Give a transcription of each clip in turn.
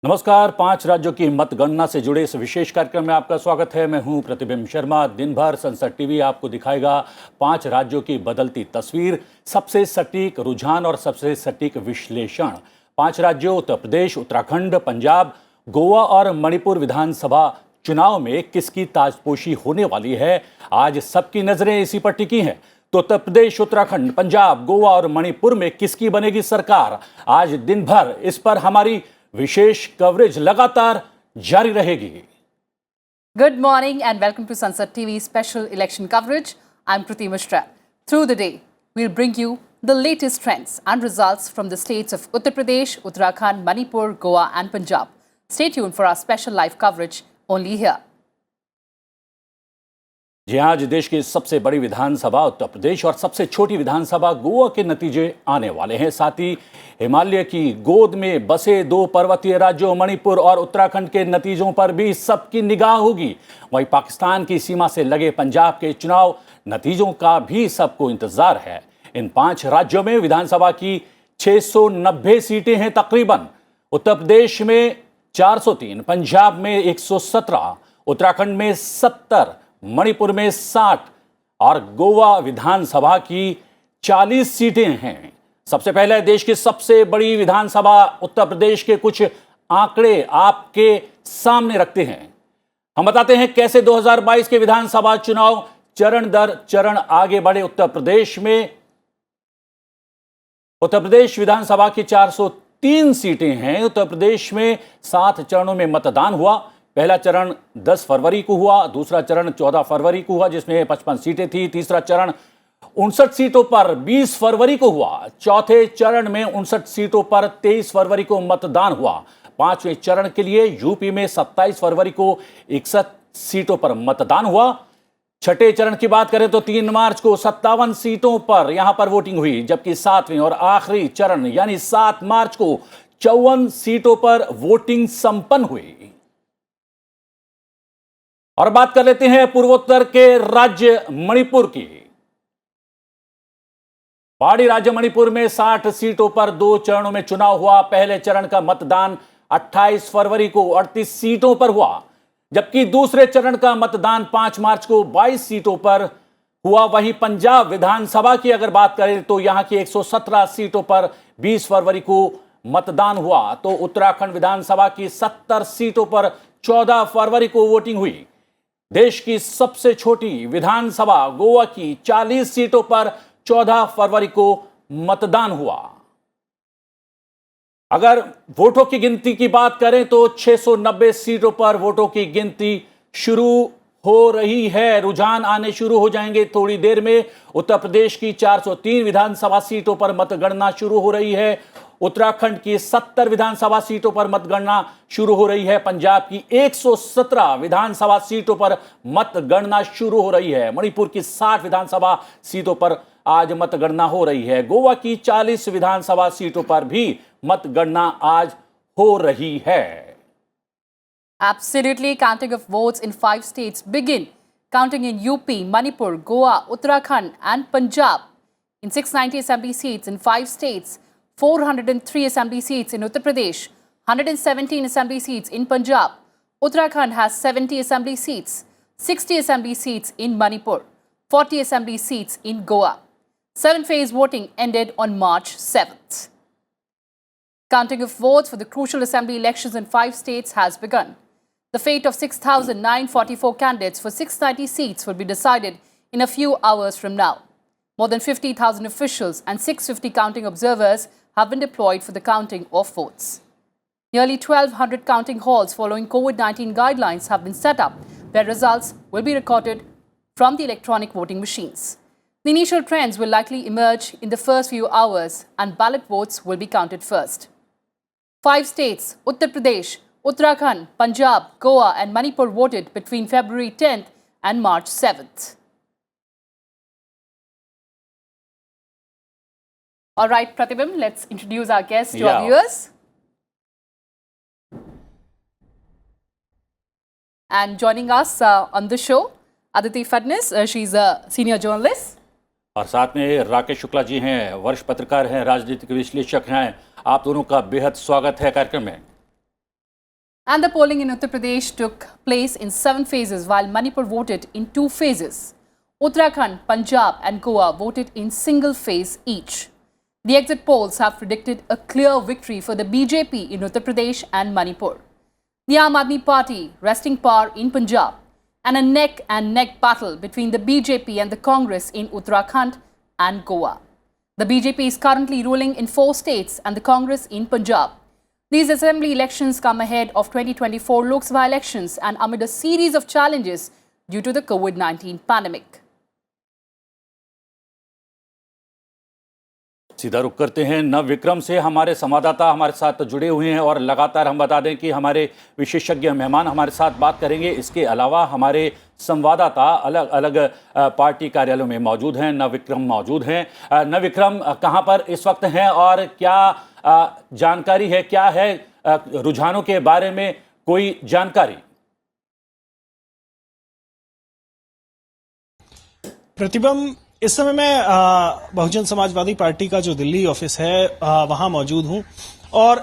नमस्कार। 5 राज्यों की मतगणना से जुड़े इस विशेष कार्यक्रम में आपका स्वागत है। मैं हूं प्रतिबिंब शर्मा। दिन भर संसद टीवी आपको दिखाएगा 5 राज्यों की बदलती तस्वीर, सबसे सटीक रुझान और सबसे सटीक विश्लेषण। 5 राज्यों उत्तर प्रदेश, उत्तराखंड, पंजाब, गोवा और मणिपुर विधानसभा चुनाव में किसकी ताजपोशी होने वाली है, आज सबकी नजरें इसी पर टिकी हैं। तो उत्तर प्रदेश, उत्तराखंड, पंजाब, गोवा और मणिपुर में किसकी बनेगी सरकार, आज दिन भर इस पर हमारी विशेष कवरेज लगातार जारी रहेगी। Good morning and welcome to Sansad TV special election coverage. I'm Kriti Mishra. Through the day, we'll bring you the latest trends and results from the states of Uttar Pradesh, Uttarakhand, Manipur, Goa and Punjab. Stay tuned for our special live coverage only here. जी, आज देश की सबसे बड़ी विधानसभा उत्तर प्रदेश और सबसे छोटी विधानसभा गोवा के नतीजे आने वाले हैं। साथ ही हिमालय की गोद में बसे 2 पर्वतीय राज्यों मणिपुर और उत्तराखंड के नतीजों पर भी सबकी निगाह होगी। वहीं पाकिस्तान की सीमा से लगे पंजाब के चुनाव नतीजों का भी सबको इंतजार है। इन 5 राज्यों में विधानसभा की 690 सीटें हैं तकरीबन। उत्तर प्रदेश में 403, पंजाब में 117, उत्तराखंड में 70, मणिपुर में 60 और गोवा विधानसभा की 40 सीटें हैं। सबसे पहले देश की सबसे बड़ी विधानसभा उत्तर प्रदेश के कुछ आंकड़े आपके सामने रखते हैं। हम बताते हैं कैसे 2022 के विधानसभा चुनाव चरण दर चरण आगे बढ़े। उत्तर प्रदेश विधानसभा की 403 सीटें हैं। उत्तर प्रदेश में 7 चरणों में मतदान हुआ। पहला चरण 10 फरवरी को हुआ, दूसरा चरण 14 फरवरी को हुआ जिसमें 55 सीटें थी, तीसरा चरण 59 सीटों पर 20 फरवरी को हुआ, चौथे चरण में 59 सीटों पर 23 फरवरी को मतदान हुआ। 5वें चरण के लिए यूपी में 27 फरवरी को 61 सीटों पर मतदान हुआ। छठे चरण की बात करें तो 3 मार्च को 57 सीटों पर यहां पर वोटिंग हुई, जबकि 7वें और आखिरी चरण यानी 7 मार्च को 54 सीटों पर वोटिंग संपन्न हुई। और बात कर लेते हैं पूर्वोत्तर के राज्य मणिपुर की। पहाड़ी राज्य मणिपुर में 60 सीटों पर 2 चरणों में चुनाव हुआ। पहले चरण का मतदान 28 फरवरी को 38 सीटों पर हुआ, जबकि दूसरे चरण का मतदान 5 मार्च को 22 सीटों पर हुआ। वहीं पंजाब विधानसभा की अगर बात करें तो यहां की 117 सीटों पर 20 फरवरी को मतदान हुआ। तो उत्तराखंड विधानसभा की 70 सीटों पर 14 फरवरी को वोटिंग हुई। देश की सबसे छोटी विधानसभा गोवा की 40 सीटों पर 14 फरवरी को मतदान हुआ। अगर वोटों की गिनती की बात करें तो 690 सीटों पर वोटों की गिनती शुरू हो रही है। रुझान आने शुरू हो जाएंगे थोड़ी देर में। उत्तर प्रदेश की 403 विधानसभा सीटों पर मतगणना शुरू हो रही है। उत्तराखंड की 70 विधानसभा सीटों पर मतगणना शुरू हो रही है। पंजाब की 117 विधानसभा सीटों पर मतगणना शुरू हो रही है। मणिपुर की 60 विधानसभा सीटों पर आज मतगणना हो रही है। गोवा की 40 विधानसभा सीटों पर भी मतगणना आज हो रही है। Absolutely. Counting of votes in 5 states begin. Counting in UP, Manipur, Goa, Uttarakhand and Punjab. In 690 assembly seats in 5 states, 403 assembly seats in Uttar Pradesh, 117 assembly seats in Punjab. Uttarakhand has 70 assembly seats, 60 assembly seats in Manipur, 40 assembly seats in Goa. 7-phase voting ended on March 7th. Counting of votes for the crucial assembly elections in 5 states has begun. The fate of 6,944 candidates for 690 seats will be decided in a few hours from now. More than 50,000 officials and 650 counting observers have been deployed for the counting of votes. Nearly 1,200 counting halls following COVID-19 guidelines have been set up, where results will be recorded from the electronic voting machines. The initial trends will likely emerge in the first few hours and ballot votes will be counted first. 5 states, Uttar Pradesh, Uttarakhand, Punjab, Goa and Manipur voted between February 10th and March 7th. All right, Pratibim, let's introduce our guests to our viewers. And joining us on the show, Aditi Fadnis, she's a senior journalist. और साथ में राकेश शुक्ला जी हैं, वरिष्ठ पत्रकार हैं, राजनीतिक विश्लेषक हैं। आप दोनों का बेहद स्वागत है कार्यक्रम में। And the polling in Uttar Pradesh took place in 7 phases, while Manipur voted in 2 phases. Uttarakhand, Punjab and Goa voted in single phase each. The exit polls have predicted a clear victory for the BJP in Uttar Pradesh and Manipur. The Aam Aadmi Party resting power in Punjab, and a neck-and-neck battle between the BJP and the Congress in Uttarakhand and Goa. The BJP is currently ruling in 4 states and the Congress in Punjab. These assembly elections come ahead of 2024 Lok Sabha elections and amid a series of challenges due to the COVID-19 pandemic. सीधा रुख करते हैं नव विक्रम से। हमारे संवाददाता हमारे साथ जुड़े हुए हैं और लगातार हम बता दें कि हमारे विशेषज्ञ मेहमान हमारे साथ बात करेंगे। इसके अलावा हमारे संवाददाता अलग अलग पार्टी कार्यालयों में मौजूद हैं। नव विक्रम मौजूद हैं। नव विक्रम कहां पर इस वक्त हैं और क्या जानकारी है, क्या है रुझानों के बारे में कोई जानकारी? प्रतिबंब, इस समय मैं बहुजन समाजवादी पार्टी का जो दिल्ली ऑफिस है वहां मौजूद हूं और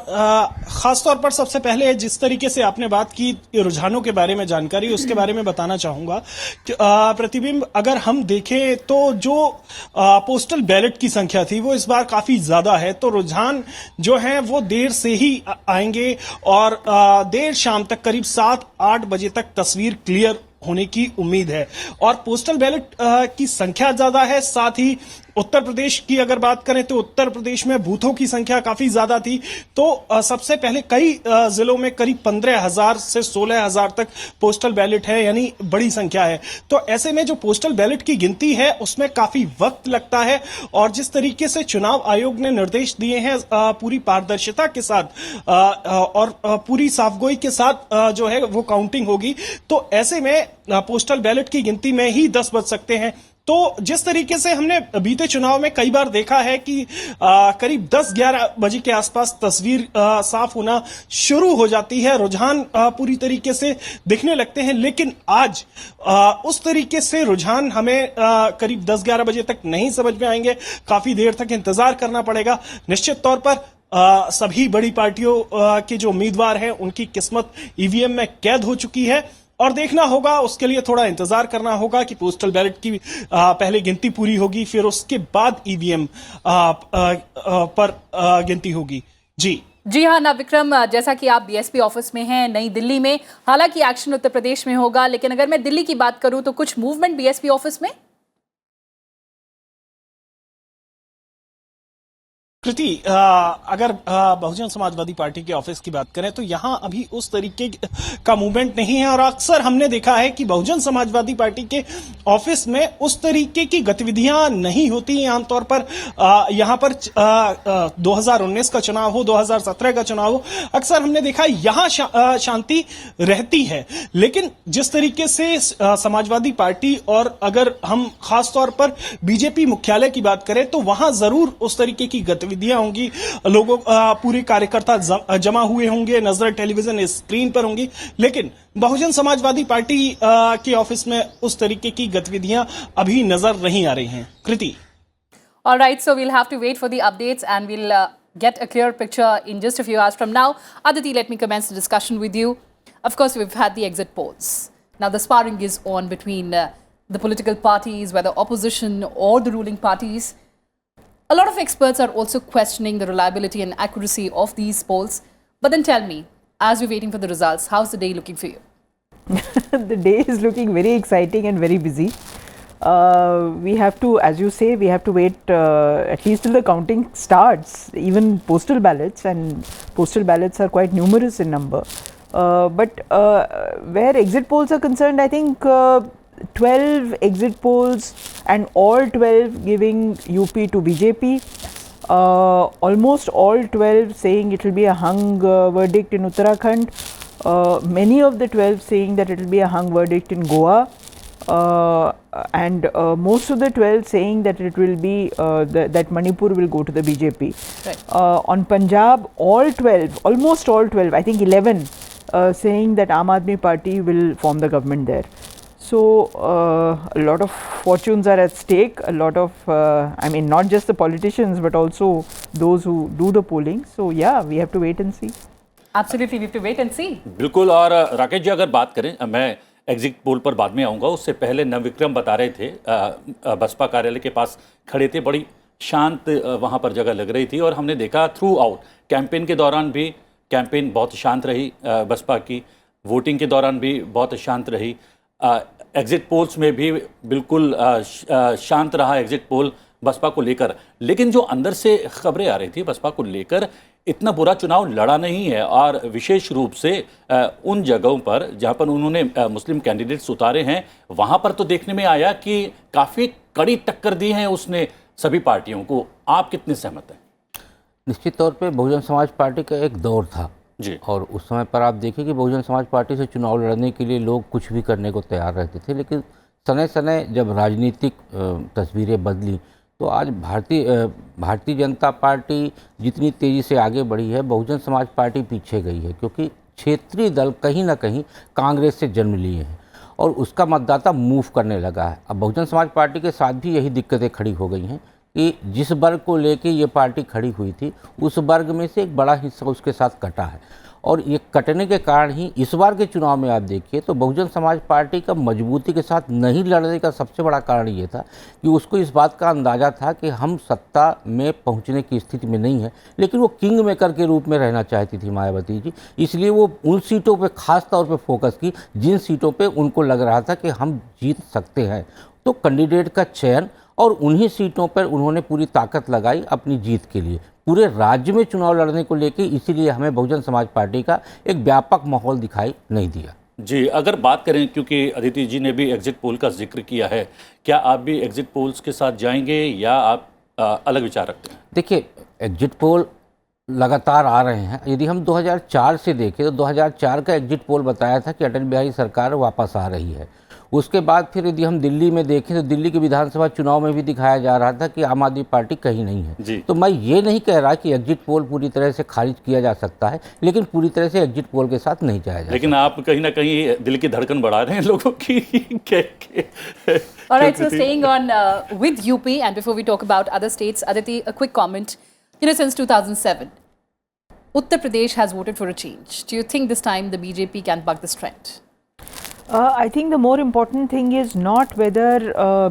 खासतौर पर सबसे पहले जिस तरीके से आपने बात की रुझानों के बारे में जानकारी, उसके बारे में बताना चाहूंगा कि प्रतिबिंब अगर हम देखें तो जो पोस्टल बैलेट की संख्या थी वो इस बार काफी ज्यादा है, तो रुझान जो है वो देर से ही आएंगे और देर शाम तक करीब 7-8 बजे तक तस्वीर क्लियर होने की उम्मीद है। और पोस्टल बैलेट की संख्या ज्यादा है, साथ ही उत्तर प्रदेश की अगर बात करें तो उत्तर प्रदेश में बूथों की संख्या काफी ज्यादा थी। तो सबसे पहले कई जिलों में करीब 15,000 से 16,000 तक पोस्टल बैलेट है, यानी बड़ी संख्या है। तो ऐसे में जो पोस्टल बैलेट की गिनती है उसमें काफी वक्त लगता है और जिस तरीके से चुनाव आयोग ने निर्देश दिए हैं पूरी पारदर्शिता के साथ और पूरी साफगोई के साथ जो है वो काउंटिंग होगी, तो ऐसे में पोस्टल बैलेट की गिनती में ही 10 बज सकते हैं। तो जिस तरीके से हमने बीते चुनाव में कई बार देखा है कि करीब 10-11 बजे के आसपास तस्वीर साफ होना शुरू हो जाती है, रुझान पूरी तरीके से दिखने लगते हैं, लेकिन आज उस तरीके से रुझान हमें करीब 10-11 बजे तक नहीं समझ में आएंगे। काफी देर तक इंतजार करना पड़ेगा। निश्चित तौर पर सभी बड़ी पार्टियों के जो उम्मीदवार हैं उनकी किस्मत ईवीएम में कैद हो चुकी है और देखना होगा, उसके लिए थोड़ा इंतजार करना होगा कि पोस्टल बैलेट की पहले गिनती पूरी होगी, फिर उसके बाद ईवीएम पर गिनती होगी। जी हाँ नव विक्रम, जैसा कि आप बीएसपी ऑफिस में हैं नई दिल्ली में, हालांकि एक्शन उत्तर प्रदेश में होगा, लेकिन अगर मैं दिल्ली की बात करूं तो कुछ मूवमेंट बीएसपी ऑफिस में? कृति, अगर बहुजन समाजवादी पार्टी के ऑफिस की बात करें तो यहां अभी उस तरीके का मूवमेंट नहीं है और अक्सर हमने देखा है कि बहुजन समाजवादी पार्टी के ऑफिस में उस तरीके की गतिविधियां नहीं होती। आमतौर पर यहां पर 2019 का चुनाव हो, 2017 का चुनाव हो, अक्सर हमने देखा यहां शांति रहती है। लेकिन जिस तरीके से समाजवादी पार्टी और अगर हम खासतौर पर बीजेपी मुख्यालय की बात करें तो वहां जरूर उस तरीके की गतिविधियां होंगी, लोगों पूरे कार्यकर्ता जमा हुए होंगे, नजर टेलीविजन स्क्रीन पर होंगी, लेकिन बहुजन समाजवादी पार्टी के ऑफिस में उस तरीके की गतिविधियां अभी नजर नहीं आ रही हैं। कृति, All right, so we'll have to wait for the updates and we'll get a clear picture in just a few hours from now. Aditi, let me commence the discussion with you. Of course, we've had the exit polls. Now, the sparring is on between the political parties, whether opposition or the ruling parties. A lot of experts are also questioning the reliability and accuracy of these polls. But then tell me, as we're waiting for the results, how's the day looking for you? The day is looking very exciting and very busy. We have to, as you say, we have to wait at least till the counting starts. Even postal ballots, and postal ballots are quite numerous in number. But where exit polls are concerned, I think 12 exit polls and all 12 giving UP to BJP. Almost all 12 saying it will be a hung verdict in Uttarakhand. Many of the 12 saying that it will be a hung verdict in Goa. And most of the 12 saying that it will be that Manipur will go to the BJP. Right. On Punjab, all 12, almost all 12, I think 11 saying that Aam Aadmi Party will form the government there. So a lot of fortunes are at stake, a lot of, I mean, not just the politicians but also those who do the polling. So yeah, we have to wait and see. Absolutely, we have to wait and see. बिल्कुल। और राकेश जी, अगर बात करें, मैं exit poll पर बाद में आऊँगा, उससे पहले नवविक्रम बता रहे थे, बसपा कार्यालय के पास खड़े थे, बड़ी शांत वहाँ पर जगह लग रही थी और हमने देखा थ्रू आउट कैंपेन के दौरान भी कैंपेन बहुत शांत रही बसपा की, वोटिंग के दौरान भी बहुत शांत रही, एग्जिट पोल्स में भी बिल्कुल शांत रहा एग्जिट पोल बसपा को लेकर। लेकिन जो अंदर से खबरें आ रही थी बसपा को लेकर, इतना बुरा चुनाव लड़ा नहीं है, और विशेष रूप से उन जगहों पर जहां पर उन्होंने मुस्लिम कैंडिडेट्स उतारे हैं, वहां पर तो देखने में आया कि काफ़ी कड़ी टक्कर दी है उसने सभी पार्टियों को। आप कितने सहमत हैं? निश्चित तौर पे बहुजन समाज पार्टी का एक दौर था जी। और उस समय पर आप देखिए कि बहुजन समाज पार्टी से चुनाव लड़ने के लिए लोग कुछ भी करने को तैयार रहते थे, लेकिन समय समय जब राजनीतिक तस्वीरें बदली तो आज भारतीय जनता पार्टी जितनी तेज़ी से आगे बढ़ी है, बहुजन समाज पार्टी पीछे गई है, क्योंकि क्षेत्रीय दल कहीं ना कहीं कांग्रेस से जन्म लिए हैं और उसका मतदाता मूव करने लगा है। अब बहुजन समाज पार्टी के साथ भी यही दिक्कतें खड़ी हो गई हैं कि जिस वर्ग को लेके ये पार्टी खड़ी हुई थी, उस वर्ग में से एक बड़ा हिस्सा उसके साथ कटा है, और ये कटने के कारण ही इस बार के चुनाव में आप देखिए तो बहुजन समाज पार्टी का मजबूती के साथ नहीं लड़ने का सबसे बड़ा कारण ये था कि उसको इस बात का अंदाज़ा था कि हम सत्ता में पहुंचने की स्थिति में नहीं है, लेकिन वो किंग मेकर के रूप में रहना चाहती थी मायावती जी, इसलिए वो उन सीटों पे खास तौर पे फोकस की जिन सीटों पे उनको लग रहा था कि हम जीत सकते हैं। तो कैंडिडेट का चयन और उन्हीं सीटों पर उन्होंने पूरी ताकत लगाई अपनी जीत के लिए, पूरे राज्य में चुनाव लड़ने को लेकर, इसीलिए हमें बहुजन समाज पार्टी का एक व्यापक माहौल दिखाई नहीं दिया। जी, अगर बात करें, क्योंकि अदिति जी ने भी एग्जिट पोल का जिक्र किया है, क्या आप भी एग्जिट पोल्स के साथ जाएंगे या आप अलग विचार रखते हैं? देखिए, एग्जिट पोल लगातार आ रहे हैं। यदि हम 2004 से देखें तो 2004 का एग्जिट पोल बताया था कि अटल बिहारी सरकार वापस आ रही है। उसके बाद फिर यदि हम दिल्ली में देखें तो दिल्ली के विधानसभा चुनाव में भी दिखाया जा रहा था कि आम आदमी पार्टी कहीं नहीं है। तो मैं ये नहीं कह रहा कि एग्जिट पोल पूरी तरह से खारिज किया जा सकता है, लेकिन पूरी तरह से एग्जिट पोल के साथ नहीं जाया जा लेकिन आप कहीं ना कहीं दिल की धड़कन बढ़ा रहे हैं लोगों की। All right, so staying on with UP, and before we talk about other states, Aditi, a quick comment. Since 2007, Uttar Pradesh has voted for a change. Do you think this time the BJP can buck this trend? I think the more important thing is not whether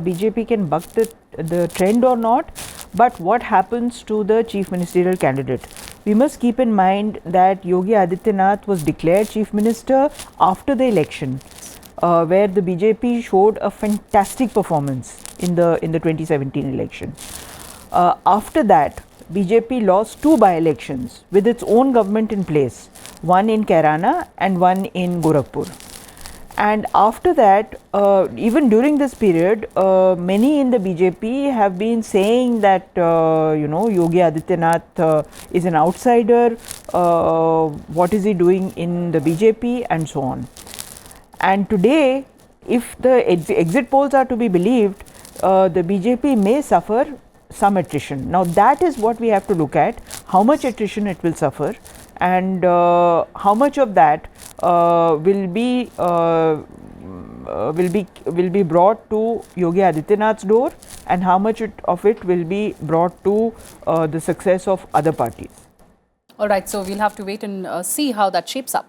BJP can buck the trend or not, but what happens to the chief ministerial candidate. We must keep in mind that Yogi Adityanath was declared chief minister after the election, where the BJP showed a fantastic performance in the 2017 election. After that, BJP lost 2 by-elections with its own government in place, one in Kairana and one in Gorakhpur. And after that, even during this period, many in the BJP have been saying that Yogi Adityanath is an outsider, what is he doing in the BJP and so on. And today, if the exit polls are to be believed, the BJP may suffer some attrition. Now that is what we have to look at, how much attrition it will suffer, and how much of that will be brought to Yogi Adityanath's door, and how much of it will be brought to the success of other parties. All right, so we'll have to wait and see how that shapes up.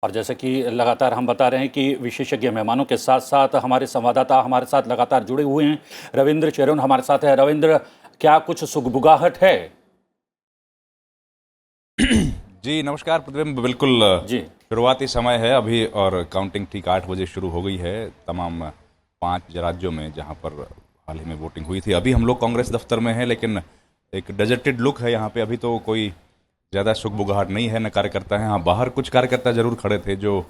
और जैसे कि लगातार हम बता रहे हैं कि विशेषज्ञ मेहमानों के साथ साथ हमारे संवाददाता हमारे साथ लगातार जुड़े हुए हैं। रविंद्र चेरोन हमारे साथ है। रविंद्र, क्या कुछ सुगबुगाहट है? जी नमस्कार प्रतिबिंब, बिल्कुल जी शुरुआती समय है अभी और काउंटिंग ठीक 8 बजे शुरू हो गई है तमाम 5 राज्यों में जहां पर हाल ही में वोटिंग हुई थी। अभी हम लोग कांग्रेस दफ्तर में हैं, लेकिन एक डेजर्टेड लुक है यहाँ पे। अभी तो कोई ज़्यादा सुगबुगाहट नहीं है, न कार्यकर्ता हैं। हाँ, बाहर कुछ कार्यकर्ता जरूर खड़े थे जो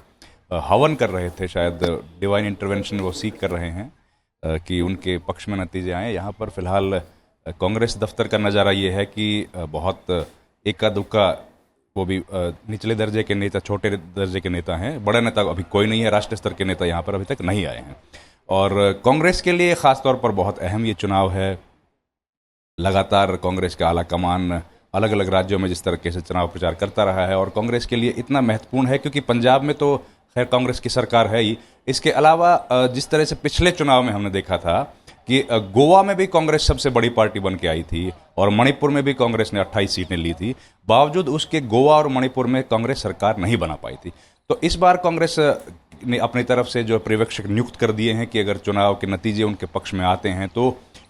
हवन कर रहे थे, शायद डिवाइन इंटरवेंशन वो सीख कर रहे हैं कि उनके पक्ष में नतीजे आए। यहाँ पर फिलहाल कांग्रेस दफ्तर का नज़ारा ये है कि बहुत इक्का दुक्का, वो भी निचले दर्जे के नेता, छोटे दर्जे के नेता हैं, बड़े नेता अभी कोई नहीं है। राष्ट्रीय स्तर के नेता यहाँ पर अभी तक नहीं आए हैं। और कांग्रेस के लिए ख़ास तौर पर बहुत अहम ये चुनाव है। लगातार कांग्रेस का आला कमान अलग अलग राज्यों में जिस तरीके से चुनाव प्रचार करता रहा है, और कांग्रेस के लिए इतना महत्वपूर्ण है क्योंकि पंजाब में तो खैर कांग्रेस की सरकार है ही। इसके अलावा जिस तरह से पिछले चुनाव में हमने देखा था कि गोवा में भी कांग्रेस सबसे बड़ी पार्टी बन के आई थी और मणिपुर में भी कांग्रेस ने 28 सीटें ली थी, बावजूद उसके गोवा और मणिपुर में कांग्रेस सरकार नहीं बना पाई थी। तो इस बार कांग्रेस ने अपनी तरफ से जो पर्यवेक्षक नियुक्त कर दिए हैं कि अगर चुनाव के नतीजे उनके पक्ष में आते हैं तो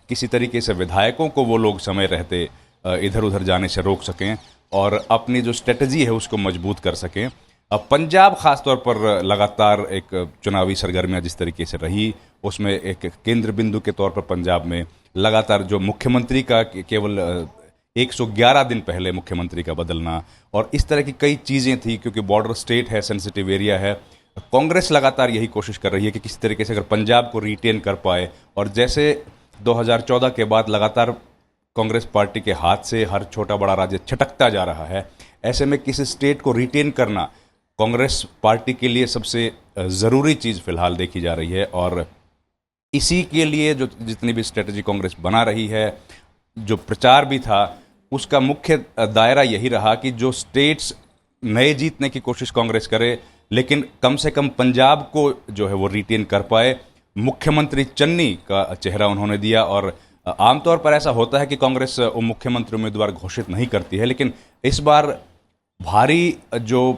किसी तरीके से विधायकों को वो लोग समय रहते इधर उधर जाने से रोक सकें और अपनी जो स्ट्रेटजी है उसको मजबूत कर सकें। पंजाब खासतौर पर लगातार एक चुनावी सरगर्मियां जिस तरीके से रही, उसमें एक केंद्र बिंदु के तौर पर पंजाब में लगातार जो मुख्यमंत्री का केवल 111 दिन पहले मुख्यमंत्री का बदलना और इस तरह की कई चीज़ें थी, क्योंकि बॉर्डर स्टेट है, सेंसिटिव एरिया है। कांग्रेस लगातार यही कोशिश कर रही है कि किसी तरीके से अगर पंजाब को रिटेन कर पाए, और जैसे 2014 के बाद लगातार कांग्रेस पार्टी के हाथ से हर छोटा बड़ा राज्य छटकता जा रहा है, ऐसे में किसी स्टेट को रिटेन करना कांग्रेस पार्टी के लिए सबसे ज़रूरी चीज़ फिलहाल देखी जा रही है। और इसी के लिए जो जितनी भी स्ट्रेटजी कांग्रेस बना रही है, जो प्रचार भी था, उसका मुख्य दायरा यही रहा कि जो स्टेट्स नए जीतने की कोशिश कांग्रेस करे, लेकिन कम से कम पंजाब को जो है वो रिटेन कर पाए। मुख्यमंत्री चन्नी का चेहरा उन्होंने दिया, और आमतौर पर ऐसा होता है कि कांग्रेस मुख्यमंत्री उम्मीदवार घोषित नहीं करती है, लेकिन इस बार भारी जो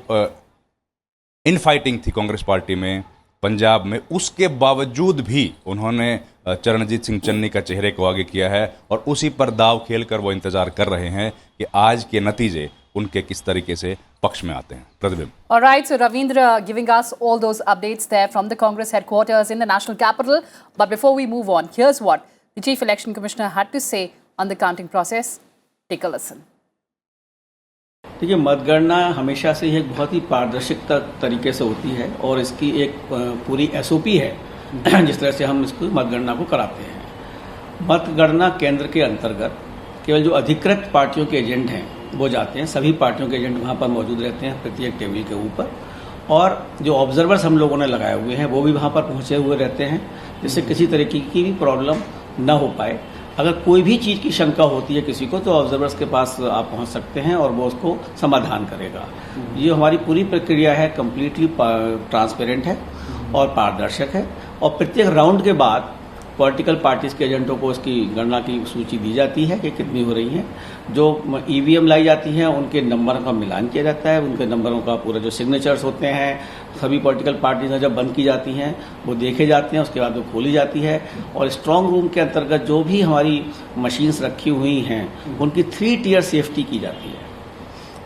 इन फाइटिंग थी कांग्रेस पार्टी में पंजाब में, उसके बावजूद भी उन्होंने चरणजीत सिंह चन्नी का चेहरे को आगे किया है और उसी पर दाव खेलकर वो इंतजार कर रहे हैं कि आज के नतीजे उनके किस तरीके से पक्ष में आते हैं। प्रतिबिंब। All right, so Ravindra giving us all those updates there from the Congress headquarters in the national capital. But before we move on, here's what the Chief Election Commissioner had to say on the counting process. Take a listen. देखिए, मतगणना हमेशा से ही एक बहुत ही पारदर्शिक तरीके से होती है और इसकी एक पूरी एसओपी है जिस तरह से हम इसको मतगणना को कराते हैं। मतगणना केंद्र के अंतर्गत केवल जो अधिकृत पार्टियों के एजेंट हैं वो जाते हैं, सभी पार्टियों के एजेंट वहाँ पर मौजूद रहते हैं प्रत्येक टेबल के ऊपर, और जो ऑब्जर्वर्स हम लोगों ने लगाए हुए हैं वो भी वहाँ पर पहुँचे हुए रहते हैं, जिससे किसी तरीके की भी प्रॉब्लम न हो पाए। अगर कोई भी चीज़ की शंका होती है किसी को तो ऑब्जर्वर्स के पास आप पहुंच सकते हैं और वो उसको समाधान करेगा। ये हमारी पूरी प्रक्रिया है, कम्प्लीटली ट्रांसपेरेंट है और पारदर्शक है, और प्रत्येक राउंड के बाद पॉलिटिकल पार्टीज के एजेंटों को उसकी गणना की सूची दी जाती है कि कितनी हो रही हैं। जो ईवीएम लाई जाती हैं उनके नंबरों का मिलान किया जाता है, उनके नंबरों का पूरा जो सिग्नेचर्स होते हैं सभी पॉलिटिकल पार्टीज में जब बंद की जाती हैं वो देखे जाते हैं, उसके बाद वो खोली जाती है, और स्ट्रांग रूम के अंतर्गत जो भी हमारी मशीन्स रखी हुई हैं उनकी 3 टियर सेफ्टी की जाती है,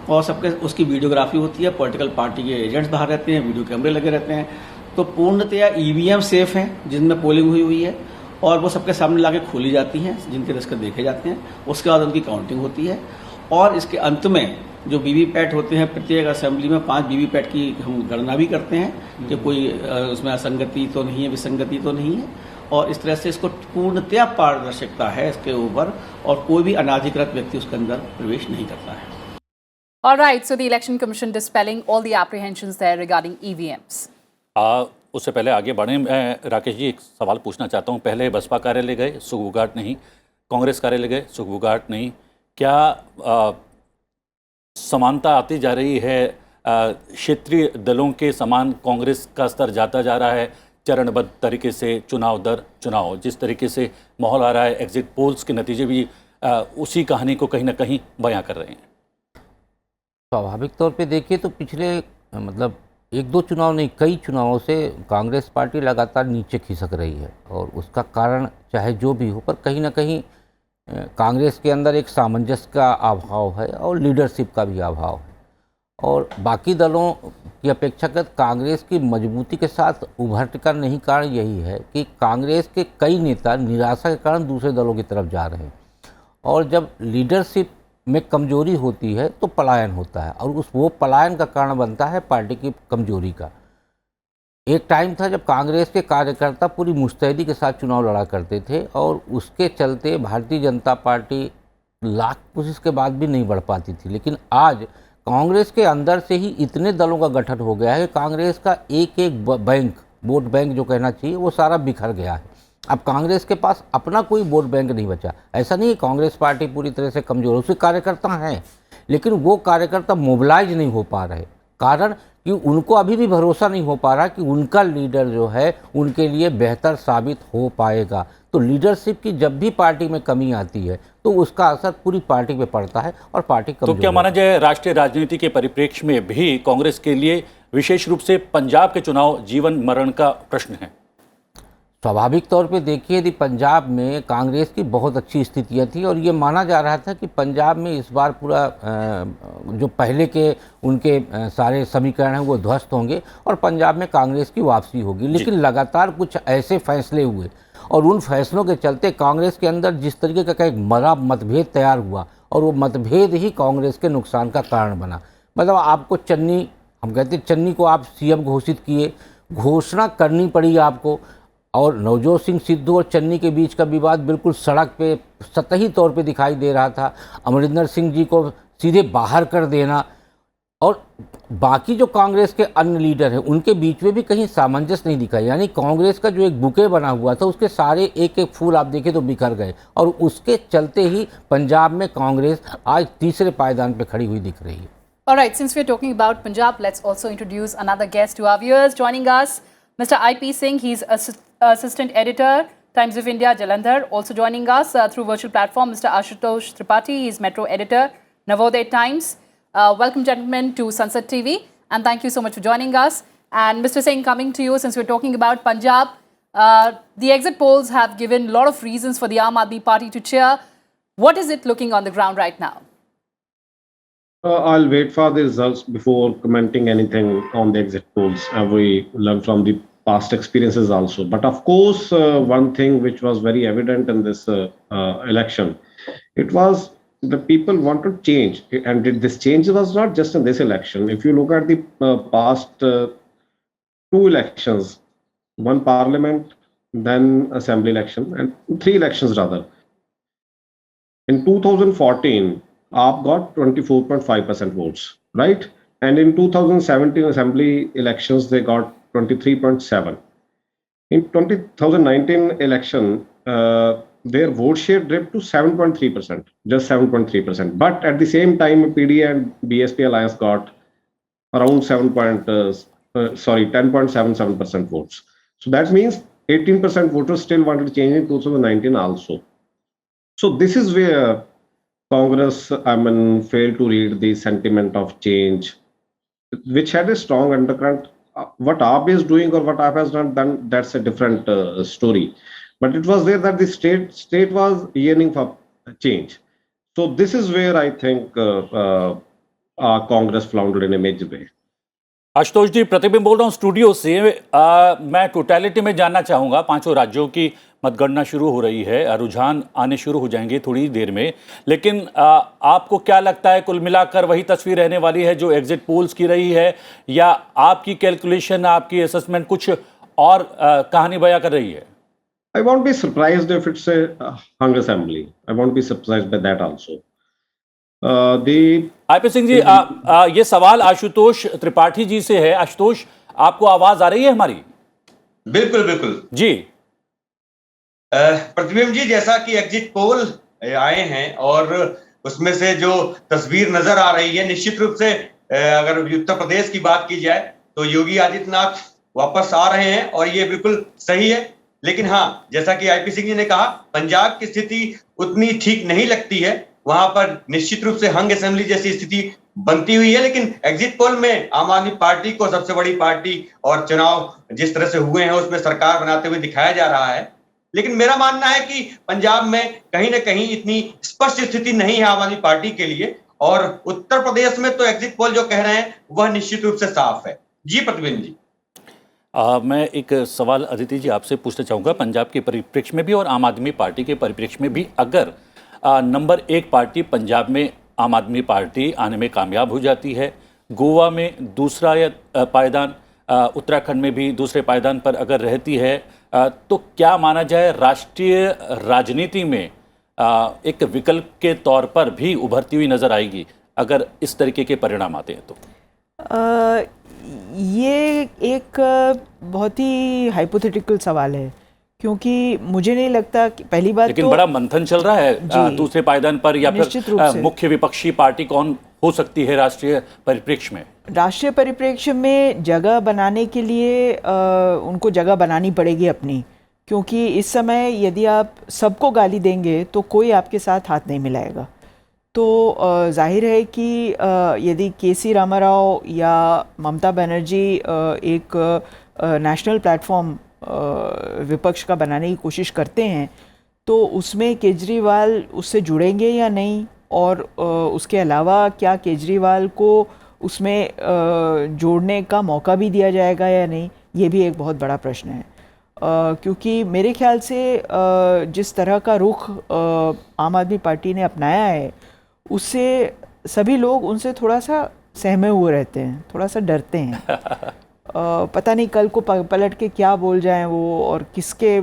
और सबके उसकी वीडियोग्राफी होती है। पॉलिटिकल पार्टी के एजेंट्स बाहर रहते हैं, वीडियो कैमरे लगे रहते हैं, तो पूर्णतया ईवीएम सेफ हैं जिनमें पोलिंग हुई है, और वो सबके सामने लाके खोली जाती हैं, जिनके दस्खत देखे जाते हैं, उसके बाद उनकी काउंटिंग होती है, और इसके अंत में जो वीवीपैट होते हैं प्रत्येक असेंबली में 5 वीवीपैट की हम गणना भी करते हैं कि कोई उसमें असंगति तो नहीं है, विसंगति तो नहीं है, और इस तरह से इसको पूर्णतया पारदर्शिकता है इसके ऊपर, और कोई भी अनाधिकृत व्यक्ति उसके अंदर प्रवेश नहीं करता है। All right, so the Election Commission dispelling all the apprehensions there regarding EVMs. उससे पहले आगे बढ़े, मैं राकेश जी एक सवाल पूछना चाहता हूं। पहले बसपा कार्यालय गए, सुगबुगाहट नहीं, कांग्रेस कार्यालय गए, सुगबुगाहट नहीं, क्या समानता आती जा रही है? क्षेत्रीय दलों के समान कांग्रेस का स्तर जाता जा रहा है, चरणबद्ध तरीके से चुनाव दर चुनाव, जिस तरीके से माहौल आ रहा है, एग्जिट पोल्स के नतीजे भी उसी कहानी को कहीं ना कहीं बयां कर रहे हैं। स्वाभाविक तौर पे देखिए तो पिछले मतलब 1-2 चुनाव नहीं, कई चुनावों से कांग्रेस पार्टी लगातार नीचे खिसक रही है, और उसका कारण चाहे जो भी हो, पर कहीं ना कहीं कांग्रेस के अंदर एक सामंजस्य का अभाव है और लीडरशिप का भी अभाव है, और बाकी दलों की अपेक्षाकृत कांग्रेस की मजबूती के साथ उभर कर नहीं कारण यही है कि कांग्रेस के कई नेता निराशा के कारण दूसरे दलों की तरफ जा रहे हैं, और जब लीडरशिप में कमजोरी होती है तो पलायन होता है, और वो पलायन का कारण बनता है पार्टी की कमजोरी का। एक टाइम था जब कांग्रेस के कार्यकर्ता पूरी मुस्तैदी के साथ चुनाव लड़ा करते थे, और उसके चलते भारतीय जनता पार्टी लाख कोशिश के बाद भी नहीं बढ़ पाती थी, लेकिन आज कांग्रेस के अंदर से ही इतने दलों का गठन हो गया है, कांग्रेस का एक एक बैंक, वोट बैंक जो कहना चाहिए, वो सारा बिखर गया है। अब कांग्रेस के पास अपना कोई वोट बैंक नहीं बचा। ऐसा नहीं है कांग्रेस पार्टी पूरी तरह से कमज़ोर है, उसके कार्यकर्ता हैं, लेकिन वो कार्यकर्ता मोबिलाइज नहीं हो पा रहे, कारण कि उनको अभी भी भरोसा नहीं हो पा रहा कि उनका लीडर जो है उनके लिए बेहतर साबित हो पाएगा। तो तो लीडरशिप की जब भी पार्टी में कमी आती है तो उसका असर पूरी पार्टी पे पड़ता है और पार्टी तो कमजोर क्या माना होती है। जाए राष्ट्रीय राजनीति के परिप्रेक्ष्य में भी कांग्रेस के लिए विशेष रूप से पंजाब के चुनाव जीवन मरण का प्रश्न है? स्वाभाविक तौर पे देखिए, यदि पंजाब में कांग्रेस की बहुत अच्छी स्थितियां थी और ये माना जा रहा था कि पंजाब में इस बार पूरा जो पहले के उनके सारे समीकरण हैं वो ध्वस्त होंगे और पंजाब में कांग्रेस की वापसी होगी, लेकिन लगातार कुछ ऐसे फैसले हुए और उन फैसलों के चलते कांग्रेस के अंदर जिस तरीके का एक बड़ा मतभेद तैयार हुआ और वो मतभेद ही कांग्रेस के नुकसान का कारण बना। मतलब आपको चन्नी, हम कहते हैं चन्नी को आप सीएम घोषित किए, घोषणा करनी पड़ी आपको, और नवजोत सिंह सिद्धू और चन्नी के बीच का विवाद बिल्कुल सड़क पे सतही तौर पे दिखाई दे रहा था। अमरिंदर सिंह जी को सीधे बाहर कर देना और बाकी जो कांग्रेस के अन्य लीडर हैं उनके बीच में भी कहीं सामंजस्य नहीं दिखा। यानी कांग्रेस का जो एक बुके बना हुआ था उसके सारे एक एक फूल आप देखें तो बिखर गए और उसके चलते ही पंजाब में कांग्रेस आज तीसरे पायदान पे खड़ी हुई दिख रही है। All right, since we're talking about Punjab, let's also introduce another guest to our viewers. Joining us, Mr. IP Singh, he's Assistant Editor, Times of India, Jalandhar. Also joining us through virtual platform, Mr. Ashutosh Tripathi, he's Metro Editor, Navodaya Times. Welcome, gentlemen, to Sunset TV, and thank you so much for joining us. And Mr. Singh, coming to you, since we're talking about Punjab, the exit polls have given a lot of reasons for the Aam Aadmi Party to cheer. What is it looking on the ground right now? I'll wait for the results before commenting anything on the exit polls. We learn from the past experiences also. But of course, one thing which was very evident in this election, it was the people wanted change. And this change was not just in this election. If you look at the past two elections, one parliament, then assembly election, and three elections rather. In 2014, AAP got 24.5% votes, right? And in 2017 assembly elections, they got 23.7. In 2019 election, their vote share dipped to 7.3%, just 7.3%. But at the same time, PD and BSP alliance got around 10.77% votes. So that means 18% voters still wanted to change in 2019 also. So this is where Congress, failed to read the sentiment of change, which had a strong undercurrent. What AAP is doing or what AAP has not done, that's a different story. But it was there that the state was yearning for change. So this is where I think Congress floundered in a major way. Ashutosh जी, प्रतिबिंब बोल रहा हूँ studio से। मैं totality में जानना चाहूँगा, पांचों राज्यों की मतगणना शुरू हो रही है, रुझान आने शुरू हो जाएंगे थोड़ी देर में, लेकिन आपको क्या लगता है कुल मिलाकर वही तस्वीर रहने वाली है जो एग्जिट पोल्स की रही है, या आपकी कैलकुलेशन, आपकी असेसमेंट कुछ और कहानी बयां कर रही है? I won't be surprised if it's a hung assembly. I won't be surprised by that also. IP Singh ji, ये सवाल आशुतोष त्रिपाठी जी से है। आशुतोष, आपको आवाज आ रही है हमारी? बिल्कुल बिल्कुल जी। प्रतिबिंब जी, जैसा कि एग्जिट पोल आए हैं और उसमें से जो तस्वीर नजर आ रही है, निश्चित रूप से अगर उत्तर प्रदेश की बात की जाए तो योगी आदित्यनाथ वापस आ रहे हैं और ये बिल्कुल सही है। लेकिन हाँ, जैसा कि IP सिंह जी ने कहा, पंजाब की स्थिति उतनी ठीक नहीं लगती है। वहां पर निश्चित रूप से हंग असेंबली जैसी स्थिति बनती हुई है, लेकिन एग्जिट पोल में आम आदमी पार्टी को सबसे बड़ी पार्टी और चुनाव जिस तरह से हुए हैं उसमें सरकार बनाते हुए दिखाया जा रहा है। लेकिन मेरा मानना है कि पंजाब में कहीं ना कहीं इतनी स्पष्ट स्थिति नहीं है आम आदमी पार्टी के लिए, और उत्तर प्रदेश में तो एग्जिट पोल जो कह रहे हैं वह निश्चित रूप से साफ है। जी प्रतिबिंब जी। मैं एक सवाल अदिति जी आपसे पूछना चाहूँगा, पंजाब के परिप्रेक्ष्य में भी और आम आदमी पार्टी के परिप्रेक्ष्य में भी, अगर नंबर एक पार्टी पंजाब में आम आदमी पार्टी आने में कामयाब हो जाती है, गोवा में दूसरा या पायदान, उत्तराखंड में भी दूसरे पायदान पर अगर रहती है, तो क्या माना जाए राष्ट्रीय राजनीति में एक विकल्प के तौर पर भी उभरती हुई नजर आएगी अगर इस तरीके के परिणाम आते हैं तो? ये एक बहुत ही हाइपोथेटिकल सवाल है, क्योंकि मुझे नहीं लगता कि पहली बात, लेकिन तो बड़ा मंथन चल रहा है दूसरे पायदान पर, या फिर मुख्य विपक्षी पार्टी कौन हो सकती है राष्ट्रीय परिप्रेक्ष्य में? राष्ट्रीय परिप्रेक्ष्य में जगह बनाने के लिए उनको जगह बनानी पड़ेगी अपनी। क्योंकि इस समय यदि आप सबको गाली देंगे तो कोई आपके साथ हाथ नहीं मिलाएगा। तो जाहिर है कि यदि केसी रामाराव या ममता बनर्जी एक नेशनल प्लेटफॉर्म विपक्ष का बनाने की कोशिश करते हैं तो उसमें केजरीवाल उससे जुड़ेंगे या नहीं, और उसके अलावा क्या केजरीवाल को उसमें जोड़ने का मौका भी दिया जाएगा या नहीं, ये भी एक बहुत बड़ा प्रश्न है। क्योंकि मेरे ख्याल से जिस तरह का रुख आम आदमी पार्टी ने अपनाया है उससे सभी लोग उनसे थोड़ा सा सहमे हुए रहते हैं, थोड़ा सा डरते हैं। पता नहीं कल को पलट के क्या बोल जाएं वो, और किसकी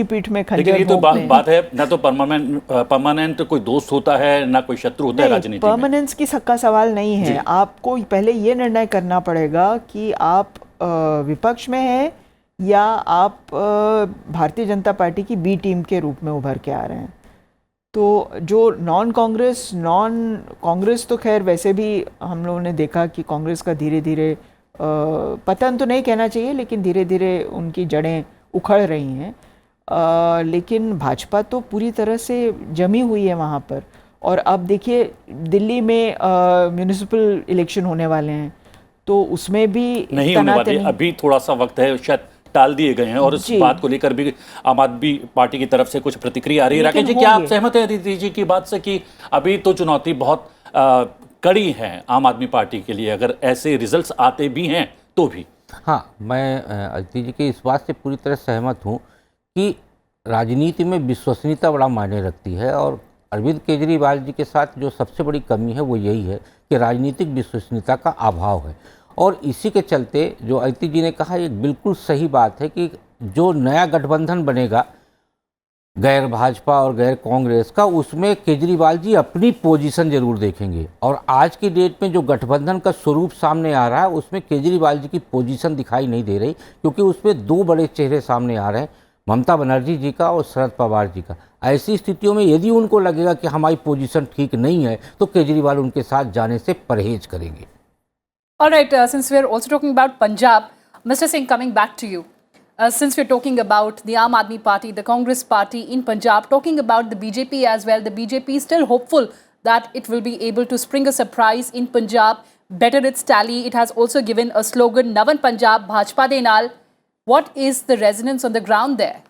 पीठ में खंजर लेकिन ये तो भोंक लें। बात है, ना तो परमानेंट कोई दोस्त होता है ना कोई शत्रु होता है राजनीति में। परमानेंस की का सवाल नहीं है। आपको पहले ये निर्णय करना पड़ेगा कि आप विपक्ष में हैं या आप भारतीय जनता पार्टी की बी टीम के रूप में उभर के आ रहे हैं। तो जो नॉन कांग्रेस तो खैर वैसे भी हम लोगों ने देखा कि कांग्रेस का धीरे धीरे पतन तो नहीं कहना चाहिए, लेकिन धीरे धीरे उनकी जड़ें उखड़ रही हैं। लेकिन भाजपा तो पूरी तरह से जमी हुई है वहाँ पर। और अब देखिए दिल्ली में म्यूनिसिपल इलेक्शन होने वाले हैं, तो उसमें भी नहीं होने वाले, अभी थोड़ा सा वक्त है, शायद टाल दिए गए हैं, और इस बात को लेकर भी आम आदमी पार्टी की तरफ से कुछ प्रतिक्रिया आ रही है। राकेश जी, क्या आप सहमत हैं अदिति जी की बात से कि अभी तो चुनौती बहुत कड़ी है आम आदमी पार्टी के लिए, अगर ऐसे रिजल्ट्स आते भी हैं तो भी? हाँ, मैं अदिति जी की इस बात से पूरी तरह सहमत हूँ कि राजनीति में विश्वसनीयता बड़ा मायने रखती है, और अरविंद केजरीवाल जी के साथ जो सबसे बड़ी कमी है वो यही है कि राजनीतिक विश्वसनीयता का अभाव है। और इसी के चलते जो अदिति जी ने कहा ये बिल्कुल सही बात है कि जो नया गठबंधन बनेगा गैर भाजपा और गैर कांग्रेस का, उसमें केजरीवाल जी अपनी पोजीशन जरूर देखेंगे। और आज की डेट में जो गठबंधन का स्वरूप सामने आ रहा है उसमें केजरीवाल जी की पोजीशन दिखाई नहीं दे रही, क्योंकि उसमें दो बड़े चेहरे सामने आ रहे हैं, ममता बनर्जी जी का और शरद पवार जी का। ऐसी स्थितियों में यदि उनको लगेगा कि हमारी पोजीशन ठीक नहीं है तो केजरीवाल उनके साथ जाने से परहेज करेंगे। All right, since we're also talking about Punjab, Mr. Singh, coming back to you. Since we're talking about the Aam Aadmi Party, the Congress Party in Punjab, talking about the BJP as well, the BJP is still hopeful that it will be able to spring a surprise in Punjab, better its tally. It has also given a slogan, Navan Punjab, Bhajpa de Naal. What is the resonance on the ground there?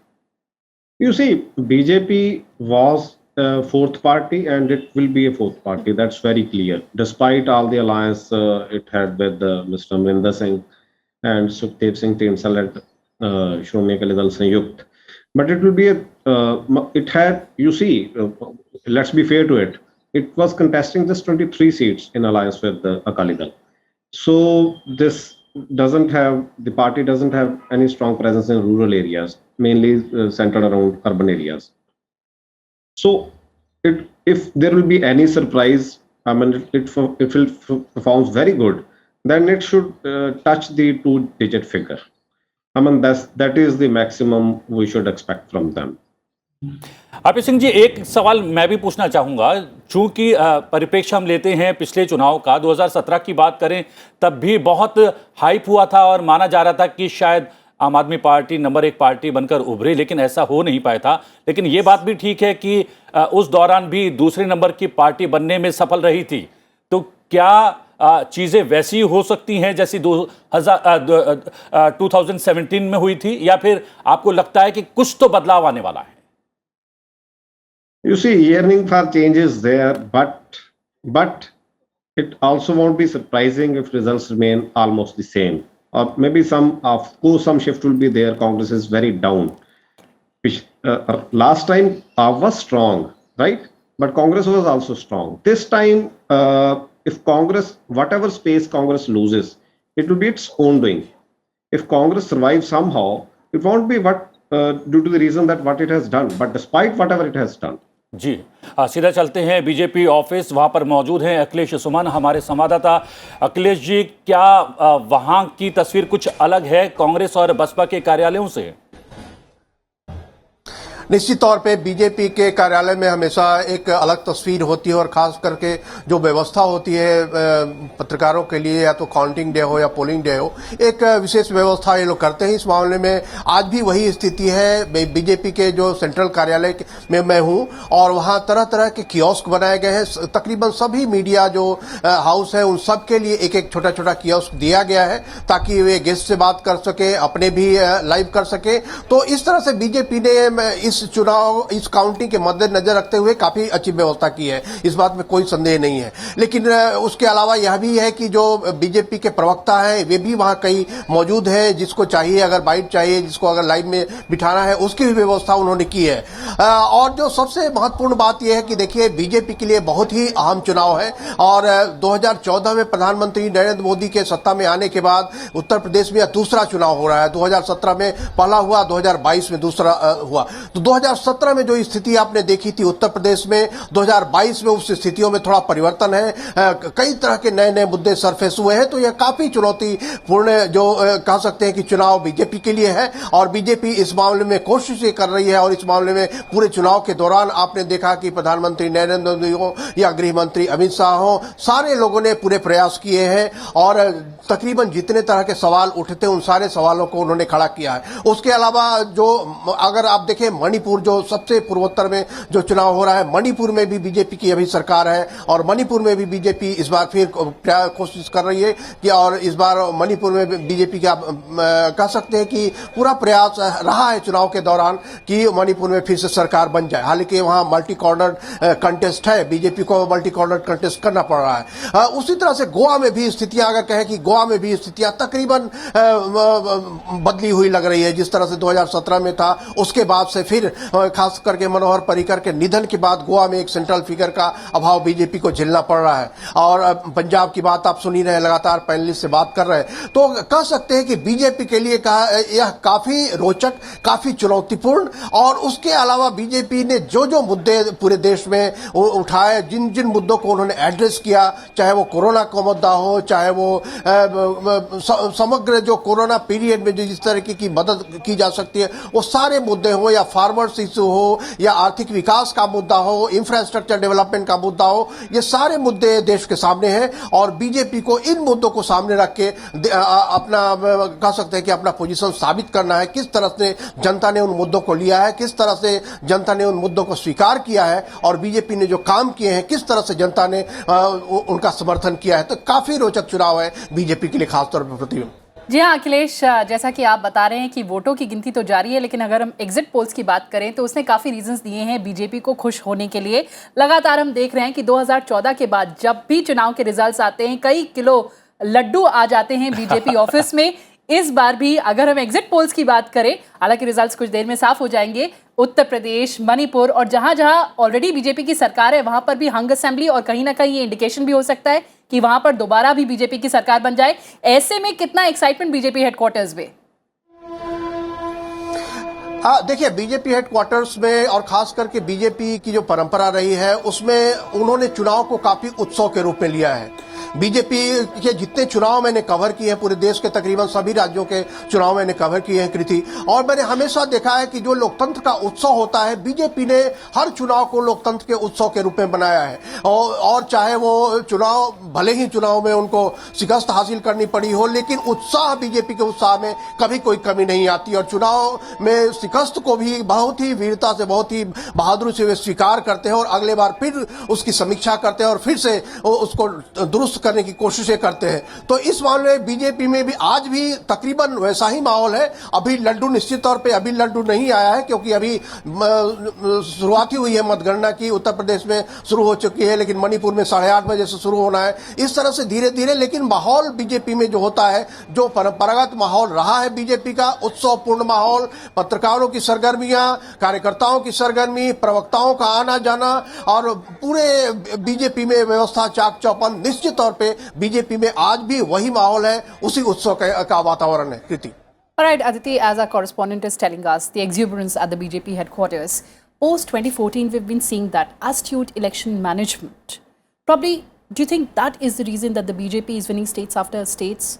You see, BJP was fourth party and it will be a fourth party, that's very clear, despite all the alliance it had with Mr. Amrinder Singh and Sukhdev Singh Dhinsal and Shromani Akali Dal Sanyukt. But it will be it had, you see, let's be fair to it, it was contesting just 23 seats in alliance with the Akali Dal. So this the party doesn't have any strong presence in rural areas, mainly centered around urban areas. So, if there will be any surprise, I mean, it will perform very good, then it should touch the 2-digit figure. I mean, that is the maximum we should expect from them. RP Singh ji, एक सवाल मैं भी पूछना चाहूँगा, चूँकि परिप्रेक्ष्य हम लेते हैं पिछले चुनाव का, 2017 की बात करें तब भी बहुत हाइप हुआ था और माना जा रहा था कि शायद आम आदमी पार्टी नंबर 1 पार्टी बनकर उभरे, लेकिन ऐसा हो नहीं पाया था। लेकिन ये बात भी ठीक है कि उस दौरान भी दूसरे नंबर की पार्टी बनने में सफल रही थी। तो क्या चीज़ें वैसी हो सकती हैं जैसी 2017 में हुई थी, या फिर आपको लगता है कि कुछ तो बदलाव आने वाला है? You see, yearning for change is there, but it also won't be surprising if results remain almost the same. Or maybe some shift will be there. Congress is very down. Which last time was strong, right? But Congress was also strong. This time, if Congress, whatever space Congress loses, it will be its own doing. If Congress survives somehow, it won't be due to the reason that what it has done, but despite whatever it has done. जी, सीधा चलते हैं BJP office, वहां पर मौजूद हैं अखिलेश सुमन, हमारे संवाददाता। अखिलेश जी, क्या वहां की तस्वीर कुछ अलग है कांग्रेस और बसपा के कार्यालयों से? निश्चित तौर पे बीजेपी के कार्यालय में हमेशा एक अलग तस्वीर होती है और खास करके जो व्यवस्था होती है पत्रकारों के लिए, या तो काउंटिंग डे हो या पोलिंग डे हो, एक विशेष व्यवस्था ये लोग करते हैं। इस मामले में आज भी वही स्थिति है। बीजेपी के जो सेंट्रल कार्यालय में मैं हूं और वहां तरह तरह के कियोस्क बनाए गए हैं। तकरीबन सभी मीडिया जो हाउस है उन सब के लिए एक एक छोटा छोटा कियोस्क दिया गया है ताकि वे गेस्ट से बात कर सके, अपने भी लाइव कर सके। तो इस तरह से बीजेपी ने इस काउंटिंग के मद्देनजर रखते हुए काफी अच्छी व्यवस्था की है, इस बात में कोई संदेह नहीं है। लेकिन उसके अलावा यह भी है कि जो बीजेपी के प्रवक्ता हैं वे भी वहां कई मौजूद हैं, जिसको चाहिए, अगर बाइट चाहिए, जिसको अगर लाइव में बिठाना है, उसकी भी व्यवस्था उन्होंने की है। और जो सबसे महत्वपूर्ण बात यह है कि देखिए बीजेपी के लिए बहुत ही अहम चुनाव है और 2014 में प्रधानमंत्री नरेंद्र मोदी के सत्ता में आने के बाद उत्तर प्रदेश में दूसरा चुनाव हो रहा है। 2017 में पहला हुआ, 2022 में दूसरा हुआ। तो 2017 में जो स्थिति आपने देखी थी उत्तर प्रदेश में, 2022 में उस स्थितियों में थोड़ा परिवर्तन है। कई तरह के नए नए मुद्दे सरफेस हुए हैं। तो यह काफी चुनौतीपूर्ण जो कह सकते हैं कि चुनाव बीजेपी के लिए है और बीजेपी इस मामले में कोशिश कर रही है। और इस मामले में पूरे चुनाव के दौरान आपने देखा कि प्रधानमंत्री नरेंद्र मोदी हो या गृह मंत्री अमित शाह हो, सारे लोगों ने पूरे प्रयास किए हैं और तकरीबन जितने तरह के सवाल उठते उन सारे सवालों को उन्होंने खड़ा किया है। उसके अलावा जो अगर आप देखें मणिपुर, जो सबसे पूर्वोत्तर में जो चुनाव हो रहा है, मणिपुर में भी बीजेपी की अभी सरकार है और मणिपुर में भी बीजेपी इस बार फिर कोशिश कर रही है कि और इस बार मणिपुर में बीजेपी का कह सकते हैं कि पूरा प्रयास रहा है चुनाव के दौरान कि मणिपुर में फिर से सरकार बन जाए। हालांकि वहां मल्टी कॉर्नर कंटेस्ट है, बीजेपी को मल्टी कॉर्नर कंटेस्ट करना पड़ रहा है। उसी तरह से गोवा में भी स्थितियां, अगर कहें कि गोवा में भी स्थितियां तकरीबन बदली हुई लग रही है। जिस तरह से 2017 में था, उसके बाद से फिर खास करके मनोहर पर्रिकर के निधन के बाद गोवा में एक सेंट्रल फिगर का अभाव बीजेपी को झेलना पड़ रहा है। और पंजाब की बात आप सुनी रहे, लगातार पैनलिस्ट से बात कर रहे हैं, तो कह सकते हैं कि बीजेपी के लिए यह काफी रोचक, काफी चुनौतीपूर्ण। और उसके अलावा बीजेपी ने जो जो मुद्दे पूरे देश में उठाए, जिन जिन मुद्दों को उन्होंने एड्रेस किया, चाहे वो कोरोना का मुद्दा हो, चाहे वो समग्र जो कोरोना पीरियड में जिस तरीके की मदद की जा सकती है वो सारे मुद्दे हो, या फार्मर्स इशू हो, या आर्थिक विकास का मुद्दा हो, इंफ्रास्ट्रक्चर डेवलपमेंट का मुद्दा हो, ये सारे मुद्दे देश के सामने हैं। और बीजेपी को इन मुद्दों को सामने रख के अपना कह सकते हैं कि अपना पोजीशन साबित करना है। किस तरह से जनता ने उन मुद्दों को लिया है, किस तरह से जनता ने उन मुद्दों को स्वीकार किया है और बीजेपी ने जो काम किए हैं किस तरह से जनता ने उनका समर्थन किया है। तो काफी रोचक चुनाव है बीजेपी के लिए, खासतौर पर प्रतिदिन। जी हाँ अखिलेश, जैसा कि आप बता रहे हैं कि वोटों की गिनती तो जारी है, लेकिन अगर हम एग्जिट पोल्स की बात करें तो उसने काफ़ी रीजंस दिए हैं बीजेपी को खुश होने के लिए। लगातार हम देख रहे हैं कि 2014 के बाद जब भी चुनाव के रिजल्ट्स आते हैं कई किलो लड्डू आ जाते हैं बीजेपी ऑफिस में। इस बार भी अगर हम एग्जिट पोल्स की बात करें, हालांकि रिजल्ट्स कुछ देर में साफ हो जाएंगे, उत्तर प्रदेश, मणिपुर और जहां जहां ऑलरेडी बीजेपी की सरकार है वहां पर भी हंग असेंबली और कहीं ना कहीं ये इंडिकेशन भी हो सकता है कि वहां पर दोबारा भी बीजेपी की सरकार बन जाए। ऐसे में कितना एक्साइटमेंट बीजेपी हेडक्वार्टर्स में? हाँ देखिए, बीजेपी हेडक्वार्टर्स में और खास करके बीजेपी की जो परंपरा रही है उसमें उन्होंने चुनाव को काफी उत्सव के रूप में लिया है। बीजेपी के जितने चुनाव मैंने कवर किए हैं, पूरे देश के तकरीबन सभी राज्यों के चुनाव मैंने कवर किए हैं कृति, और मैंने हमेशा देखा है कि जो लोकतंत्र का उत्सव होता है बीजेपी ने हर चुनाव को लोकतंत्र के उत्सव के रूप में बनाया है। और चाहे वो चुनाव, भले ही चुनाव में उनको शिकस्त हासिल करनी पड़ी हो, लेकिन उत्साह, बीजेपी के उत्साह में कभी कोई कमी नहीं आती। और चुनाव में शिकस्त को भी बहुत ही वीरता से, बहुत ही बहादुरी से वे स्वीकार करते हैं और अगले बार फिर उसकी समीक्षा करते हैं और फिर से उसको दुरुस्त करने की कोशिशें करते हैं। तो इस मामले में बीजेपी में भी आज भी तकरीबन वैसा ही माहौल है। अभी लड्डू, निश्चित तौर पे अभी लड्डू नहीं आया है क्योंकि अभी शुरुआत ही हुई है मतगणना की। उत्तर प्रदेश में शुरू हो चुकी है लेकिन मणिपुर में 8:30 बजे से शुरू होना है। इस तरह से धीरे धीरे, लेकिन माहौल बीजेपी में जो होता है, जो परंपरागत माहौल रहा है बीजेपी का, उत्सवपूर्ण माहौल, पत्रकारों की सरगर्मियां, कार्यकर्ताओं की सरगर्मी, प्रवक्ताओं का आना जाना और पूरे बीजेपी में व्यवस्था, चाक चौपन, निश्चित तौर पे बीजेपी में आज भी वही माहौल है, उसी उत्सव का वातावरण है। कृति। All right, Aditi, as our correspondent is telling us, the exuberance at the BJP headquarters. Post 2014, we've been seeing that astute election management. Probably, do you think that is the reason that the BJP is winning states after states?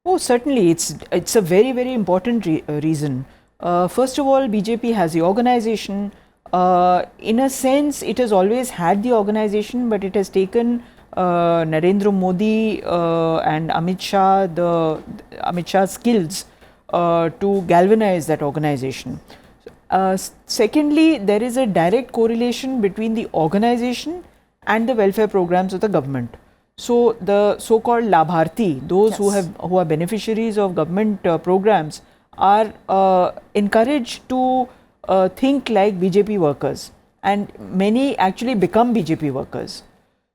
Oh, certainly. It's a very, very important reason. First of all, BJP has the organization. In a sense, it has always had the organization, but it has taken Narendra Modi and Amit Shah's skills to galvanize that organization. Secondly, there is a direct correlation between the organization and the welfare programs of the government. So the so-called Labharti, those who are beneficiaries of government programs, are encouraged to think like BJP workers, and many actually become BJP workers.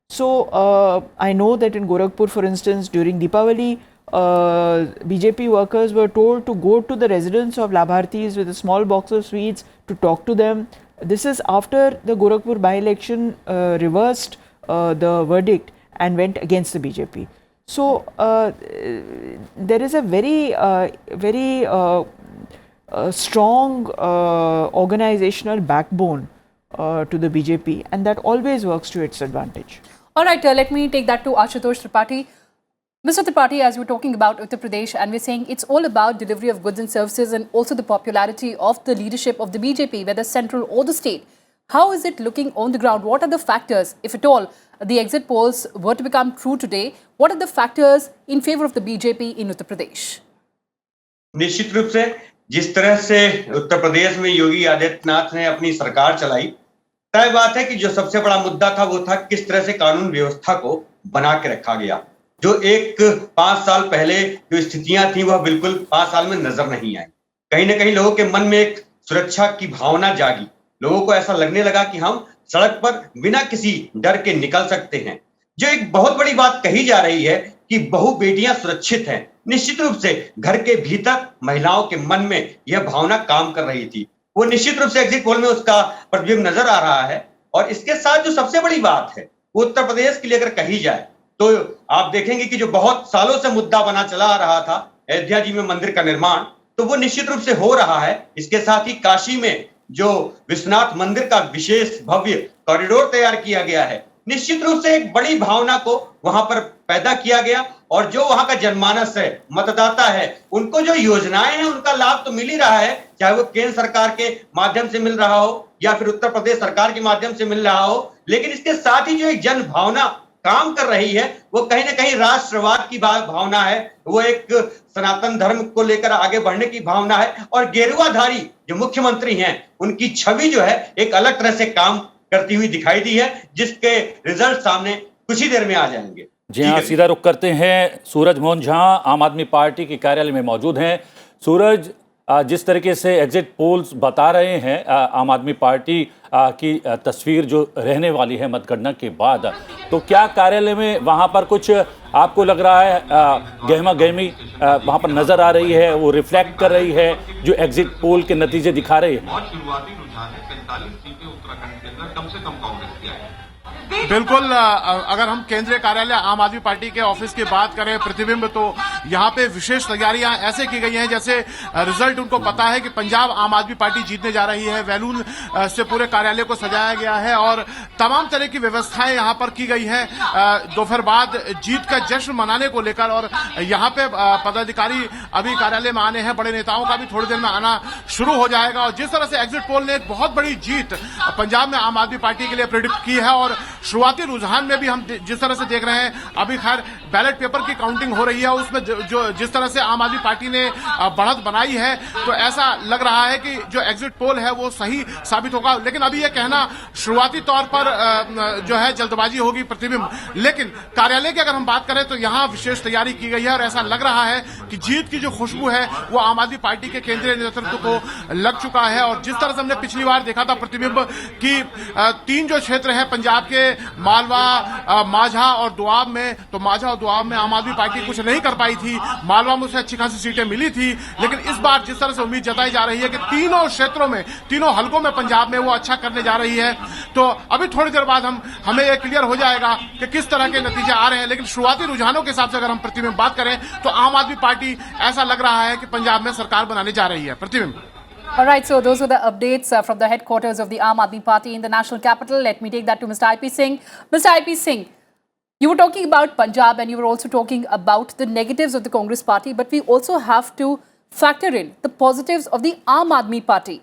So I know that in Gorakhpur, for instance, during Deepavali, BJP workers were told to go to the residence of Labhartis with a small box of sweets to talk to them. This is after the Gorakhpur by-election reversed the verdict and went against the BJP. So there is a very strong organizational backbone to the BJP, and that always works to its advantage. All right, let me take that to Ashutosh Tripathi. Mr. Tripathi, as we're talking about Uttar Pradesh, and we're saying it's all about delivery of goods and services and also the popularity of the leadership of the BJP, whether central or the state. How is it looking on the ground? What are the factors, if at all, the exit polls were to become true today? What are the factors in favor of the BJP in Uttar Pradesh? निश्चित रूप से जिस तरह से उत्तर प्रदेश में योगी आदित्यनाथ ने अपनी सरकार चलाई, तय बात है कि जो सबसे बड़ा मुद्दा था वो था किस तरह से कानून व्यवस्था को बना के रखा गया। जो 5 साल पहले जो स्थितियां थी वह बिल्कुल 5 साल में नजर नहीं आई। कहीं ना कहीं लोगों के मन में एक सुरक्षा की भावना जागी। लोगों को ऐसा लगने लगा कि हम सड़क पर बिना किसी डर के निकल सकते हैं। जो एक बहुत बड़ी बात कही जा रही है कि बहु बेटियां सुरक्षित हैं, निश्चित रूप से घर के भीतर महिलाओं के मन में यह भावना काम कर रही थी। वो निश्चित रूप से एग्जिट पोल में उसका प्रतिबिंब नजर आ रहा है। और इसके साथ जो सबसे बड़ी बात है वो उत्तर प्रदेश के लिए अगर कही जाए तो आप देखेंगे कि जो बहुत सालों से मुद्दा बना चला आ रहा था अयोध्या जी में मंदिर का निर्माण, तो वो निश्चित रूप से हो रहा है। इसके साथ ही काशी में जो विश्वनाथ मंदिर का विशेष भव्य कॉरिडोर तैयार किया गया है, निश्चित रूप से एक बड़ी भावना को वहां पर पैदा किया गया। और जो वहां का जनमानस है, मतदाता है, उनको जो योजनाएं हैं उनका लाभ तो मिल ही रहा है, चाहे वो केंद्र सरकार के माध्यम से मिल रहा हो या फिर उत्तर प्रदेश सरकार के माध्यम से मिल रहा हो। लेकिन इसके साथ ही जो एक जन भावना काम कर रही है वो कहीं ना कहीं राष्ट्रवाद की भावना है, वो एक सनातन धर्म को लेकर आगे बढ़ने की भावना है। और गेरुआधारी जो मुख्यमंत्री हैं उनकी छवि जो है एक अलग तरह से काम करती हुई दिखाई दी है, जिसके रिजल्ट सामने कुछ ही देर में आ जाएंगे। जी हाँ, सीधा रुख करते हैं। सूरज मोहन झा आम आदमी पार्टी के कार्यालय में मौजूद हैं। सूरज, जिस तरीके से एग्जिट पोल्स बता रहे हैं आम आदमी पार्टी की तस्वीर जो रहने वाली है मतगणना के बाद, तो क्या कार्यालय में वहां पर कुछ आपको लग रहा है गहमा गहमी वहां पर नजर आ रही है, वो रिफ्लेक्ट कर रही है जो एग्जिट पोल के नतीजे दिखा रहे हैं? शुरुआती रुझान है 45 सीटें उत्तराखंड के अंदर कम से कम कांग्रेस की आई। बिल्कुल, अगर हम केंद्रीय कार्यालय आम आदमी पार्टी के ऑफिस की बात करें प्रतिबिंब, तो यहाँ पे विशेष तैयारियां ऐसे की गई हैं जैसे रिजल्ट उनको पता है कि पंजाब आम आदमी पार्टी जीतने जा रही है। बैलून से पूरे कार्यालय को सजाया गया है और तमाम तरह की व्यवस्थाएं यहाँ पर की गई है दोपहर बाद जीत का जश्न मनाने को लेकर। और यहाँ पे पदाधिकारी अभी कार्यालय में आने हैं, बड़े नेताओं का भी थोड़ी देर में आना शुरू हो जाएगा। और जिस तरह से एग्जिट पोल ने एक बहुत बड़ी जीत पंजाब में आम आदमी पार्टी के लिए प्रेडिक्ट की है, और शुरुआती रुझान में भी हम जिस तरह से देख रहे हैं, अभी खैर बैलेट पेपर की काउंटिंग हो रही है, उसमें जो जिस तरह से आम आदमी पार्टी ने बढ़त बनाई है, तो ऐसा लग रहा है कि जो एग्जिट पोल है वो सही साबित होगा। लेकिन अभी ये कहना शुरुआती तौर पर जो है जल्दबाजी होगी प्रतिबिंब। लेकिन कार्यालय की अगर हम बात करें तो यहाँ विशेष तैयारी की गई है और ऐसा लग रहा है कि जीत की जो खुशबू है वो आम आदमी पार्टी के केंद्रीय नेतृत्व को लग चुका है। और जिस तरह से हमने पिछली बार देखा था प्रतिबिंब की 3 जो क्षेत्र है पंजाब के, मालवा, माझा और दोआब में, तो माझा और दोआब में आम आदमी पार्टी कुछ नहीं कर पाई थी। मालवा में उसे अच्छी खासी सीटें मिली थी, लेकिन इस बार जिस तरह से उम्मीद जताई जा रही है कि तीनों क्षेत्रों में, तीनों हलकों में पंजाब में वो अच्छा करने जा रही है। तो अभी थोड़ी देर बाद हमें ये क्लियर हो जाएगा कि किस तरह के नतीजे आ रहे हैं। लेकिन शुरुआती रुझानों के हिसाब से अगर हम प्रतिबिंब बात करें तो आम आदमी पार्टी ऐसा लग रहा है कि पंजाब में सरकार बनाने जा रही है। प्रतिबिंब। All right, so those were the updates from the headquarters of the Aam Aadmi Party in the national capital. Let me take that to Mr. IP Singh. Mr. IP Singh, you were talking about Punjab and you were also talking about the negatives of the Congress party, but we also have to factor in the positives of the Aam Aadmi Party.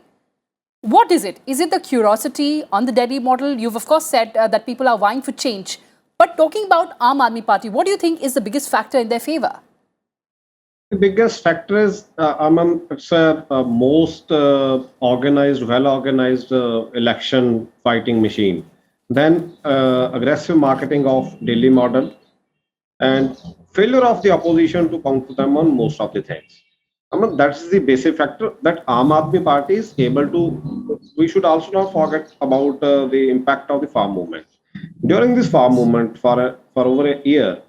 What is it? Is it the curiosity on the Delhi model? You've of course said that people are vying for change. But talking about Aam Aadmi Party, what do you think is the biggest factor in their favor? The biggest factor is, it's a most organized, well-organized election fighting machine. Then aggressive marketing of Delhi model and failure of the opposition to counter them on most of the things. That's the basic factor that Aam Aadmi Party is able to. We should also not forget about the impact of the farm movement. During this farm movement for over a year,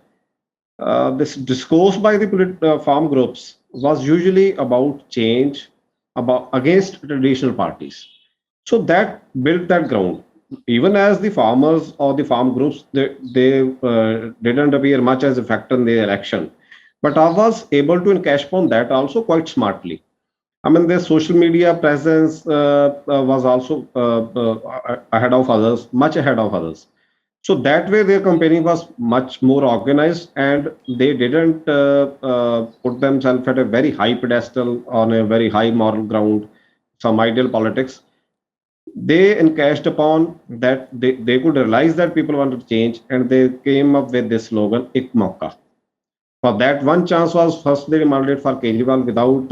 this discourse by the farm groups was usually about change, against traditional parties. So that built that ground. Even as the farmers or the farm groups, they didn't appear much as a factor in the election. But I was able to encash upon that also quite smartly. Their social media presence was also ahead of others, much ahead of others. So that way their campaigning was much more organized, and they didn't put themselves at a very high pedestal on a very high moral ground, some ideal politics. They encashed upon that they could realize that people wanted to change, and they came up with this slogan, Ek Mauka. For that, one chance was first they demanded for Kejriwal without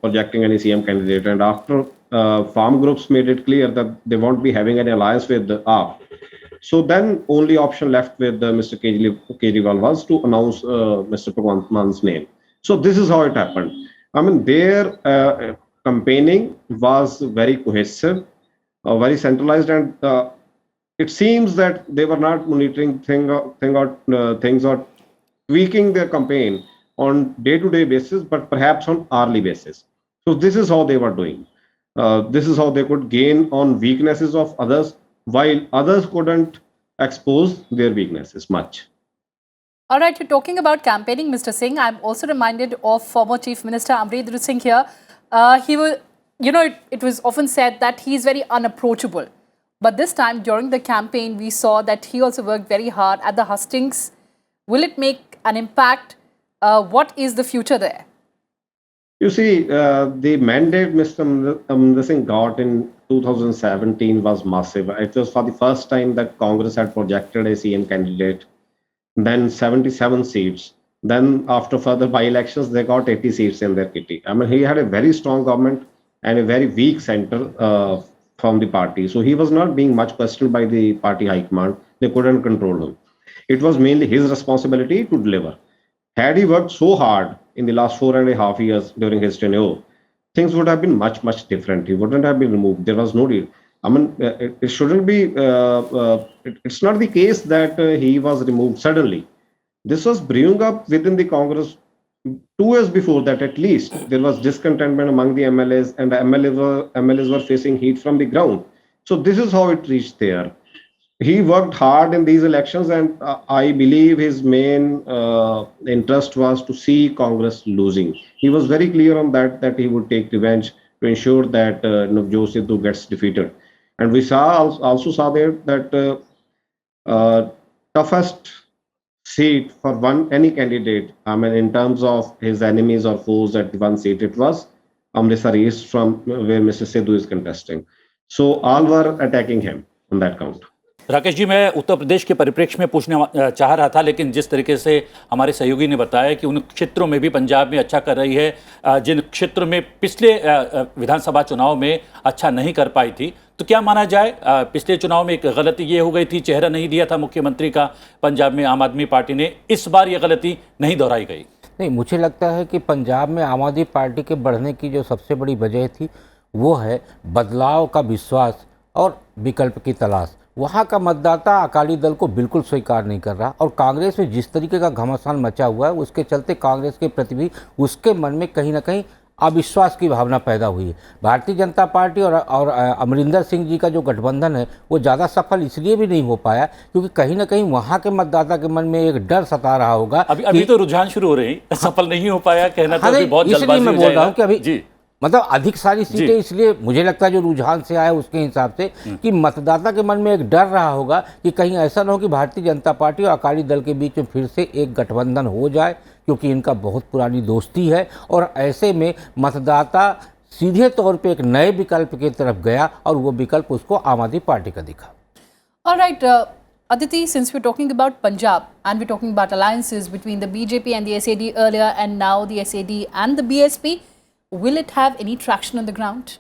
projecting any CM candidate, and after farm groups made it clear that they won't be having any alliance with the AAP. So then only option left with Mr. Kejriwal was to announce Mr. Bhagwant Mann's name. So this is how it happened. Their campaigning was very cohesive, very centralized, and it seems that they were not monitoring things or tweaking their campaign on day-to-day basis, but perhaps on hourly basis. So this is how they were doing. This is how they could gain on weaknesses of others, while others couldn't expose their weaknesses much. All right, you're talking about campaigning, Mr. Singh. I'm also reminded of former Chief Minister Amrinder Singh here. He was, it was often said that he is very unapproachable. But this time during the campaign, we saw that he also worked very hard at the hustings. Will it make an impact? What is the future there? You see, the mandate Mr. Amrinder Singh got in 2017 was massive. It was for the first time that Congress had projected a CM candidate. Then 77 seats. Then after further by-elections, they got 80 seats in their kitty. He had a very strong government and a very weak center from the party. So he was not being much questioned by the party high command. They couldn't control him. It was mainly his responsibility to deliver. Had he worked so hard in the last 4.5 years during his tenure, things would have been much, much different. He wouldn't have been removed. There was no need. It shouldn't be, it's not the case that he was removed suddenly. This was brewing up within the Congress 2 years before that. At least there was discontentment among the MLAs, and the MLAs were facing heat from the ground. So this is how it reached there. He worked hard in these elections, and I believe his main interest was to see Congress losing. He was very clear on that he would take revenge to ensure that Navjot Sidhu gets defeated. And we also saw there that toughest seat for any candidate, in terms of his enemies or foes at the one seat, it was Amritsar East, from where Mr. Sidhu is contesting. So all were attacking him on that count. Rakesh ji, मैं उत्तर प्रदेश के परिप्रेक्ष्य में पूछने चाह रहा था, लेकिन जिस तरीके से हमारे सहयोगी ने बताया कि उन क्षेत्रों में भी पंजाब में अच्छा कर रही है जिन क्षेत्रों में पिछले विधानसभा चुनाव में अच्छा नहीं कर पाई थी, तो क्या माना जाए पिछले चुनाव में एक गलती ये हो गई थी, चेहरा नहीं दिया था मुख्यमंत्री का पंजाब में आम आदमी पार्टी ने, इस बार ये गलती नहीं दोहराई गई? नहीं, मुझे लगता है कि पंजाब में आम आदमी पार्टी के बढ़ने की जो सबसे बड़ी वजह थी वो है बदलाव का विश्वास और विकल्प की तलाश। वहाँ का मतदाता अकाली दल को बिल्कुल स्वीकार नहीं कर रहा, और कांग्रेस में जिस तरीके का घमासान मचा हुआ है उसके चलते कांग्रेस के प्रति भी उसके मन में कहीं ना कहीं अविश्वास की भावना पैदा हुई है। भारतीय जनता पार्टी और अमरिंदर सिंह जी का जो गठबंधन है वो ज़्यादा सफल इसलिए भी नहीं हो पाया क्योंकि कहीं ना कहीं वहाँ के मतदाता के मन में एक डर सता रहा होगा। अभी तो रुझान शुरू हो रहे हैं, सफल नहीं हो पाया कहना तो अभी बहुत जल्दबाजी हो जाएगा। मैं बोल रहा हूँ कि अभी जी मतलब अधिक सारी सीटें, इसलिए मुझे लगता है जो रुझान से आया उसके हिसाब से कि मतदाता के मन में एक डर रहा होगा कि कहीं ऐसा ना हो कि भारतीय जनता पार्टी और अकाली दल के बीच में फिर से एक गठबंधन हो जाए, क्योंकि इनका बहुत पुरानी दोस्ती है। और ऐसे में मतदाता सीधे तौर पे एक नए विकल्प की तरफ गया और वो विकल्प उसको आम आदमी पार्टी का दिखा। All right, Aditi, since we're talking about Punjab and we're talking about alliances between the BJP and the SAD earlier and now the SAD and the BSP, will it have any traction on the ground?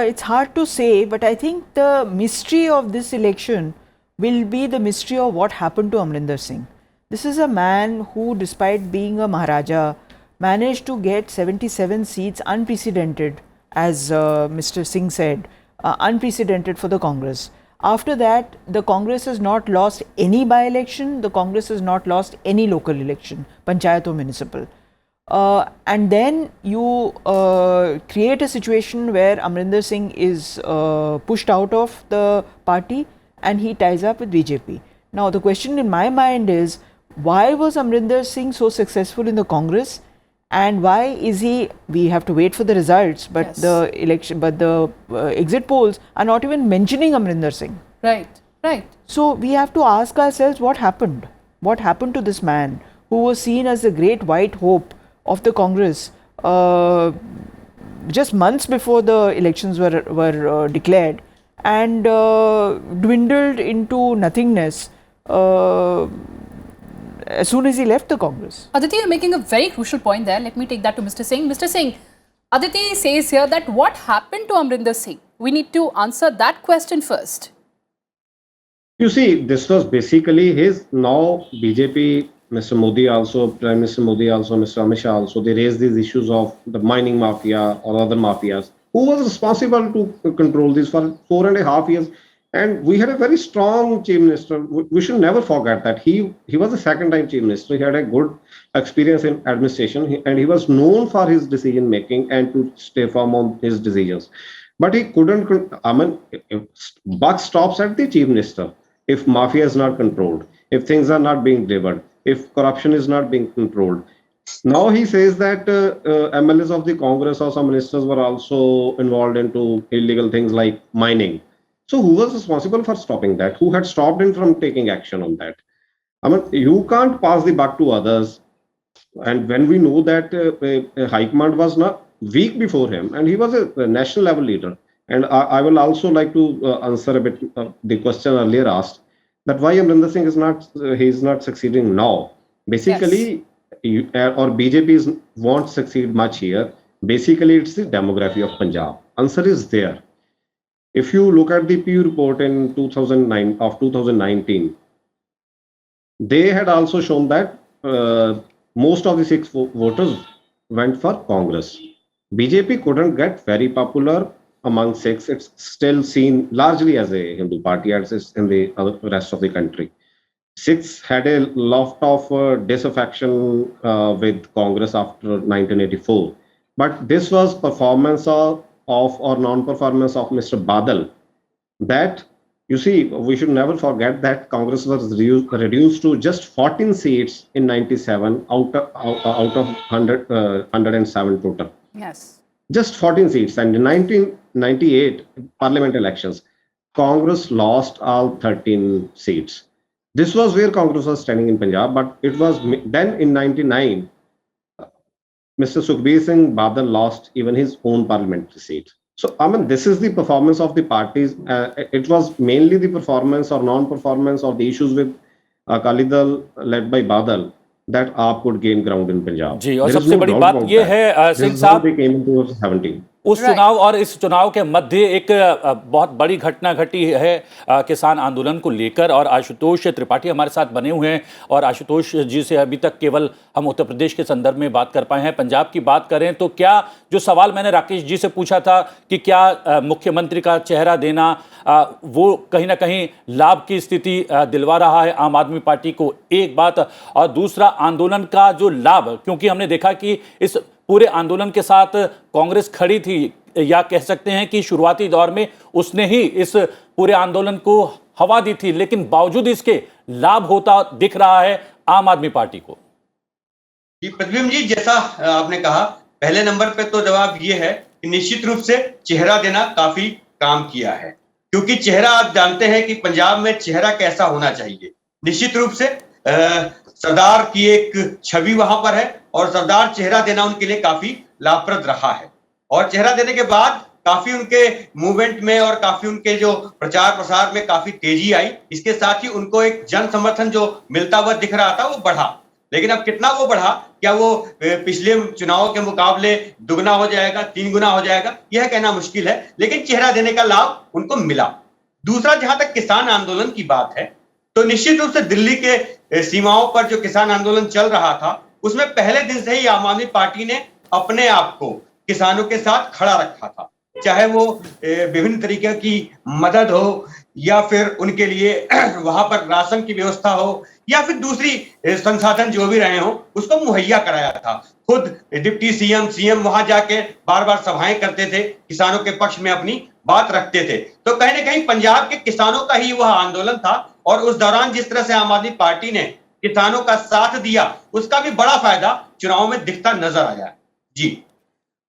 It's hard to say, but I think the mystery of this election will be the mystery of what happened to Amrinder Singh. This is a man who, despite being a Maharaja, managed to get 77 seats, unprecedented, as Mr. Singh said, unprecedented for the Congress. After that, the Congress has not lost any by-election, the Congress has not lost any local election, panchayat or municipal. And then you create a situation where Amrinder Singh is pushed out of the party and he ties up with BJP. Now the question in my mind is, why was Amrinder Singh so successful in the Congress? And why is he? We have to wait for the results, but Yes. the election, but the exit polls are not even mentioning Amrinder Singh. Right, right. So we have to ask ourselves what happened. What happened to this man who was seen as the great white hope of the Congress just months before the elections were declared, and dwindled into nothingness as soon as he left the Congress. Aditi, you're making a very crucial point there. Let me take that to Mr. Singh. Mr. Singh, Aditi says here that what happened to Amrinder Singh? We need to answer that question first. You see, this was basically his now BJP, Mr. Modi also, Prime Minister Modi also, Mr. Amit Shah also, they raised these issues of the mining mafia or other mafias. Who was responsible to control this for 4.5 years? And we had a very strong chief minister. We should never forget that he was a second-time chief minister. He had a good experience in administration, and he was known for his decision making and to stay firm on his decisions. But he couldn't. I mean, buck stops at the chief minister. If mafia is not controlled, if things are not being delivered, if corruption is not being controlled. Now he says that MLAs of the Congress or some ministers were also involved into illegal things like mining. So who was responsible for stopping that? Who had stopped him from taking action on that? I mean, you can't pass the buck to others. And when we know that High Command was not weak before him, and he was a national level leader. And I will also like to answer a bit the question earlier asked, that why Amrinder Singh is not succeeding now. Basically, or BJP won't succeed much here. Basically, it's the demography of Punjab. Answer is there. If you look at the Pew report in 2019, they had also shown that most of the Sikh voters went for Congress. BJP couldn't get very popular among Sikhs. It's still seen largely as a Hindu party as is in the rest of the country. Sikhs had a lot of disaffection with Congress after 1984. But this was performance of or non-performance of Mr. Badal. That, you see, we should never forget that Congress was reduced to just 14 seats in 97 out of 107 total. Yes. Just 14 seats. And in 1998 parliament elections, Congress lost all 13 seats. This was where Congress was standing in Punjab, but it was then in 99, Mr. Sukhbir Singh Badal lost even his own parliamentary seat. So, I mean, this is the performance of the parties. It was mainly the performance or non-performance or the issues with Akali Dal led by Badal that AAP could gain ground in Punjab. जी, और सबसे बड़ी बात ये है सिंह साहब, they came into 17. उस चुनाव और इस चुनाव के मध्य एक बहुत बड़ी घटना घटी है किसान आंदोलन को लेकर, और आशुतोष त्रिपाठी हमारे साथ बने हुए हैं, और आशुतोष जी से अभी तक केवल हम उत्तर प्रदेश के संदर्भ में बात कर पाए हैं। पंजाब की बात करें तो क्या जो सवाल मैंने राकेश जी से पूछा था कि क्या मुख्यमंत्री का चेहरा देना वो कहीं ना कहीं लाभ की स्थिति दिलवा रहा है आम आदमी पार्टी को, एक बात, और दूसरा आंदोलन का जो लाभ, क्योंकि हमने देखा कि इस पूरे आंदोलन के साथ कांग्रेस खड़ी थी, या कह सकते हैं कि शुरुआती दौर में उसने ही इस पूरे आंदोलन को हवा दी थी, लेकिन बावजूद इसके लाभ होता दिख रहा है आम आदमी पार्टी को। जी प्रतिबिंब जी, जैसा आपने कहा, पहले नंबर पे तो जवाब ये है कि निश्चित रूप से चेहरा देना काफी काम किया है, क्योंकि चेहरा आप जानते हैं कि पंजाब में चेहरा कैसा होना चाहिए। निश्चित रूप से सरदार की एक छवि वहां पर है और सरदार चेहरा देना उनके लिए काफी लाभप्रद रहा है, और चेहरा देने के बाद काफी उनके मूवमेंट में और काफी उनके जो प्रचार प्रसार में काफी तेजी आई। इसके साथ ही उनको एक जन समर्थन जो मिलता हुआ दिख रहा था वो बढ़ा, लेकिन अब कितना वो बढ़ा, क्या वो पिछले चुनाव के मुकाबले दुगना हो जाएगा, 3 गुना हो जाएगा, यह कहना मुश्किल है, लेकिन चेहरा देने का लाभ उनको मिला। दूसरा, जहां तक किसान आंदोलन की बात है, तो निश्चित रूप से दिल्ली के सीमाओं पर जो किसान आंदोलन चल रहा था, उसमें पहले दिन से ही आम आदमी पार्टी ने अपने आप को किसानों के साथ खड़ा रखा था, चाहे वो विभिन्न तरीके की मदद हो या फिर उनके लिए वहां पर राशन की व्यवस्था हो या फिर दूसरी संसाधन जो भी रहे हो, उसको मुहैया कराया था। खुद डिप्टी सीएम वहां जाके बार बार सभाएं करते थे, किसानों के पक्ष में अपनी बात रखते थे। तो कहीं ना कहीं पंजाब के किसानों का ही वह आंदोलन था, और उस दौरान जिस तरह से आम आदमी पार्टी ने किसानों का साथ दिया, उसका भी बड़ा फायदा चुनाव में दिखता नजर आया। जी।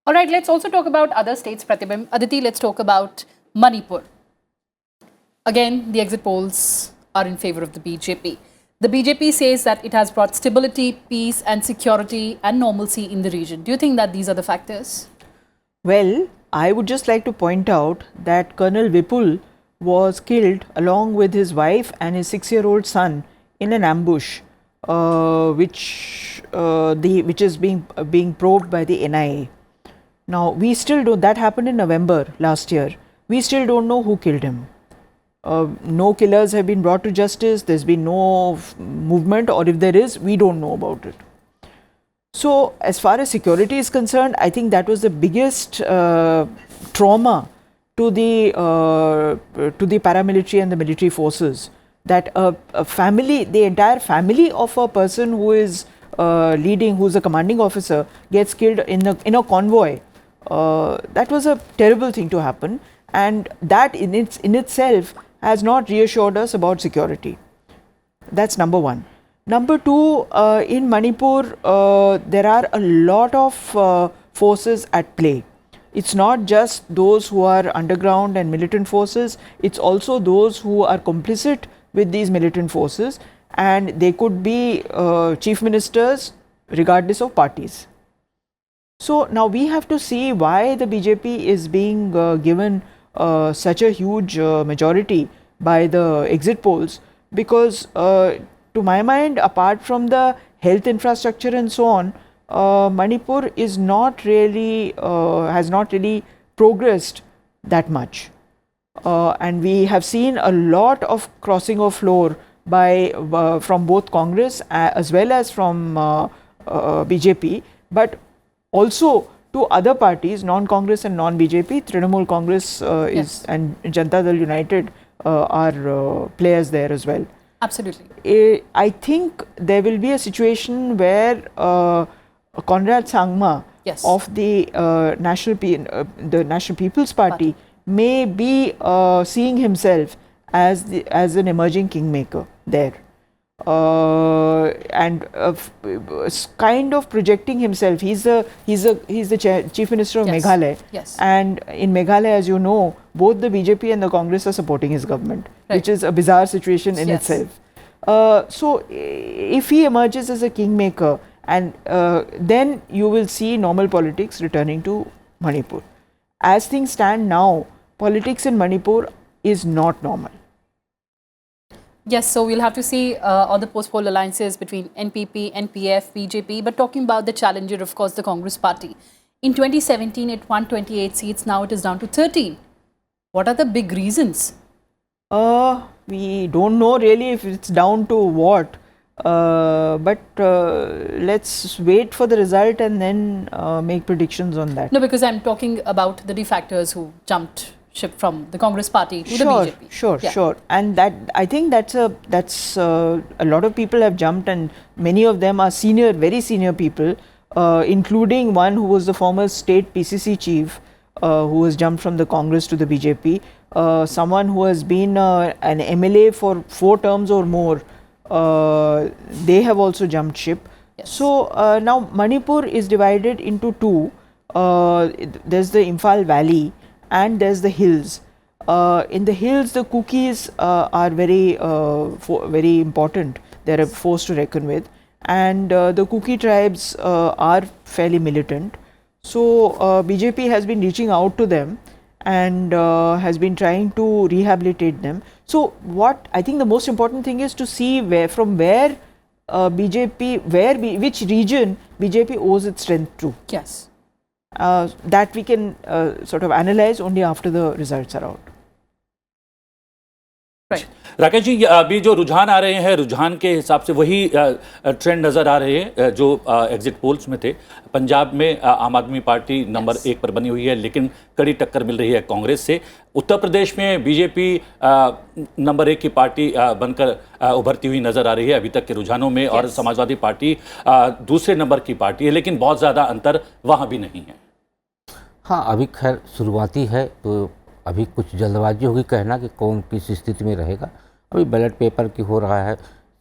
All right, let's also talk about other states, Pratibim. Aditi, let's talk about Manipur. Again, the exit polls are in favor of the BJP. The BJP says that it has brought stability, peace and security and normalcy in the region. Do you think that these are the factors? Well, I would just like to point out that Colonel Vipul was killed along with his wife and his 6-year-old son in an ambush, which is being probed by the NIA. Now, we still don't, that happened in November last year. We still don't know who killed him. No killers have been brought to justice. There's been no movement, or if there is, we don't know about it. So, as far as security is concerned, I think that was the biggest trauma to the paramilitary and the military forces. That a family, the entire family of a person who is leading, who's a commanding officer, gets killed in a convoy. That was a terrible thing to happen, and that in itself has not reassured us about security. That's number one. Number two, in Manipur, there are a lot of forces at play. It's not just those who are underground and militant forces, it's also those who are complicit with these militant forces, and they could be chief ministers regardless of parties. So now we have to see why the BJP is being given such a huge majority by the exit polls, because to my mind, apart from the health infrastructure and so on, Manipur is not really has not really progressed that much, and we have seen a lot of crossing of floor by from both Congress as well as from BJP, but also to other parties, non-Congress and non-BJP. Trinamool Congress is and Janata Dal United are players there as well. Absolutely. I think there will be a situation where Conrad Sangma of the National People's Party may be seeing himself as an emerging kingmaker there, and kind of projecting himself. He's the Chief Minister of Meghalaya, and in Meghalaya, as you know, both the BJP and the Congress are supporting his government, which is a bizarre situation in itself. So if he emerges as a kingmaker, and then you will see normal politics returning to Manipur. As things stand now, politics in Manipur is not normal. Yes, so we'll have to see all the post-poll alliances between NPP, NPF, BJP. But talking about the challenger, of course, the Congress party. In 2017, it won 28 seats. Now it is down to 13. What are the big reasons? We don't know really if it's down to what. But let's wait for the result and then make predictions on that. No, because I'm talking about the defectors who jumped ship from the Congress party to the BJP. Sure. And that, I think that's a lot of people have jumped, and many of them are senior, very senior people, including one who was the former state PCC chief, who has jumped from the Congress to the BJP, someone who has been an MLA for 4 terms or more. They have also jumped ship. So now Manipur is divided into two. there's the Imphal Valley and there's the hills. In the hills, the Kukis are very important. They're a force to reckon with, and the Kuki tribes are fairly militant. So BJP has been reaching out to them and has been trying to rehabilitate them. So what I think the most important thing is to see which region BJP owes its strength to. Yes. That we can sort of analyze only after the results are out. Right. Rakesh ji, अभी जो रुझान आ रहे हैं, रुझान के हिसाब से वही ट्रेंड नज़र आ रहे हैं जो एग्जिट पोल्स में थे। पंजाब में आम आदमी पार्टी नंबर 1 पर बनी हुई है, लेकिन कड़ी टक्कर मिल रही है कांग्रेस से। उत्तर प्रदेश में बीजेपी नंबर 1 की पार्टी बनकर उभरती हुई नज़र आ रही है अभी तक के रुझानों में, और समाजवादी पार्टी दूसरे नंबर की पार्टी है, लेकिन बहुत ज़्यादा अंतर वहाँ भी नहीं है। हाँ, अभी खैर शुरुआती है, तो अभी कुछ जल्दबाजी होगी कहना कि कौन किस स्थिति में रहेगा। अभी बैलेट पेपर की हो रहा है,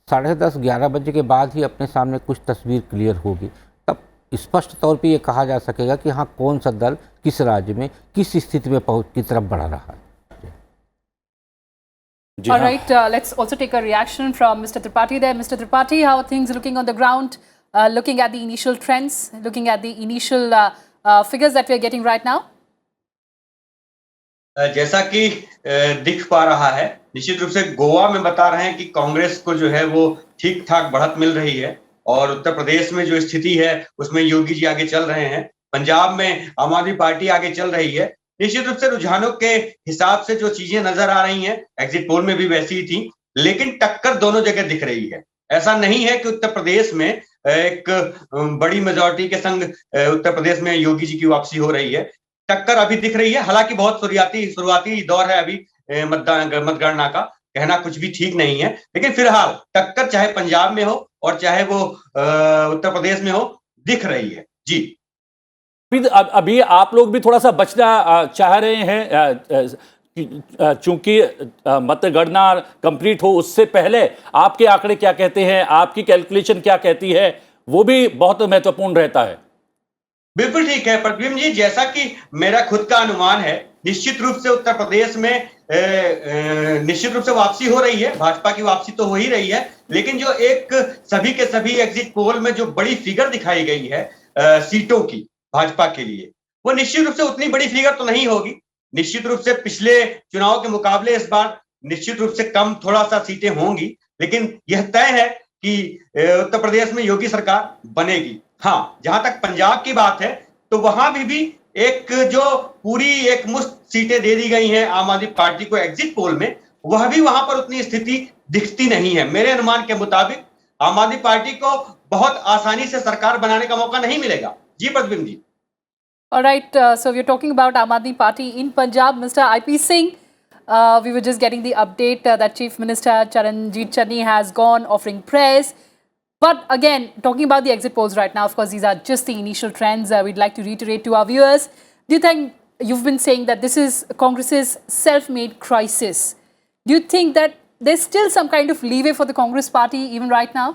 10:30-11 बजे के बाद ही अपने सामने कुछ तस्वीर क्लियर होगी, तब स्पष्ट तौर पे ये कहा जा सकेगा कि हाँ, कौन सा दल किस राज्य में किस स्थिति में की तरफ बढ़ा रहा है। All right, let's also take a reaction from Mr. Tripathi there. Mr. Tripathi, how are things looking on the ground, looking at the initial trends, looking at the initial figures that we are getting right now? जैसा कि दिख पा रहा है, निश्चित रूप से गोवा में बता रहे हैं कि कांग्रेस को जो है वो ठीक ठाक बढ़त मिल रही है, और उत्तर प्रदेश में जो स्थिति है उसमें योगी जी आगे चल रहे हैं। पंजाब में आम आदमी पार्टी आगे चल रही है। निश्चित रूप से रुझानों के हिसाब से जो चीजें नजर आ रही हैं, एग्जिट पोल में भी वैसी ही थी, लेकिन टक्कर दोनों जगह दिख रही है। ऐसा नहीं है कि उत्तर प्रदेश में एक बड़ी मेजॉरिटी के संग उत्तर प्रदेश में योगी जी की वापसी हो रही है। टक्कर अभी दिख रही है, हालांकि बहुत शुरुआती दौर है अभी मतगणना का, कहना कुछ भी ठीक नहीं है, लेकिन फिलहाल टक्कर चाहे पंजाब में हो और चाहे वो उत्तर प्रदेश में हो, दिख रही है। जी, अभी आप लोग भी थोड़ा सा बचना चाह रहे हैं, चूंकि मतगणना कंप्लीट हो उससे पहले आपके आंकड़े क्या कहते हैं, आपकी कैलकुलेशन क्या कहती है, वो भी बहुत महत्वपूर्ण रहता है। बिल्कुल ठीक है प्रतिबिंब जी, जैसा कि मेरा खुद का अनुमान है, निश्चित रूप से उत्तर प्रदेश में निश्चित रूप से वापसी हो रही है। भाजपा की वापसी तो हो ही रही है, लेकिन जो एक सभी के सभी एग्जिट पोल में जो बड़ी फिगर दिखाई गई है सीटों की भाजपा के लिए, वो निश्चित रूप से उतनी बड़ी फिगर तो नहीं होगी। निश्चित रूप से पिछले चुनाव के मुकाबले इस बार निश्चित रूप से कम थोड़ा सा सीटें होंगी, लेकिन यह तय है कि उत्तर प्रदेश में योगी सरकार बनेगी। हाँ, जहां तक पंजाब की बात है, तो वहां भी एक जो पूरी एक मुश्त सीटें दे दी गई हैं आम आदमी पार्टी को एग्जिट पोल में, वह भी वहां पर उतनी स्थिति दिखती नहीं है। मेरे अनुमान के मुताबिक आम आदमी पार्टी को बहुत आसानी से सरकार बनाने का मौका नहीं मिलेगा। जी प्रतिबिंब जी। All right, so we're talking about Aam Aadmi Party in Punjab. Mr. IP Singh, we were just getting the update that Chief Minister Charanjit Channi has gone offering prayers. But again, talking about the exit polls right now, of course, these are just the initial trends. We'd like to reiterate to our viewers. Do you think, you've been saying that this is Congress's self-made crisis. Do you think that there's still some kind of leeway for the Congress party even right now?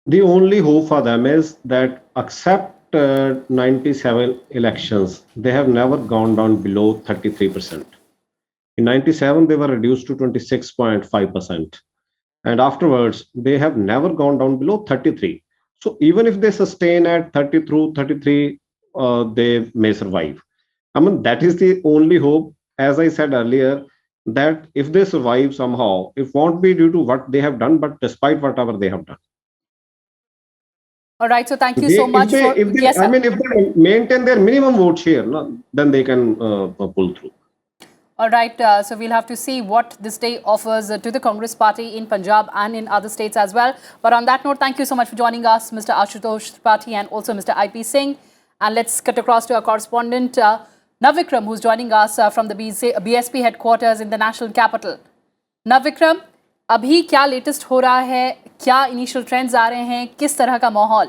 The only hope for them is that except 97 elections, they have never gone down below 33%. In 97, they were reduced to 26.5%. And afterwards, they have never gone down below 33. So even if they sustain at 33, they may survive. I mean, that is the only hope. As I said earlier, that if they survive somehow, it won't be due to what they have done, but despite whatever they have done. All right, so thank you so much for... Yes, I mean, if they maintain their minimum vote share, then they can pull through. All right, so we'll have to see what this day offers to the Congress party in Punjab and in other states as well. But on that note, thank you so much for joining us, Mr. Ashutosh Tripathi and also Mr. IP Singh. And let's cut across to our correspondent, Navikram, who's joining us from the BSP headquarters in the national capital. Navikram, अभी क्या latest हो रहा है, क्या initial trends आ रहे हैं, किस तरह का माहौल?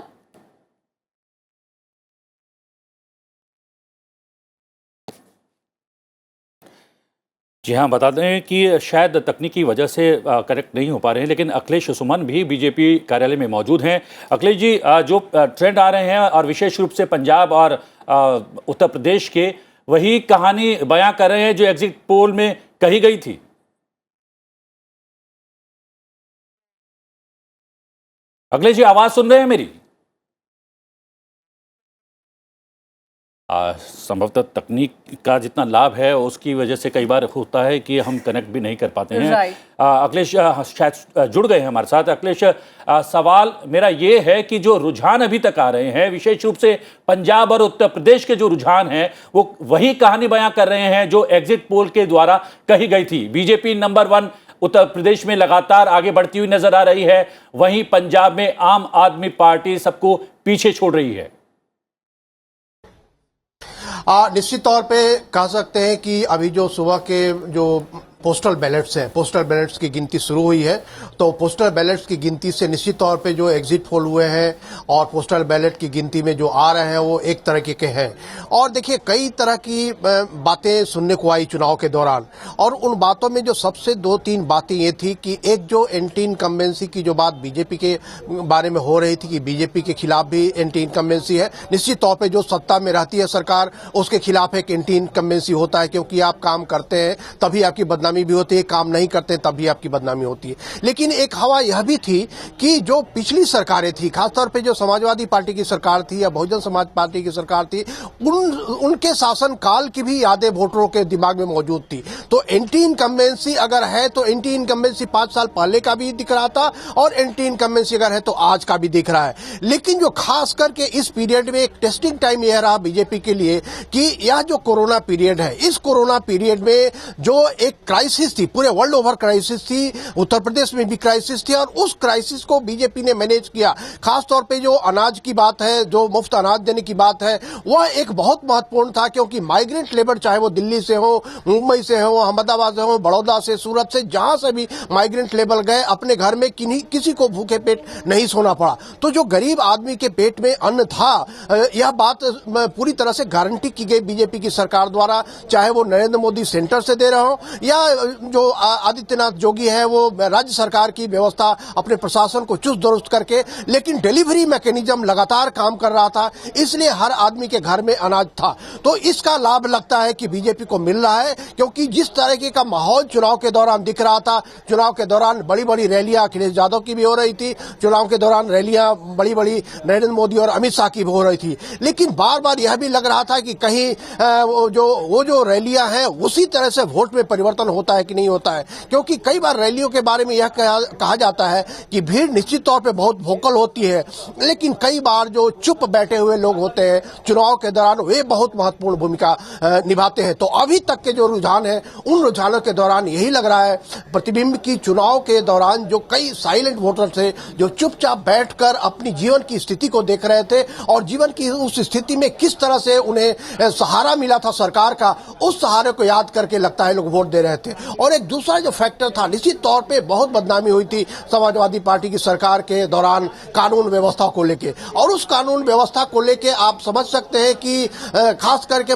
जी हाँ, बता दें कि शायद तकनीकी वजह से कनेक्ट नहीं हो पा रहे हैं, लेकिन अखिलेश सुमन भी बीजेपी कार्यालय में मौजूद हैं। अखिलेश जी, जो ट्रेंड आ रहे हैं और विशेष रूप से पंजाब और उत्तर प्रदेश के, वही कहानी बयां कर रहे हैं जो एग्जिट पोल में कही गई थी। अखिलेश जी, आवाज सुन रहे हैं मेरी? संभवतः तकनीक का जितना लाभ है उसकी वजह से कई बार होता है कि हम कनेक्ट भी नहीं कर पाते हैं। अखिलेश शायद जुड़ गए हैं हमारे साथ। अखिलेश, सवाल मेरा ये है कि जो रुझान अभी तक आ रहे हैं, विशेष रूप से पंजाब और उत्तर प्रदेश के जो रुझान हैं, वो वही कहानी बयां कर रहे हैं जो एग्जिट पोल के द्वारा कही गई थी। बीजेपी नंबर 1 उत्तर प्रदेश में लगातार आगे बढ़ती हुई नजर आ रही है, वहीं पंजाब में आम आदमी पार्टी सबको पीछे छोड़ रही है। निश्चित तौर पे कह सकते हैं कि अभी जो सुबह के जो पोस्टल बैलेट्स हैं, पोस्टल बैलेट्स की गिनती शुरू हुई है, तो पोस्टल बैलेट्स की गिनती से निश्चित तौर पे जो एग्जिट पोल हुए हैं और पोस्टल बैलेट की गिनती में जो आ रहे हैं वो एक तरह के हैं। और देखिए, कई तरह की बातें सुनने को आई चुनाव के दौरान, और उन बातों में जो सबसे 2-3 बातें ये थी कि एक जो एंटी इनकम्बेंसी की जो बात बीजेपी के बारे में हो रही थी कि बीजेपी के खिलाफ भी एंटी इनकम्बेंसी है। निश्चित तौर पर जो सत्ता में रहती है सरकार, उसके खिलाफ एक एंटी इनकम्बेंसी होता है, क्योंकि आप काम करते हैं तभी आपकी बदनामी भी होती है, काम नहीं करते तब भी आपकी बदनामी होती है। लेकिन एक हवा यह भी थी कि जो पिछली सरकारें थी, खासतौर पे जो समाजवादी पार्टी की सरकार थी या बहुजन समाज पार्टी की सरकार थी, उनके शासन काल की भी यादें वोटरों के दिमाग में मौजूद थी। तो एंटी इनकम्बेंसी अगर है तो एंटी इनकम्बेंसी 5 साल पहले का भी दिख रहा था, और एंटी इनकम्बेंसी अगर है तो आज का भी दिख रहा है। लेकिन जो खास करके इस पीरियड में एक टेस्टिंग टाइम यह रहा बीजेपी के लिए कि यह जो कोरोना पीरियड है, इस कोरोना पीरियड में जो एक क्राइसिस थी, पूरे वर्ल्ड ओवर क्राइसिस थी, उत्तर प्रदेश में भी क्राइसिस थी, और उस क्राइसिस को बीजेपी ने मैनेज किया। खासतौर पे जो अनाज की बात है, जो मुफ्त अनाज देने की बात है, वह एक बहुत महत्वपूर्ण था, क्योंकि माइग्रेंट लेबर, चाहे वो दिल्ली से हो, मुंबई से हो, अहमदाबाद से हो, बड़ौदा से, सूरत से, जहां से भी माइग्रेंट लेबर गए, अपने घर में किसी को भूखे पेट नहीं सोना पड़ा। तो जो गरीब आदमी के पेट में अन्न था, यह बात पूरी तरह से गारंटी की गई बीजेपी की सरकार द्वारा, चाहे वो नरेंद्र मोदी सेंटर से दे रहे हो या जो आदित्यनाथ जोगी है वो राज्य सरकार की व्यवस्था, अपने प्रशासन को चुस्त दुरुस्त करके, लेकिन डिलीवरी मैकेनिज्म लगातार काम कर रहा था, इसलिए हर आदमी के घर में अनाज था। तो इसका लाभ लगता है कि बीजेपी को मिल रहा है, क्योंकि जिस तरीके का माहौल चुनाव के दौरान दिख रहा था, चुनाव के दौरान बड़ी बड़ी रैलियां अखिलेश यादव की भी हो रही थी, चुनाव के दौरान रैलियां बड़ी बड़ी नरेंद्र मोदी और अमित शाह की भी हो रही थी, लेकिन बार बार यह भी लग रहा था कि कहीं वो जो रैलियां हैं उसी तरह से वोट में परिवर्तन होता है कि नहीं होता है। क्योंकि कई बार रैलियों के बारे में यह कहा जाता है कि भीड़ निश्चित तौर पे बहुत वोकल होती है, लेकिन कई बार जो चुप बैठे हुए लोग होते हैं चुनाव के दौरान, वे बहुत महत्वपूर्ण भूमिका निभाते हैं। तो अभी तक के जो रुझान है, उन रुझानों के दौरान यही लग रहा है प्रतिबिंब की चुनाव के दौरान जो कई साइलेंट वोटर थे, जो चुपचाप बैठकर अपनी जीवन की स्थिति को देख रहे थे, और जीवन की उस स्थिति में किस तरह से उन्हें सहारा मिला था सरकार का, उस सहारे को याद करके लगता है लोग वोट दे रहे थे। और एक दूसरा जो फैक्टर था, निश्चित तौर पे बहुत बदनामी हुई थी समाजवादी पार्टी की सरकार के दौरान कानून व्यवस्था को लेके, और उस कानून व्यवस्था को लेके आप समझ सकते हैं कि खास करके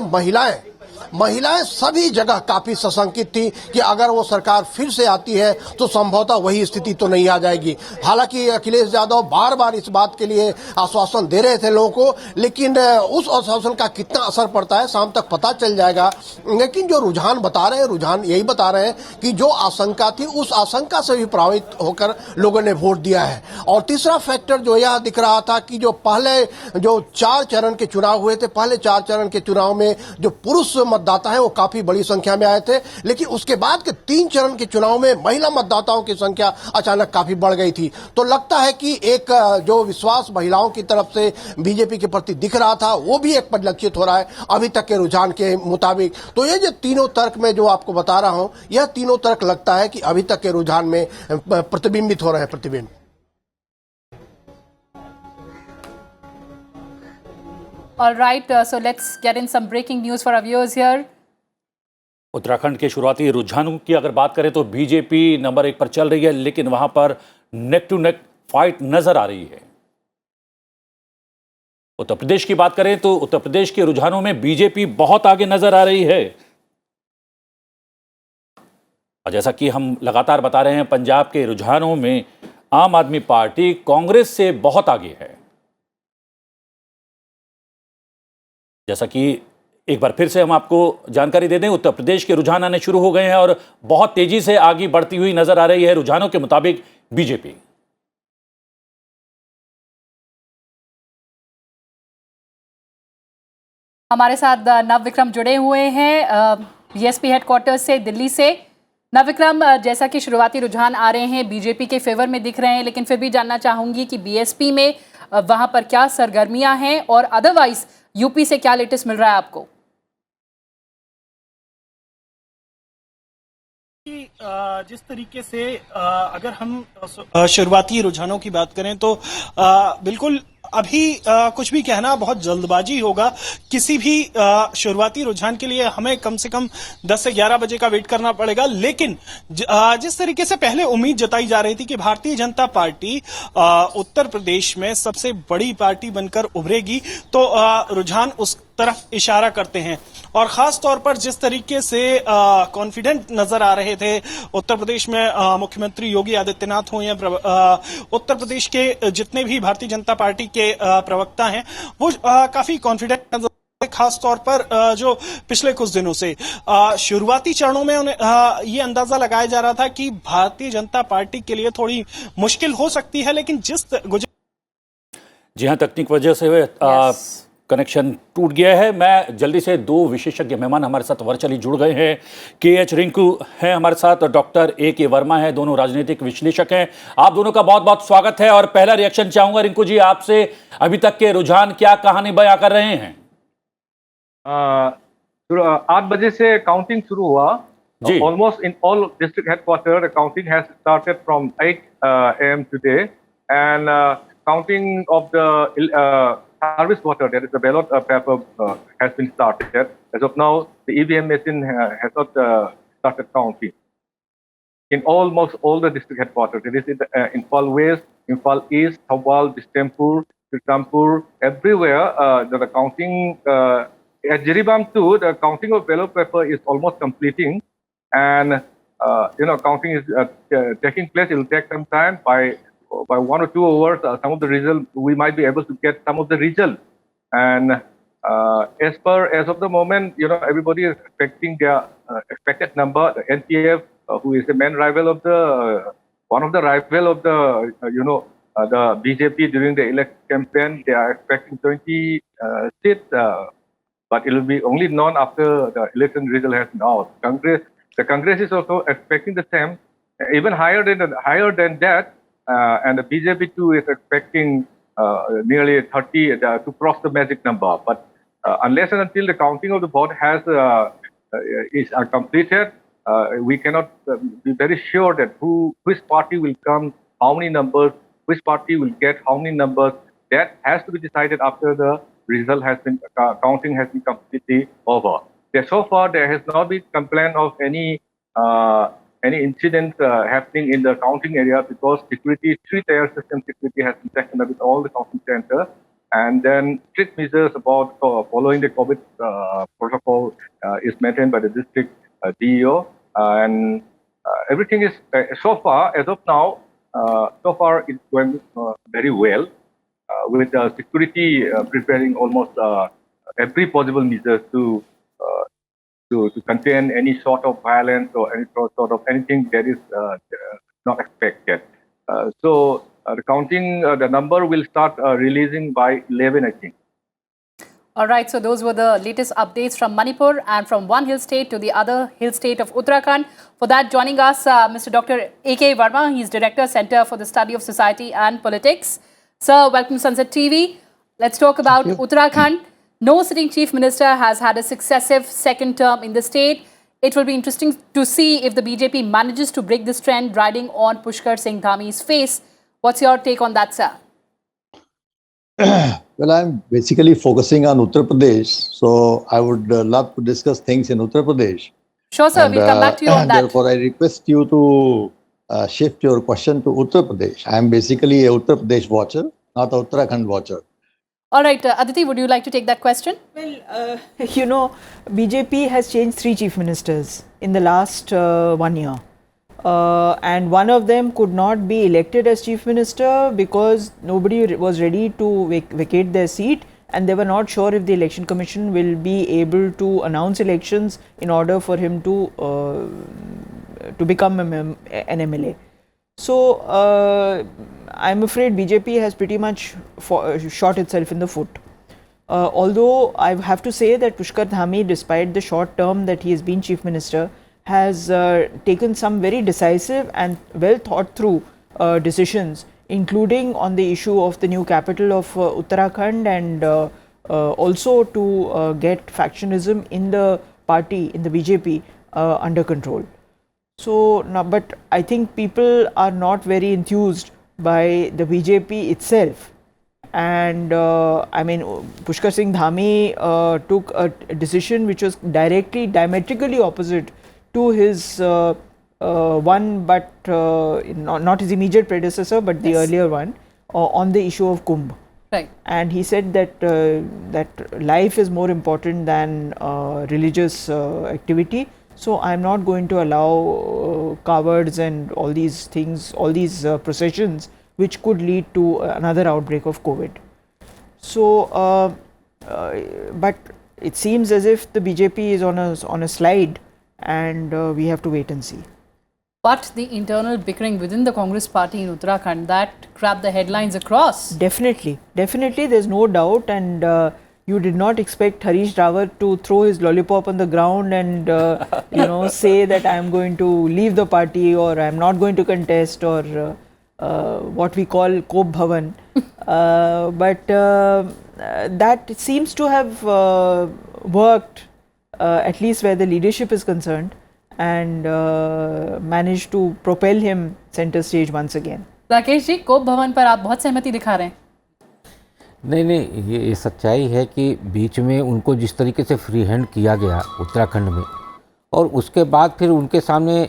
महिलाएं सभी जगह काफी सशंकित थी कि अगर वो सरकार फिर से आती है तो संभवतः वही स्थिति तो नहीं आ जाएगी। हालांकि अखिलेश यादव बार बार इस बात के लिए आश्वासन दे रहे थे लोगों को, लेकिन उस आश्वासन का कितना असर पड़ता है शाम तक पता चल जाएगा। लेकिन जो रुझान बता रहे हैं, रुझान यही बता रहे हैं कि जो आशंका थी, उस आशंका से भी प्रभावित होकर लोगों ने वोट दिया है। और तीसरा फैक्टर जो यह दिख रहा था कि जो पहले जो 4 चरण के चुनाव हुए थे, पहले 4 चरण के चुनाव में जो पुरुष मतदाता है वो काफी बड़ी संख्या में आए थे, लेकिन उसके बाद के 3 चरण के चुनाव में महिला मतदाताओं की संख्या अचानक काफी बढ़ गई थी। तो लगता है कि एक जो विश्वास महिलाओं की तरफ से बीजेपी के प्रति दिख रहा था, वो भी एक परिलक्षित हो रहा है अभी तक के रुझान के मुताबिक। तो ये जो तीनों तर्क में जो आपको बता रहा हूं, यह तीनों तर्क लगता है कि अभी तक के रुझान में प्रतिबिंबित हो रहे हैं, प्रतिबिंब। All right, so let's get in some breaking news for our viewers here. Uttarakhand के शुरुआती रुझानों की अगर बात करें तो बीजेपी नंबर 1 पर चल रही है, लेकिन वहां पर नेक टू नेक फाइट नजर आ रही है। उत्तर प्रदेश की बात करें तो उत्तर प्रदेश के रुझानों में बीजेपी बहुत आगे नजर आ रही है। और जैसा कि हम लगातार बता रहे हैं, पंजाब के रुझानों में आम आदमी पार्टी कांग्रेस से बहुत आगे है। जैसा कि एक बार फिर से हम आपको जानकारी दे दें, उत्तर प्रदेश के रुझान आने शुरू हो गए हैं और बहुत तेजी से आगे बढ़ती हुई नजर आ रही है रुझानों के मुताबिक बीजेपी। हमारे साथ नव विक्रम जुड़े हुए हैं बीएसपी हेडक्वार्टर्स से, दिल्ली से। नव विक्रम, जैसा कि शुरुआती रुझान आ रहे हैं बीजेपी के फेवर में दिख रहे हैं, लेकिन फिर भी जानना चाहूंगी कि बीएसपी में वहां पर क्या सरगर्मियां हैं और अदरवाइज यूपी से क्या लेटेस्ट मिल रहा है आपको? जिस तरीके से अगर हम शुरुआती रुझानों की बात करें तो बिल्कुल अभी कुछ भी कहना बहुत जल्दबाजी होगा। किसी भी शुरुआती रुझान के लिए हमें कम से कम 10 से 11 बजे का वेट करना पड़ेगा। लेकिन जिस तरीके से पहले उम्मीद जताई जा रही थी कि भारतीय जनता पार्टी उत्तर प्रदेश में सबसे बड़ी पार्टी बनकर उभरेगी, तो रुझान उस तरफ इशारा करते हैं। और खास तौर पर जिस तरीके से कॉन्फिडेंट नजर आ रहे थे उत्तर प्रदेश में मुख्यमंत्री योगी आदित्यनाथ हो या उत्तर प्रदेश के जितने भी भारतीय जनता पार्टी के प्रवक्ता हैं, वो काफी कॉन्फिडेंट नजर, खास तौर पर जो पिछले कुछ दिनों से शुरुआती चरणों में उन्हें ये अंदाजा लगाया जा रहा था कि भारतीय जनता पार्टी के लिए थोड़ी मुश्किल हो सकती है। लेकिन जिस जी हाँ, तकनीक वजह से कनेक्शन टूट गया है। मैं जल्दी से दो विशेषज्ञ मेहमान हमारे साथ वर्चुअली जुड़ गए हैं। KH रिंकू हैं हमारे साथ और डॉक्टर AK वर्मा है, दोनों राजनीतिक विश्लेषक हैं। आप दोनों का बहुत बहुत स्वागत है और पहला रिएक्शन चाहूंगा रिंकू जी आपसे, अभी तक के रुझान क्या कहानी बयां कर रहे हैं? 8 बजे से काउंटिंग शुरू हुआ। Almost in all district headquarter counting has started from 8 AM today and counting of the service voter, that is the ballot paper, has been started. As of now, the EVM machine has not started counting. In almost all the district headquarters, it is in Imphal West, Imphal East, Thawal, Bistampur, Srikampur, everywhere the counting, at Jiribam too, the counting of ballot paper is almost completing. And, counting is taking place. It will take some time. By 1 or 2 hours, some of the result, we might be able to get some of the result. And as of the moment, everybody is expecting their expected number. The NTF, who is the main rival of one of the rival of the BJP during the election campaign, they are expecting 20 seats, but it will be only known after the election result has been out. The Congress is also expecting the same, even higher than that. And the BJP too is expecting nearly 30 to cross the magic number. But unless and until the counting of the vote is completed, we cannot be very sure that which party will come, how many numbers, which party will get how many numbers. That has to be decided after the result has been counting has been completely over. So far, there has not been complaint of any incident happening in the counting area because security, 3-tier system security has been taken up with all the counting centers, and then strict measures about following the COVID protocol is maintained by the district DEO, and everything is so far as of now. So far, it's going very well with security preparing almost every possible measures to contain any sort of violence or any sort of anything that is not expected. So the counting, the number will start releasing by 11, I think. All right, so those were the latest updates from Manipur and from one hill state to the other hill state of Uttarakhand. For that, joining us, Mr. Dr. AK Verma. He's Director, Center for the Study of Society and Politics. Sir, welcome to Sunset TV. Let's talk about Uttarakhand. No sitting chief minister has had a successive second term in the state. It will be interesting to see if the BJP manages to break this trend riding on Pushkar Singh Dhami's face. What's your take on that, sir? Well, I'm basically focusing on Uttar Pradesh, so I would love to discuss things in Uttar Pradesh. Sure, sir. We'll come back to you on that. Therefore, I request you to shift your question to Uttar Pradesh. I'm basically a Uttar Pradesh watcher, not a Uttarakhand watcher. All right, Aditi, would you like to take that question? Well, BJP has changed 3 chief ministers in the last 1 year. and one of them could not be elected as chief minister because nobody was ready to vacate their seat, and they were not sure if the election commission will be able to announce elections in order for him to become an MLA. So I'm afraid BJP has pretty much shot itself in the foot. Although I have to say that Pushkar Dhami, despite the short term that he has been chief minister, has taken some very decisive and well thought through decisions, including on the issue of the new capital of Uttarakhand, and also to get factionism in the party, in the BJP, under control. So, no, but I think people are not very enthused by the BJP itself. And I mean, Pushkar Singh Dhami took a decision which was diametrically opposite to his not his immediate predecessor, but the earlier one, on the issue of Kumbh. Right. And he said that that life is more important than religious activity. So I am not going to allow cowards and all these things, all these processions, which could lead to another outbreak of COVID. So, but it seems as if the BJP is on a slide, and we have to wait and see. But the internal bickering within the Congress party in Uttarakhand, that grabbed the headlines across. Definitely, there's no doubt, and you did not expect Harish Rawat to throw his lollipop on the ground and you know, say that I am going to leave the party, or I am not going to contest, or what we call Kop Bhavan. But that seems to have worked, at least where the leadership is concerned, and managed to propel him center stage once again. Rakesh ji, कोप भवन पर आप बहुत सहमति दिखा रहे हैं। नहीं, ये सच्चाई है कि बीच में उनको जिस तरीके से फ्री हैंड किया गया उत्तराखंड में, और उसके बाद फिर उनके सामने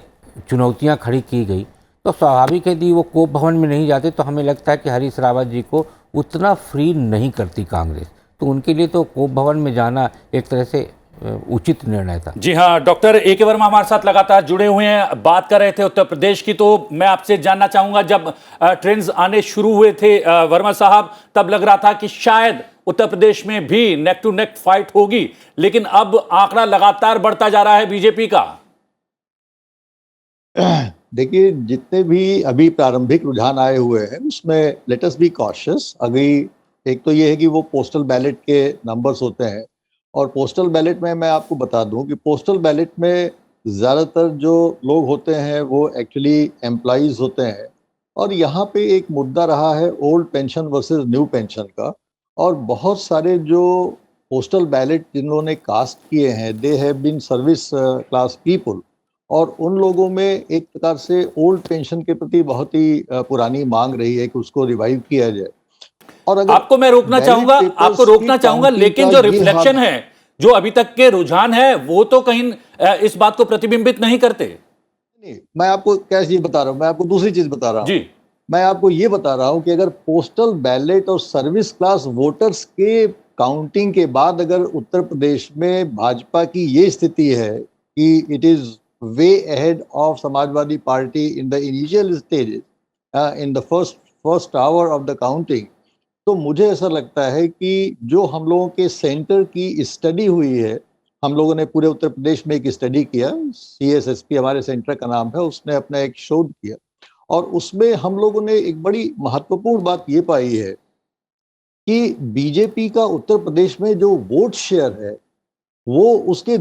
चुनौतियां खड़ी की गई, तो स्वाभाविक है कि वो कोप भवन में नहीं जाते, तो हमें लगता है कि हरीश रावत जी को उतना फ्री नहीं करती कांग्रेस, तो उनके लिए तो कोप भवन में जाना एक तरह से उचित निर्णय था। जी हाँ, डॉक्टर A.K. वर्मा हमारे साथ लगातार जुड़े हुए हैं, बात कर रहे थे उत्तर प्रदेश की। तो मैं आपसे जानना चाहूंगा, जब ट्रेंड्स आने शुरू हुए थे वर्मा साहब, तब लग रहा था कि शायद उत्तर प्रदेश में भी नेक टू नेक फाइट होगी, लेकिन अब आंकड़ा लगातार बढ़ता जा रहा है बीजेपी का। देखिए, जितने भी अभी प्रारंभिक रुझान आए हुए हैं उसमें लेट अस बी कॉशियस। अभी एक तो ये है कि वो पोस्टल बैलेट के नंबर्स होते हैं, और पोस्टल बैलेट में मैं आपको बता दूं कि पोस्टल बैलेट में ज़्यादातर जो लोग होते हैं वो एक्चुअली एम्प्लॉइज होते हैं, और यहाँ पे एक मुद्दा रहा है old pension versus new pension का, और बहुत सारे जो पोस्टल बैलेट जिन्होंने कास्ट किए हैं they have been service class people, और उन लोगों में एक प्रकार से ओल्ड पेंशन के प्रति बहुत ही पुरानी मांग रही है कि उसको रिवाइव किया जाए। और अगर आपको मैं रोकना चाहूंगा, लेकिन जो रिफ्लेक्शन है, जो अभी तक के रुझान है, वो तो कहीं इस बात को प्रतिबिंबित नहीं करते। नहीं, मैं आपको क्या चीज बता रहा हूँ, मैं आपको दूसरी चीज बता रहा हूँ जी। मैं आपको ये बता रहा हूँ कि अगर पोस्टल बैलेट और सर्विस क्लास वोटर्स के काउंटिंग के बाद अगर उत्तर प्रदेश में भाजपा की ये स्थिति है कि it is way ahead of Samajwadi party in the initial stages, in the first hour of the counting, तो मुझे ऐसा लगता है कि जो हम लोगों के सेंटर की स्टडी हुई है, हम लोगों ने पूरे उत्तर प्रदेश में एक स्टडी किया, CSSP हमारे सेंटर का नाम है, उसने अपना एक शोध किया, और उसमें हम लोगों ने एक बड़ी महत्वपूर्ण बात ये पाई है कि बीजेपी का उत्तर प्रदेश में जो वोट शेयर है वो उसके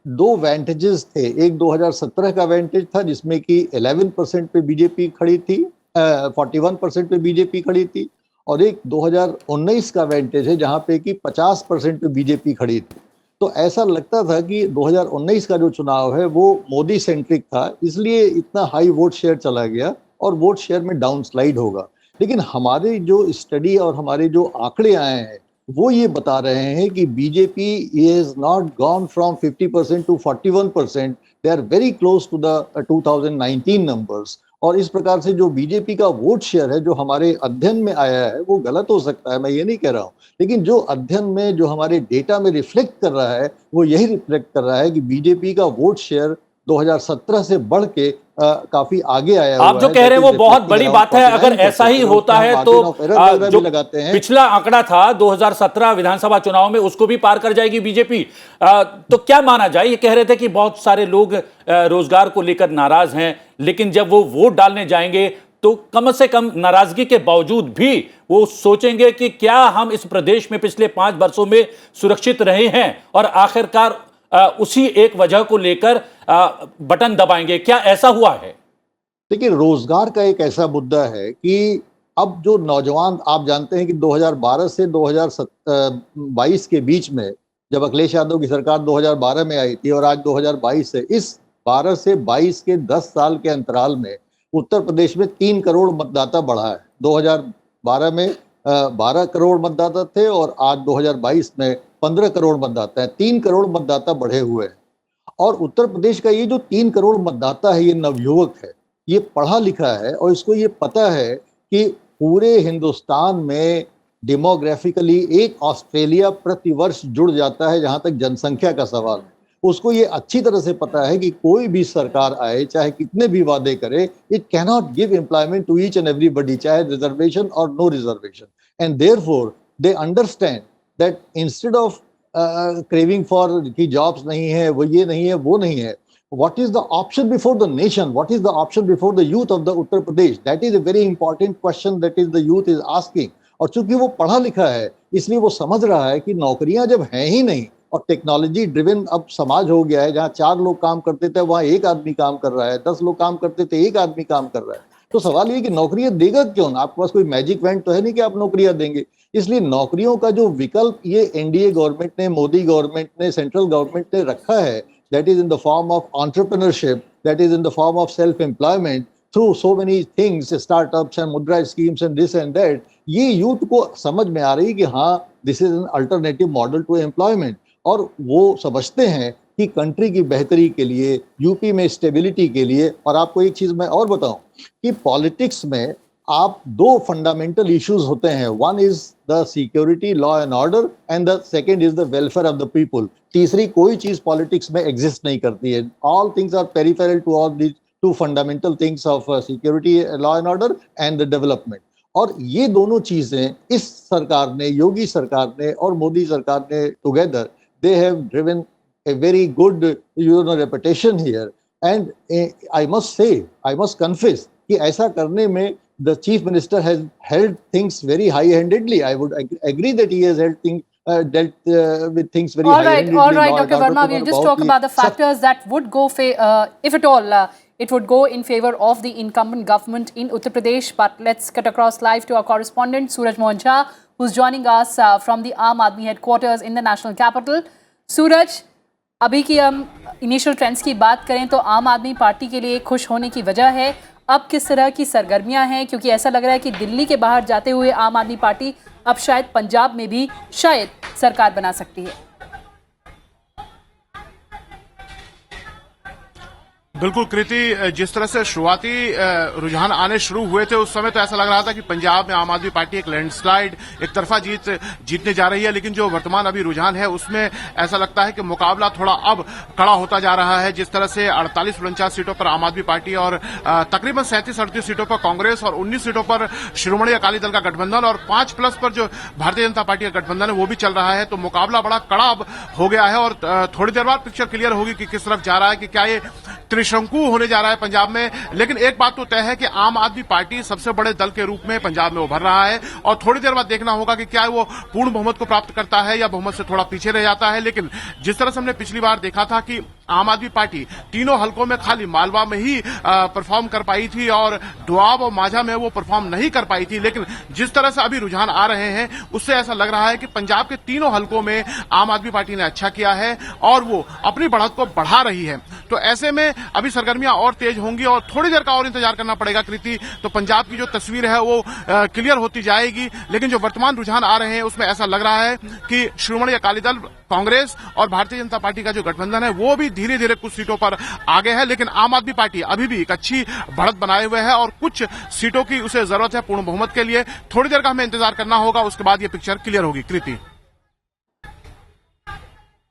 दो वेंटेजेस थे। एक 2017 का वेंटेज था जिसमें कि 11% पे बीजेपी खड़ी थी, 41% पे बीजेपी खड़ी थी, और एक 2019 का वेंटेज है जहां पे कि 50% पे बीजेपी खड़ी थी। तो ऐसा लगता था कि 2019 का जो चुनाव है वो मोदी सेंट्रिक था, इसलिए इतना हाई वोट शेयर चला गया और वोट शेयर में डाउन स्लाइड होगा। लेकिन हमारे जो स्टडी और हमारे जो आंकड़े आए हैं वो ये बता रहे हैं कि BJP is not gone from 50% to 41%, they are very close to the 2019 numbers. और इस प्रकार से जो बीजेपी का वोट शेयर है जो हमारे अध्ययन में आया है वो गलत हो सकता है, मैं ये नहीं कह रहा हूँ, लेकिन जो अध्ययन में जो हमारे डेटा में रिफ्लेक्ट कर रहा है वो यही रिफ्लेक्ट कर रहा है कि बीजेपी का वोट शेयर 2017 से बढ़ के काफी आगे आया आप जो कह रहे हैं वो बहुत बड़ी बात है। अगर ऐसा ही होता है तो जो पिछला आंकड़ा था 2017 विधानसभा चुनाव में, उसको भी पार कर जाएगी बीजेपी। तो क्या माना जाए? ये कह रहे थे कि बहुत सारे लोग रोजगार को लेकर नाराज हैं, लेकिन जब वो वोट डालने जाएंगे तो कम से कम नाराजगी के बावजूद भी वो सोचेंगे कि क्या हम इस प्रदेश में पिछले 5 वर्षों में सुरक्षित रहे हैं, और आखिरकार उसी एक वजह को लेकर बटन दबाएंगे। क्या ऐसा हुआ है? देखिए, रोजगार का एक ऐसा मुद्दा है कि अब जो नौजवान, आप जानते हैं कि 2012 से 2022 के बीच में, जब अखिलेश यादव की सरकार 2012 में आई थी और आज 2022 से, इस 12 से 22 के 10 साल के अंतराल में उत्तर प्रदेश में 3 करोड़ मतदाता बढ़ा है। 2012 में 12 करोड़ मतदाता थे और आज 2022 में 15 करोड़ मतदाता है। 3 करोड़ मतदाता बढ़े हुए हैं। और उत्तर प्रदेश का ये जो 3 करोड़ मतदाता है, ये नवयुवक है, ये पढ़ा लिखा है और इसको ये पता है कि पूरे हिंदुस्तान में डेमोग्राफिकली एक ऑस्ट्रेलिया प्रतिवर्ष जुड़ जाता है जहां तक जनसंख्या का सवाल है। उसको ये अच्छी तरह से पता है कि कोई भी सरकार आए, चाहे कितने भी वादे करे, it cannot give employment to each and everybody, चाहे रिजर्वेशन और no reservation. And therefore they understand that instead of craving for कि जॉब्स नहीं है, वो ये नहीं है, वो नहीं है, what is the option before the nation, what is the option before the youth of the Uttar Pradesh? That is a very important question that is the youth is asking. और चूंकि वो पढ़ा लिखा है, इसलिए वो समझ रहा है कि नौकरियां जब हैं ही नहीं और टेक्नोलॉजी ड्रिवन अब समाज हो गया है, जहां 4 लोग काम करते थे वहां 1 आदमी काम कर रहा है, 10 लोग काम करते थे 1 आदमी काम कर रहा है। तो सवाल ये कि नौकरियां देगा क्यों? आपके पास कोई मैजिक वैंड तो है नहीं कि आप नौकरियां देंगे। इसलिए नौकरियों का जो विकल्प ये एनडीए गवर्नमेंट ने, मोदी गवर्नमेंट ने, सेंट्रल गवर्नमेंट ने रखा है, that is in the form of entrepreneurship, that is in the form of self-employment through so many things, startups and mudra schemes and this and that, ये youth को समझ में आ रही है कि हाँ, this is an alternative model to employment। और वो समझते हैं कि कंट्री की बेहतरी के लिए, यूपी में स्टेबिलिटी के लिए। और आपको एक चीज मैं और बताऊं कि पॉलिटिक्स में आप 2 फंडामेंटल इश्यूज होते हैं। One is the security, law and order, and the second is the welfare of the people. तीसरी कोई चीज पॉलिटिक्स में एग्जिस्ट नहीं करती है। All things are peripheral to all these 2 fundamental things of security, law and order and the development. और ये दोनों चीजें इस सरकार ने, योगी सरकार ने और मोदी सरकार ने together, they have driven a very good reputation here, and I must say, I must confess कि ऐसा करने में the chief minister has held things very high-handedly. I would agree that he has held things dealt with things very high-handedly. All right, Dr. Verma, we'll just talk about the factors that would go, if at all, it would go in favor of the incumbent government in Uttar Pradesh. But let's cut across live to our correspondent Suraj Mohan Jha, who's joining us from the Aam Aadmi headquarters in the national capital. Suraj, अभी की हम initial trends की बात करें तो आम आदमी party के लिए खुश होने की वजह है। अब किस तरह की सरगर्मियां हैं, क्योंकि ऐसा लग रहा है कि दिल्ली के बाहर जाते हुए आम आदमी पार्टी अब शायद पंजाब में भी शायद सरकार बना सकती है। बिल्कुल कृति, जिस तरह से शुरुआती रुझान आने शुरू हुए थे उस समय तो ऐसा लग रहा था कि पंजाब में आम आदमी पार्टी एक लैंडस्लाइड, एक तरफा जीतने जा रही है। लेकिन जो वर्तमान अभी रुझान है उसमें ऐसा लगता है कि मुकाबला थोड़ा अब कड़ा होता जा रहा है। जिस तरह से 48-49 सीटों पर आम आदमी पार्टी और तकरीबन 37-38 सीटों पर कांग्रेस और 19 सीटों पर श्रोमणी अकाली दल का गठबंधन और 5+ पर जो भारतीय जनता पार्टी का गठबंधन है वो भी चल रहा है। तो मुकाबला बड़ा कड़ा अब हो गया है और थोड़ी देर बाद पिक्चर क्लियर होगी कि किस तरफ जा रहा है, कि क्या ये त्रिशंकु होने जा रहा है पंजाब में। लेकिन एक बात तो तय है कि आम आदमी पार्टी सबसे बड़े दल के रूप में पंजाब में उभर रहा है और थोड़ी देर बाद देखना होगा कि क्या वो पूर्ण बहुमत को प्राप्त करता है या बहुमत से थोड़ा पीछे रह जाता है। लेकिन जिस तरह से हमने पिछली बार देखा था कि आम आदमी पार्टी तीनों हलकों में खाली मालवा में ही परफॉर्म कर पाई थी और डोआब और माझा में वो परफॉर्म नहीं कर पाई थी। लेकिन जिस तरह से अभी रुझान आ रहे हैं उससे ऐसा लग रहा है कि पंजाब के तीनों हलकों में आम आदमी पार्टी ने अच्छा किया है और वो अपनी बढ़त को बढ़ा रही है। तो ऐसे में अभी सरगर्मियां और तेज होंगी और थोड़ी देर का और इंतजार करना पड़ेगा कृति। तो पंजाब की जो तस्वीर है वो क्लियर होती जाएगी। लेकिन जो वर्तमान रुझान आ रहे हैं उसमें ऐसा लग रहा है कि श्रोमणी अकाली दल, कांग्रेस और भारतीय जनता पार्टी का जो गठबंधन है वो भी धीरे धीरे कुछ सीटों पर आगे है। लेकिन आम आदमी पार्टी अभी भी एक अच्छी बढ़त बनाए हुए है और कुछ सीटों की उसे जरूरत है पूर्ण बहुमत के लिए। थोड़ी देर का हमें इंतजार करना होगा, उसके बाद ये पिक्चर क्लियर होगी। कृति।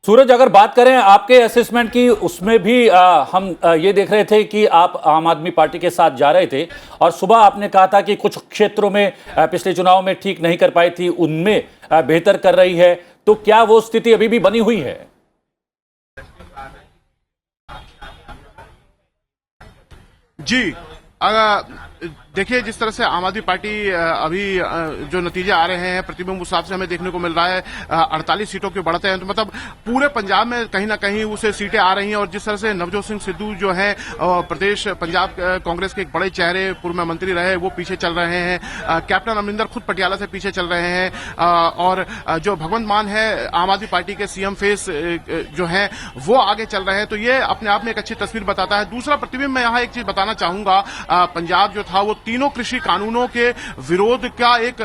सूरज, अगर बात करें आपके असेसमेंट की, उसमें भी हम ये देख रहे थे कि आप आम आदमी पार्टी के साथ जा रहे थे और सुबह आपने कहा था कि कुछ क्षेत्रों में पिछले चुनाव में ठीक नहीं कर पाई थी, उनमें बेहतर कर रही है। तो क्या वो स्थिति अभी भी बनी हुई है? जी, देखिए जिस तरह से आम आदमी पार्टी अभी जो नतीजे आ रहे हैं, प्रतिबिंब उस हिसाब से हमें देखने को मिल रहा है 48 सीटों के बढ़ते हैं, तो मतलब पूरे पंजाब में कहीं ना कहीं उसे सीटें आ रही हैं। और जिस तरह से नवजोत सिंह सिद्धू जो है प्रदेश पंजाब कांग्रेस के एक बड़े चेहरे, पूर्व मंत्री रहे, वो पीछे चल रहे हैं। कैप्टन अमरिंदर खुद पटियाला से पीछे चल रहे हैं और जो भगवंत मान है आम आदमी पार्टी के सीएम फेस जो है वो आगे चल रहे हैं। तो ये अपने आप में एक अच्छी तस्वीर बताता है। दूसरा प्रतिबिंब मैं यहाँ एक चीज बताना चाहूंगा, पंजाब जो था वो तीनों कृषि कानूनों के विरोध का एक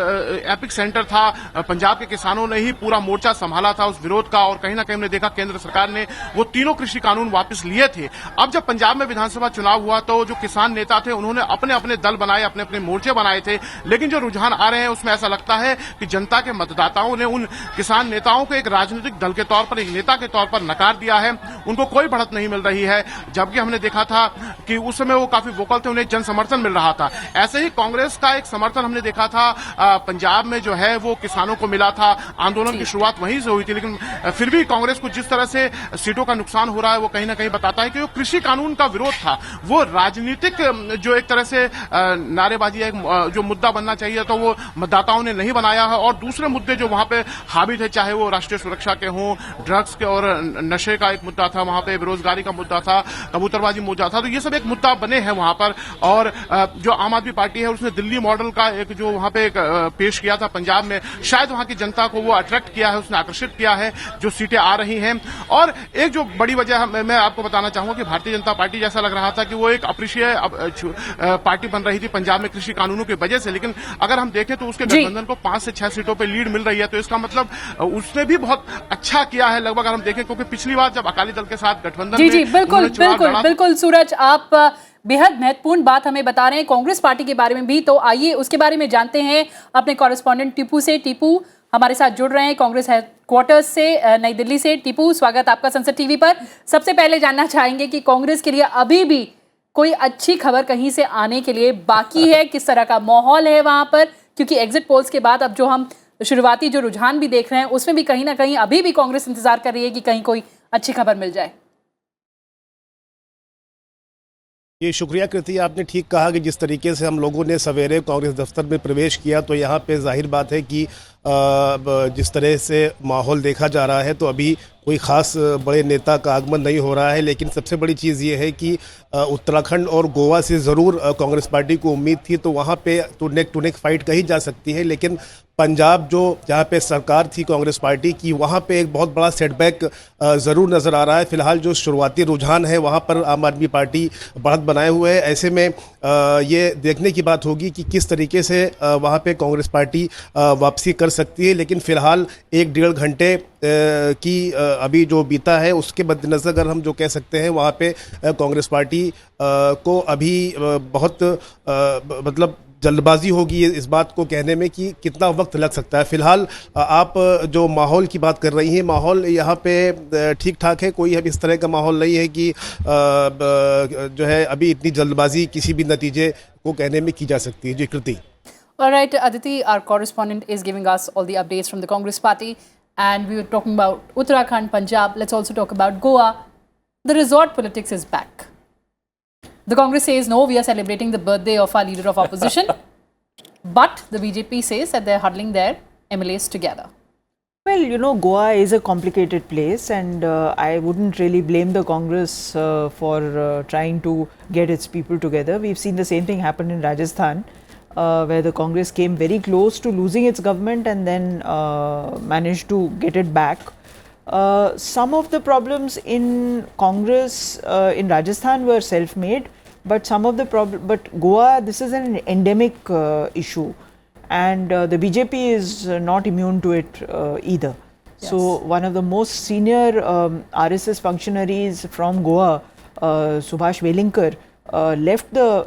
एपिक सेंटर था। पंजाब के किसानों ने ही पूरा मोर्चा संभाला था उस विरोध का और कहीं ना कहीं हमने देखा केंद्र सरकार ने वो तीनों कृषि कानून वापस लिए थे। अब जब पंजाब में विधानसभा चुनाव हुआ तो जो किसान नेता थे उन्होंने अपने अपने दल बनाए, अपने अपने मोर्चे बनाए थे, लेकिन जो रुझान आ रहे हैं उसमें ऐसा लगता है कि जनता के मतदाताओं ने उन किसान नेताओं को एक राजनीतिक दल के तौर पर, एक नेता के तौर पर नकार दिया है। उनको कोई बढ़त नहीं मिल रही है, जबकि हमने देखा था कि उस समय वो काफी वोकल थे, उन्हें जन समर्थन मिल रहा था। ऐसे ही कांग्रेस का एक समर्थन हमने देखा था पंजाब में जो है वो किसानों को मिला था। आंदोलन की शुरुआत वहीं से हुई थी, लेकिन फिर भी कांग्रेस को जिस तरह से सीटों का नुकसान हो रहा है वो कहीं ना कहीं बताता है कि जो कृषि कानून का विरोध था वो राजनीतिक जो एक तरह से नारेबाजी है, जो मुद्दा बनना चाहिए तो वो मतदाताओं ने नहीं बनाया है। और दूसरे मुद्दे जो वहां पे हावी थे, चाहे वो राष्ट्रीय सुरक्षा के हों, ड्रग्स के और नशे का एक मुद्दा था वहां पे, बेरोजगारी का मुद्दा था, कबूतरबाजी मुद्दा था, तो ये सब एक मुद्दा बने हैं वहां पर। और जो आम आदमी पार्टी है उसने दिल्ली मॉडल का एक जो वहां पे एक पेश किया था पंजाब में, शायद वहां की जनता को वो अट्रैक्ट किया है, उसने आकर्षित किया है जो सीटें आ रही हैं। और एक जो बड़ी वजह मैं आपको बताना चाहूंगा कि भारतीय जनता पार्टी जैसा लग रहा था कि वो एक अप्रिशिएट पार्टी बन रही थी पंजाब में कृषि कानूनों की वजह से, लेकिन अगर हम देखें तो उसके गठबंधन को 5 से 6 सीटों पर लीड मिल रही है। तो इसका मतलब उसने भी बहुत अच्छा किया है लगभग, अगर हम देखें, क्योंकि पिछली बार जब अकाली दल के साथ गठबंधन जी जी बिल्कुल बिल्कुल बिल्कुल सूरज, आप बेहद महत्वपूर्ण बात हमें बता रहे हैं कांग्रेस पार्टी के बारे में भी। तो आइए उसके बारे में जानते हैं अपने कॉरेस्पॉन्डेंट टीपू से। टीपू हमारे साथ जुड़ रहे हैं कांग्रेस हेडक्वार्टर्स से नई दिल्ली से। टीपू, स्वागत आपका संसद टीवी पर। सबसे पहले जानना चाहेंगे कि कांग्रेस के लिए अभी भी कोई अच्छी खबर कहीं से आने के लिए बाकी है? किस तरह का माहौल है वहां पर? क्योंकि एग्जिट पोल्स के बाद अब जो हम शुरुआती जो रुझान भी देख रहे हैं उसमें भी कहीं ना कहीं अभी भी कांग्रेस इंतजार कर रही है कि कहीं कोई अच्छी खबर मिल जाए। ये शुक्रिया कृति, आपने ठीक कहा कि जिस तरीके से हम लोगों ने सवेरे कांग्रेस दफ्तर में प्रवेश किया तो यहाँ पे जाहिर बात है कि जिस तरह से माहौल देखा जा रहा है तो अभी कोई ख़ास बड़े नेता का आगमन नहीं हो रहा है। लेकिन सबसे बड़ी चीज़ ये है कि उत्तराखंड और गोवा से ज़रूर कांग्रेस पार्टी को उम्मीद थी, तो वहाँ पे टू नेक फाइट कही जा सकती है। लेकिन पंजाब जो जहाँ पे सरकार थी कांग्रेस पार्टी की, वहाँ पे एक बहुत बड़ा सेटबैक ज़रूर नज़र आ रहा है। फिलहाल जो शुरुआती रुझान है वहाँ पर आम आदमी पार्टी बढ़त बनाए हुए है। ऐसे में ये देखने की बात होगी कि किस तरीके से वहाँ पे कांग्रेस पार्टी वापसी कर सकती है। लेकिन फिलहाल 1-1.5 घंटे की अभी जो बीता है उसके मद्देनज़र अगर हम जो कह सकते हैं वहाँ पे कांग्रेस पार्टी को अभी बहुत मतलब जल्दबाजी होगी इस बात को कहने में कि कितना वक्त लग सकता है। फिलहाल आप जो माहौल की बात कर रही हैं, माहौल यहाँ पे ठीक ठाक है, कोई अब इस तरह का माहौल नहीं है कि जो है अभी इतनी जल्दबाजी किसी भी नतीजे को कहने में की जा सकती है। जी कृति। All right, Aditi, our correspondent is giving us all the updates from the Congress party, and we were talking about Uttarakhand, Punjab. Let's also talk about Goa. The resort politics is back. The Congress says, no, we are celebrating the birthday of our leader of opposition. But the BJP says that they're huddling their MLAs together. Well, you know, Goa is a complicated place, and I wouldn't really blame the Congress for trying to get its people together. We've seen the same thing happen in Rajasthan, where the Congress came very close to losing its government and then managed to get it back. Some of the problems in Congress in Rajasthan were self-made, but some of the but Goa, this is an endemic issue, and the BJP is not immune to it either. Yes. So one of the most senior RSS functionaries from Goa, Subhash Velinkar, left the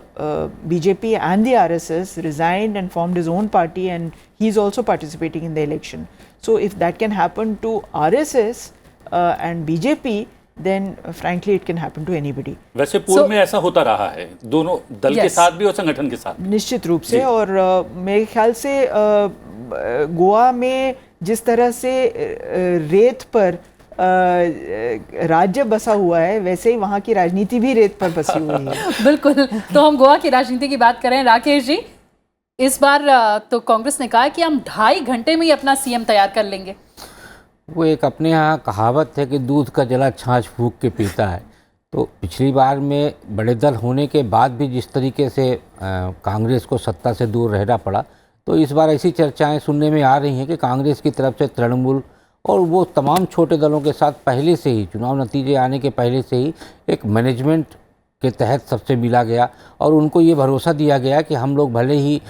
BJP and the RSS, resigned and formed his own party, and he's also participating in the election. So if that can happen to RSS, and BJP, then frankly it can happen to anybody. वैसे पूर्व में ऐसा होता रहा है, दोनों दल के साथ भी और संगठन के साथ। निश्चित रूप से, और मेरे ख्याल से गोवा में जिस तरह से रेत पर राज्य बसा हुआ है, वैसे ही वहाँ की राजनीति भी रेत पर बसी हुई है। बिल्कुल। तो हम गोवा की राजनीति की बात करें, राकेश जी, इस बार तो कांग्रेस ने कहा है कि हम 2.5 घंटे में ही अपना सीएम तैयार कर लेंगे। वो एक अपने यहाँ कहावत है कि दूध का जला छाछ फूंक के पीता है। तो पिछली बार में बड़े दल होने के बाद भी जिस तरीके से कांग्रेस को सत्ता से दूर रहना पड़ा, तो इस बार ऐसी चर्चाएं सुनने में आ रही हैं कि कांग्रेस की तरफ से तृणमूल और वो तमाम छोटे दलों के साथ पहले से ही, चुनाव नतीजे आने के पहले से ही एक मैनेजमेंट के तहत सबसे मिला गया और उनको ये भरोसा दिया गया कि हम लोग भले ही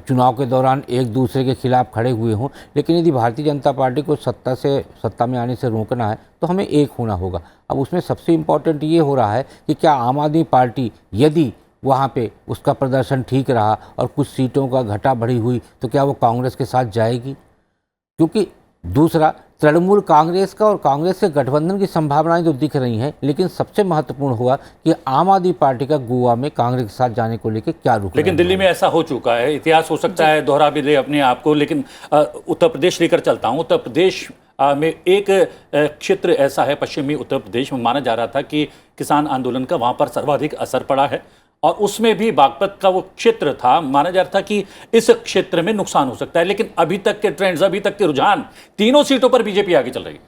चुनाव के दौरान एक दूसरे के खिलाफ खड़े हुए हों, लेकिन यदि भारतीय जनता पार्टी को सत्ता में आने से रोकना है तो हमें एक होना होगा। अब उसमें सबसे इम्पॉर्टेंट ये हो रहा है कि क्या आम आदमी पार्टी यदि वहाँ पे उसका प्रदर्शन ठीक रहा और कुछ सीटों का घटा बढ़ी हुई तो क्या वो कांग्रेस के साथ जाएगी? क्योंकि दूसरा, तृणमूल कांग्रेस का और कांग्रेस के गठबंधन की संभावनाएं तो दिख रही हैं, लेकिन सबसे महत्वपूर्ण होगा कि आम आदमी पार्टी का गोवा में कांग्रेस के साथ जाने को लेकर क्या रुख। लेकिन दिल्ली में ऐसा हो चुका है, इतिहास हो सकता है दोहरा भी दे अपने आप को, लेकिन उत्तर प्रदेश लेकर चलता हूँ। उत्तर प्रदेश में एक क्षेत्र ऐसा है, पश्चिमी उत्तर प्रदेश में माना जा रहा था कि किसान आंदोलन का वहाँ पर सर्वाधिक असर पड़ा है और उसमें भी बागपत का वो क्षेत्र था, माना जा रहा था कि इस क्षेत्र में नुकसान हो सकता है, लेकिन अभी तक के ट्रेंड्स, अभी तक के रुझान, तीनों सीटों पर बीजेपी आगे चल रही है।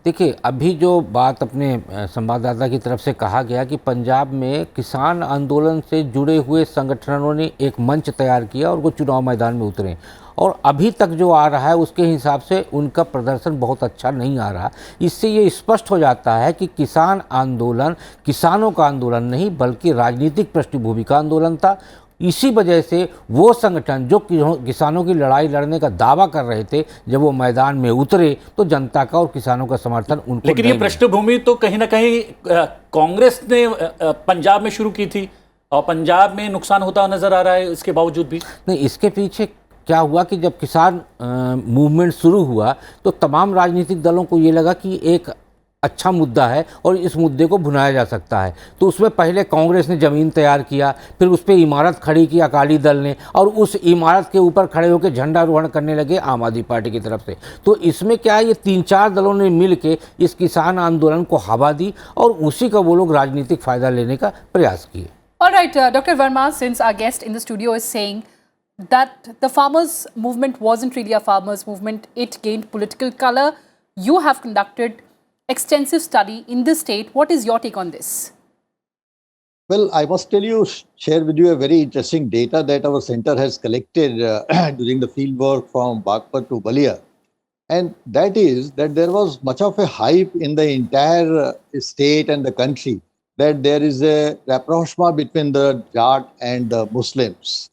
देखिए, अभी जो बात अपने संवाददाता की तरफ से कहा गया कि पंजाब में किसान आंदोलन से जुड़े हुए संगठनों ने एक मंच तैयार किया और वो चुनाव मैदान में उतरे, और अभी तक जो आ रहा है उसके हिसाब से उनका प्रदर्शन बहुत अच्छा नहीं आ रहा। इससे ये स्पष्ट हो जाता है कि किसान आंदोलन किसानों का आंदोलन नहीं बल्कि राजनीतिक पृष्ठभूमि का आंदोलन था। इसी वजह से वो संगठन जो किसानों की लड़ाई लड़ने का दावा कर रहे थे, जब वो मैदान में उतरे तो जनता का और किसानों का समर्थन उनको, लेकिन ये पृष्ठभूमि तो कहीं ना कहीं कांग्रेस ने पंजाब में शुरू की थी और पंजाब में नुकसान होता नजर आ रहा है इसके बावजूद भी। नहीं, इसके पीछे क्या हुआ कि जब किसान मूवमेंट शुरू हुआ तो तमाम राजनीतिक दलों को ये लगा कि एक अच्छा मुद्दा है और इस मुद्दे को भुनाया जा सकता है। तो उसमें पहले कांग्रेस ने ज़मीन तैयार किया, फिर उस पर इमारत खड़ी की अकाली दल ने, और उस इमारत के ऊपर खड़े होकर झंडारोहण करने लगे आम आदमी पार्टी की तरफ से। तो इसमें क्या है, ये 3-4 दलों ने मिल के इस किसान आंदोलन को हवा दी और उसी का वो लोग राजनीतिक फ़ायदा लेने का प्रयास किए। Alright, Dr. Verma, since our guest in the studio is saying that the farmers movement wasn't really a farmers movement, it gained political color. You have conducted extensive study in this state. What is your take on this? Well, I must tell you, share with you a very interesting data that our center has collected during the field work from Bagpat to Balia. And that is that there was much of a hype in the entire state and the country that there is a rapprochement between the Jat and the Muslims.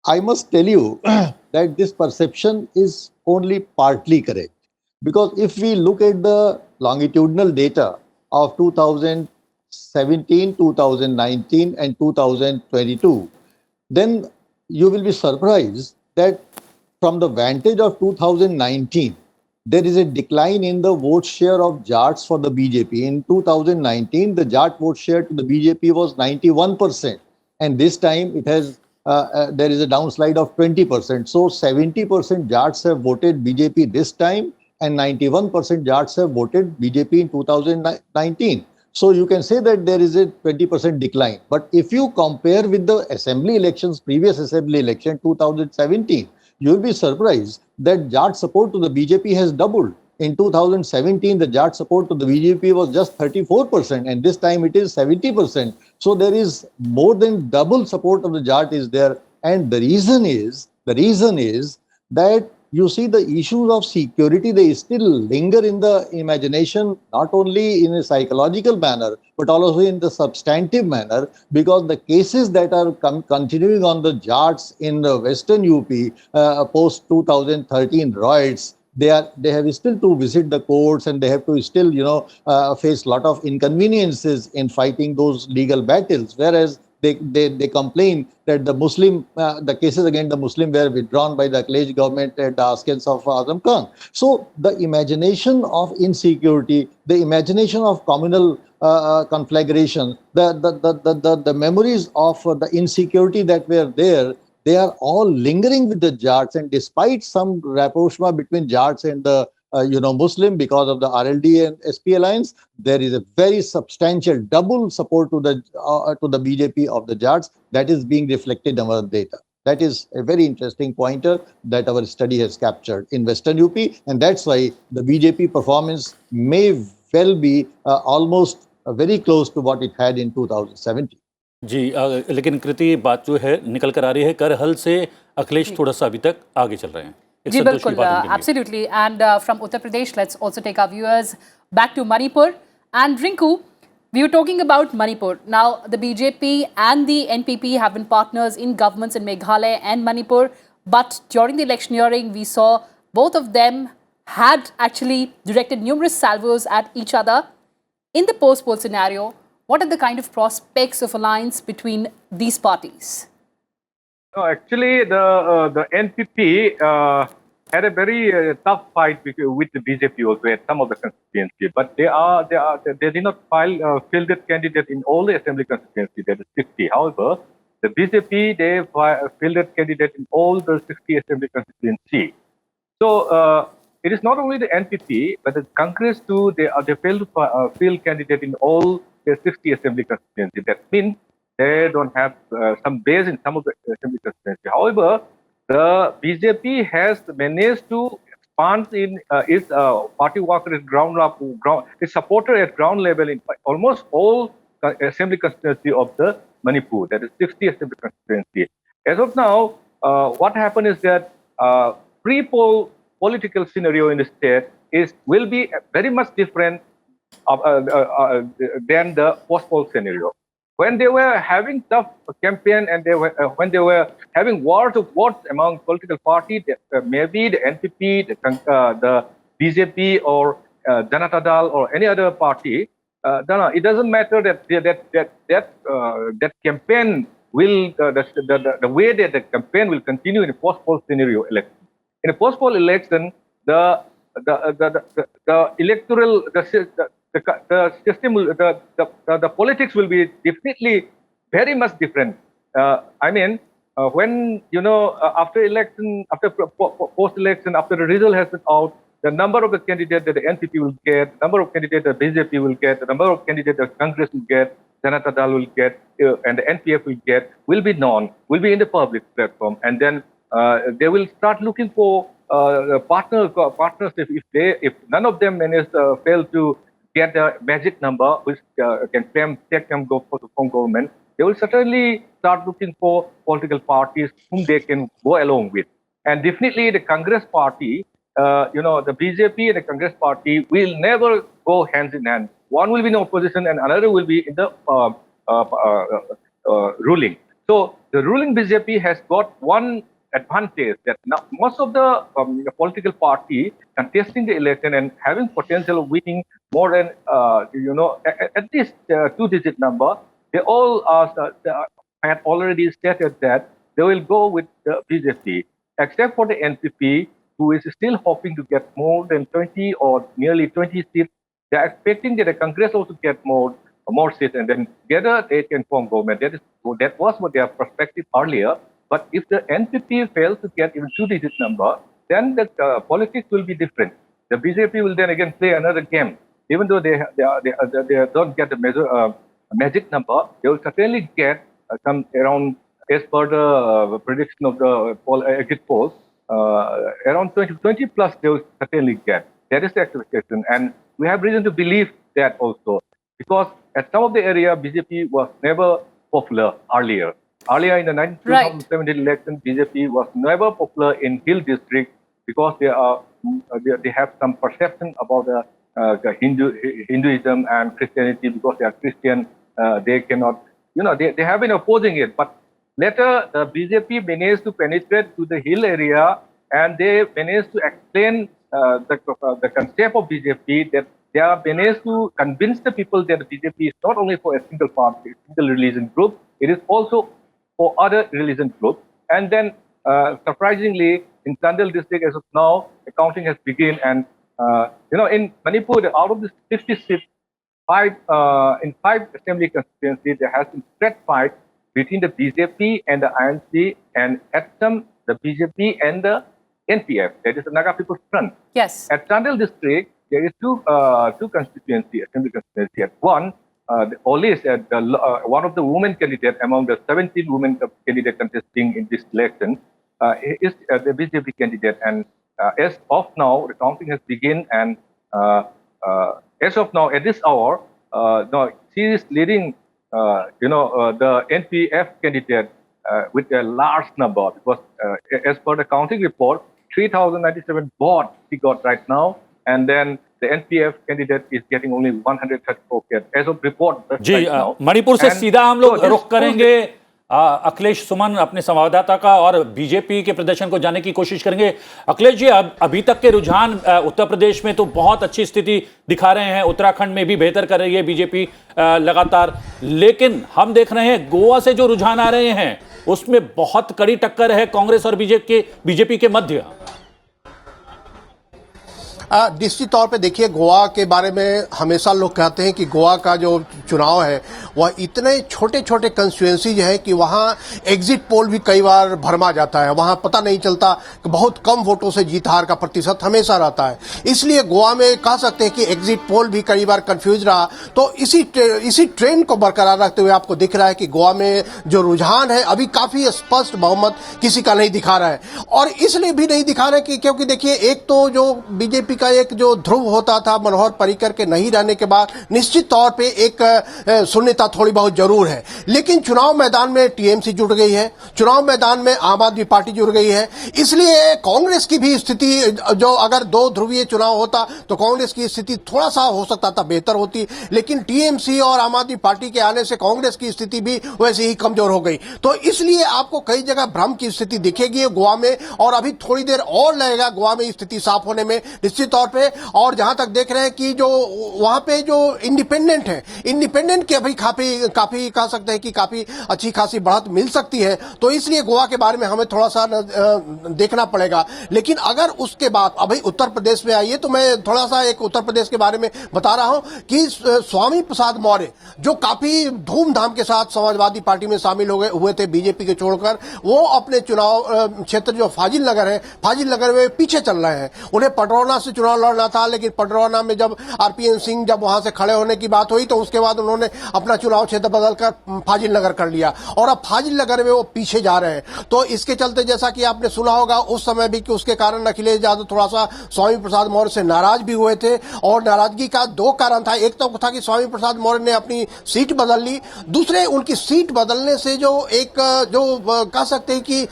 I must tell you that this perception is only partly correct. Because if we look at the longitudinal data of 2017, 2019 and 2022, then you will be surprised that from the vantage of 2019, there is a decline in the vote share of Jats for the BJP. In 2019, the Jat vote share to the BJP was 91%. And this time it has there is a downslide of 20%. So 70% Jats have voted BJP this time and 91% Jats have voted BJP in 2019. So you can say that there is a 20% decline. But if you compare with the assembly elections, previous assembly election 2017, you will be surprised that Jat support to the BJP has doubled. In 2017, the Jat support to the BJP was just 34%, and this time it is 70%. So there is more than double support of the Jat is there, and the reason is that you see the issues of security, they still linger in the imagination, not only in a psychological manner, but also in the substantive manner, because the cases that are continuing on the Jats in the Western UP post 2013 riots, they have still to visit the courts and they have to still, face a lot of inconveniences in fighting those legal battles. Whereas they complain that the cases against the Muslim were withdrawn by the Akhilesh government at the askance of Azam Khan. So the imagination of insecurity, the imagination of communal conflagration, the memories of the insecurity that were there, they are all lingering with the Jats, and despite some rapprochement between Jats and the Muslim because of the RLD and SP alliance, there is a very substantial double support to the BJP of the Jats that is being reflected in our data. That is a very interesting pointer that our study has captured in Western UP, and that's why the BJP performance may well be almost very close to what it had in 2017. जी लेकिन कृति बात जो है निकल कर आ रही है कर हल से अखिलेश थोड़ा सा अभी तक आगे चल रहे हैं जी बिल्कुल absolutely and from Uttar Pradesh let's also take our viewers back to Manipur and Rinku, we were talking about Manipur. Now the BJP and the NPP have been partners in governments in Meghalaya and Manipur, but during the electioneering we saw both of them had actually directed numerous salvos at each other. In the post-poll scenario, what are the kind of prospects of alliance between these parties? No, actually, the NPP had a very tough fight with the BJP also at some of the constituencies, but they did not fielded candidate in all the assembly constituencies. That is 60. However, the BJP they fielded candidate in all the 60 assembly constituencies. So it is not only the NPP, but the Congress too. They failed to field candidate in all the 60 assembly constituencies. That means they don't have some base in some of the assembly constituencies. However, the BJP has managed to expand in its party worker, its supporter at ground level in almost all assembly constituency of the Manipur. That is 60 assembly constituency. As of now, what happened is that pre-poll political scenario in the state will be very much different than the post-poll scenario. When they were having tough campaign and when they were having wars of words among political parties, maybe the NPP, the BJP, or Janata Dal, or any other party, it doesn't matter that campaign will the way that the campaign will continue in a post-poll scenario election. In a post-poll election, the electoral the system, the politics will be definitely very much different. I mean, when after election, after post-election, after the result has been out, the number of the candidates that the NPP will get, the number of candidates that BJP will get, the number of candidates that Congress will get, Janata Dal will get, and the NPF will get, will be known, will be in the public platform, and then they will start looking for partnership. If none of them fail to get the magic number which can take them go for the form government, they will certainly start looking for political parties whom they can go along with. And definitely the Congress party, the BJP and the Congress party will never go hands in hand. One will be in opposition and another will be in the ruling. So the ruling BJP has got one advantage that now most of the political party contesting the election and having potential of winning more than at least two-digit number, they all had already stated that they will go with the BJP, except for the NPP, who is still hoping to get more than 20 or nearly 20 seats. They are expecting that the Congress also get more seats, and then together they can form government. That was what their perspective earlier. But if the NPP fails to get even two-digit number, then the politics will be different. The BJP will then again play another game. Even though they don't get the magic number, they will certainly get some around, as per the prediction of the exit polls, around 20 plus they will certainly get. That is the expectation. And we have reason to believe that also. Because at some of the area, BJP was never popular earlier. Earlier in the 2017 election, BJP was never popular in Hill district because they have some perception about the Hinduism and Christianity. Because they are Christian, they cannot, they have been opposing it. But later, the BJP managed to penetrate to the Hill area, and they managed to explain the concept of BJP that they have managed to convince the people that the BJP is not only for a single party, a single religion group, it is also for other religion groups. And then, surprisingly, in Chandel district, as of now, the counting has begun. And, in Manipur, out of the 50 seats, in 5 assembly constituencies, there has been threat fight between the BJP and the INC, and at some, the BJP and the NPF, that is the Naga People's Front. Yes. At Chandel district, there is two constituency, assembly constituency. At one, one of the women candidates among the 17 women candidates contesting in this election is the BJP candidate. And as of now, the counting has begun, and as of now, at this hour, she is leading, the NPF candidate with a large number, because as per the counting report, 3,097 votes he got right now, and then the NPF candidate is getting only 134 as of report. Ji right now. Manipur से सीधा हम लोग so रुख करेंगे अखिलेश सुमन अपने संवाददाता का, और बीजेपी के प्रदर्शन को जानने की कोशिश करेंगे। अखिलेश जी, अभी तक के रुझान उत्तर प्रदेश में तो बहुत अच्छी स्थिति दिखा रहे हैं, उत्तराखंड में भी बेहतर कर रही है बीजेपी लगातार, लेकिन हम देख रहे हैं गोवा से जो रुझान आ रहे हैं उसमें बहुत कड़ी टक्कर है कांग्रेस और बीजेपी के मध्य। निश्चित तौर पे देखिए, गोवा के बारे में हमेशा लोग कहते हैं कि गोवा का जो चुनाव है वह इतने छोटे छोटे कंस्टिट्यूएंसी है कि वहां एग्जिट पोल भी कई बार भरमा जाता है, वहां पता नहीं चलता कि बहुत कम वोटों से जीत हार का प्रतिशत हमेशा रहता है। इसलिए गोवा में कह सकते हैं कि एग्जिट पोल भी कई बार कंफ्यूज रहा। तो इसी ट्रेंड को बरकरार रखते हुए आपको दिख रहा है कि गोवा में जो रुझान है अभी काफी स्पष्ट बहुमत किसी का नहीं दिखा रहा है, और इसलिए भी नहीं दिखा रहा है कि क्योंकि देखिए, एक तो जो बीजेपी का एक जो ध्रुव होता था मनोहर पर्रिकर के नहीं रहने के बाद, निश्चित तौर पे एक शून्यता थोड़ी बहुत जरूर है, लेकिन चुनाव मैदान में टीएमसी जुड़ गई है, चुनाव मैदान में आम आदमी पार्टी जुड़ गई है। इसलिए कांग्रेस की भी स्थिति, जो अगर 2 ध्रुवीय चुनाव होता तो कांग्रेस की स्थिति थोड़ा सा हो सकता था बेहतर होती, लेकिन टीएमसी और आम आदमी पार्टी के आने से कांग्रेस की स्थिति भी वैसे ही कमजोर हो गई। तो इसलिए आपको कई जगह भ्रम की स्थिति दिखेगी गोवा में, और अभी थोड़ी देर और लगेगा गोवा में स्थिति साफ होने में निश्चित तौर पे। और जहां तक देख रहे हैं कि जो वहां पे जो इंडिपेंडेंट है, इंडिपेंडेंट के अभी काफी कह सकते हैं कि काफी अच्छी खासी बढ़त मिल सकती है, तो इसलिए गोवा के बारे में हमें थोड़ा सा देखना पड़ेगा। लेकिन अगर उसके बाद अभी उत्तर प्रदेश में आइए, तो मैं थोड़ा सा एक उत्तर प्रदेश के बारे में बता रहा हूं कि स्वामी प्रसाद मौर्य जो काफी धूमधाम के साथ समाजवादी पार्टी में शामिल हुए थे बीजेपी के छोड़कर, वो अपने चुनाव क्षेत्र जो फाजिल नगर है, फाजिल नगर में पीछे चल रहे हैं। उन्हें पडरौना से चुनाव लड़ना था, लेकिन पडरौना में जब आरपीएन सिंह जब वहां से खड़े होने की बात हुई तो उसके बाद उन्होंने अपना चुनाव क्षेत्र बदलकर फाजिल नगर कर लिया, और अब फाजिल नगर में वो पीछे जा रहे हैं। तो इसके चलते जैसा कि आपने सुना होगा उस समय भी कि उसके कारण अखिलेश यादव थोड़ा सा स्वामी प्रसाद मौर्य से नाराज भी हुए थे, और नाराजगी का 2 कारण था। एक तो था कि स्वामी प्रसाद मौर्य ने अपनी सीट बदल ली, दूसरे उनकी सीट बदलने से जो कह सकते हैं कि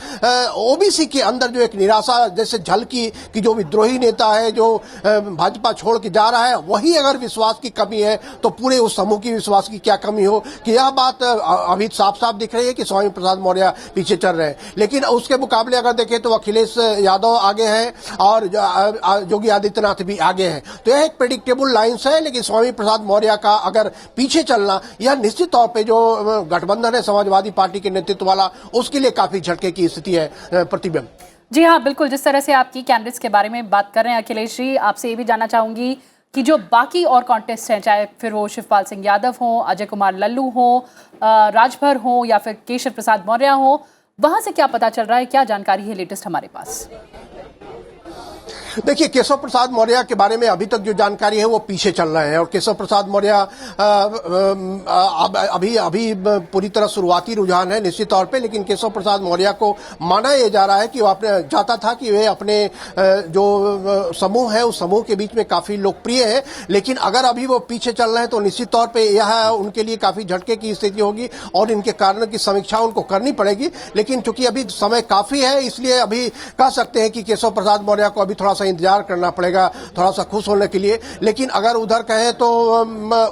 ओबीसी के अंदर जो एक निराशा जैसे झलकी कि जो विद्रोही नेता है जो भाजपा छोड़ के जा रहा है, वही अगर विश्वास की कमी है तो पूरे उस समूह की विश्वास की क्या कमी हो, कि यह बात अभी साफ साफ दिख रही है कि स्वामी प्रसाद मौर्य पीछे चल रहे हैं। लेकिन उसके मुकाबले अगर देखें तो अखिलेश यादव आगे हैं और योगी आदित्यनाथ भी आगे हैं। तो यह एक प्रेडिक्टेबल लाइन्स है, लेकिन स्वामी प्रसाद मौर्य का अगर पीछे चलना, यह निश्चित तौर पर जो गठबंधन है समाजवादी पार्टी के नेतृत्व वाला, उसके लिए काफी झटके की स्थिति है। प्रतिबिंब जी हाँ, बिल्कुल। जिस तरह से आपकी कैंडिडेट्स के बारे में बात कर रहे हैं अखिलेश जी, आपसे ये भी जानना चाहूंगी कि जो बाकी और कॉन्टेस्ट हैं, चाहे फिर वो शिवपाल सिंह यादव हो, अजय कुमार लल्लू हो, राजभर हो या फिर केशव प्रसाद मौर्य हो, वहां से क्या पता चल रहा है, क्या जानकारी है लेटेस्ट हमारे पास? देखिए, केशव प्रसाद मौर्य के बारे में अभी तक जो जानकारी है वो पीछे चल रहे हैं, और केशव प्रसाद मौर्य अभी पूरी तरह शुरुआती रुझान है निश्चित तौर पे। लेकिन केशव प्रसाद मौर्य को माना यह जा रहा है कि वो अपने चाहता था कि वे अपने जो समूह है उस समूह के बीच में काफी लोकप्रिय है, लेकिन अगर अभी वो पीछे चल रहे हैं तो निश्चित तौर पर यह उनके लिए काफी झटके की स्थिति होगी और इनके कारण की समीक्षा उनको करनी पड़ेगी। लेकिन चूंकि अभी समय काफी है, इसलिए अभी कह सकते हैं कि केशव प्रसाद मौर्य को अभी थोड़ा इंतजार करना पड़ेगा, थोड़ा सा खुश होने के लिए। लेकिन अगर उधर कहें तो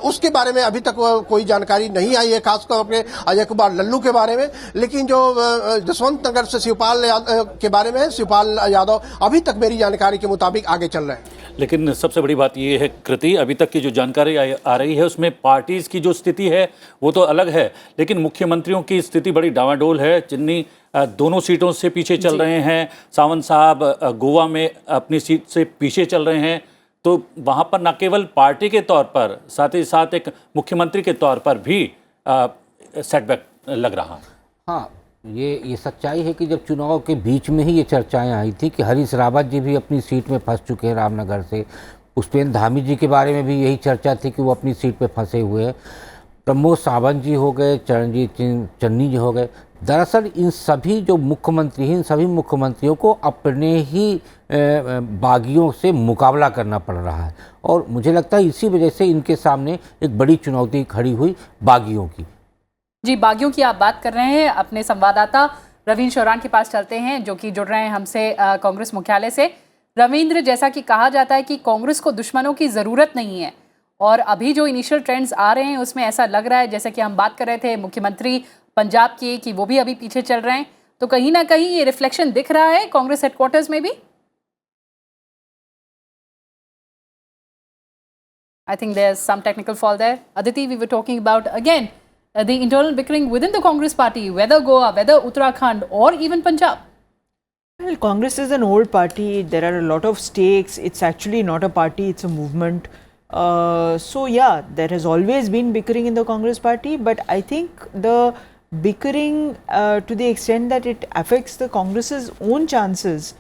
उसके बारे में अभी तक कोई जानकारी नहीं आई है, खासतौर पर अजय कुमार लल्लू के बारे में। लेकिन जो जसवंत नगर से शिवपाल के बारे में, शिवपाल यादव अभी तक मेरी जानकारी के मुताबिक आगे चल रहे हैं। लेकिन सबसे बड़ी बात ये है कृति, अभी तक की जो जानकारी आ रही है उसमें पार्टीज की जो स्थिति है वो तो अलग है, लेकिन मुख्यमंत्रियों की स्थिति बड़ी डावाडोल है। चिन्नी दोनों सीटों से पीछे चल रहे हैं, सावंत साहब गोवा में अपनी सीट से पीछे चल रहे हैं, तो वहाँ पर न केवल पार्टी के तौर पर साथ ही साथ एक मुख्यमंत्री के तौर पर भी सेटबैक लग रहा है। हाँ, ये सच्चाई है कि जब चुनाव के बीच में ही ये चर्चाएं आई थी कि हरीश रावत जी भी अपनी सीट में फंस चुके हैं रामनगर से, पुष्पेंद्र धामी जी के बारे में भी यही चर्चा थी कि वो अपनी सीट पे फंसे हुए हैं, प्रमोद सावंत जी हो गए, चरणजीत चन्नी जी हो गए। दरअसल इन सभी जो मुख्यमंत्री हैं, इन सभी मुख्यमंत्रियों को अपने ही बागियों से मुकाबला करना पड़ रहा है और मुझे लगता है इसी वजह से इनके सामने एक बड़ी चुनौती खड़ी हुई बागियों की। जी, बागियों की आप बात कर रहे हैं। अपने संवाददाता रविंद्र शौरान के पास चलते हैं जो कि जुड़ रहे हैं हमसे कांग्रेस मुख्यालय से। रविंद्र, जैसा कि कहा जाता है कि कांग्रेस को दुश्मनों की ज़रूरत नहीं है और अभी जो इनिशियल ट्रेंड्स आ रहे हैं उसमें ऐसा लग रहा है, जैसे कि हम बात कर रहे थे मुख्यमंत्री पंजाब की, कि वो भी अभी पीछे चल रहे हैं, तो कहीं ना कहीं ये रिफ्लेक्शन दिख रहा है कांग्रेस हेडक्वार्टर्स में भी। I think there's some technical fall there. Aditi, we were talking about again the internal bickering within the Congress party, whether Goa, whether Uttarakhand or even Punjab. Well, Congress is an old party. There are a lot of stakes. It's actually not a party, it's a movement. So yeah, there has always been bickering in the Congress party, but I think the bickering to the extent that it affects the Congress's own chances,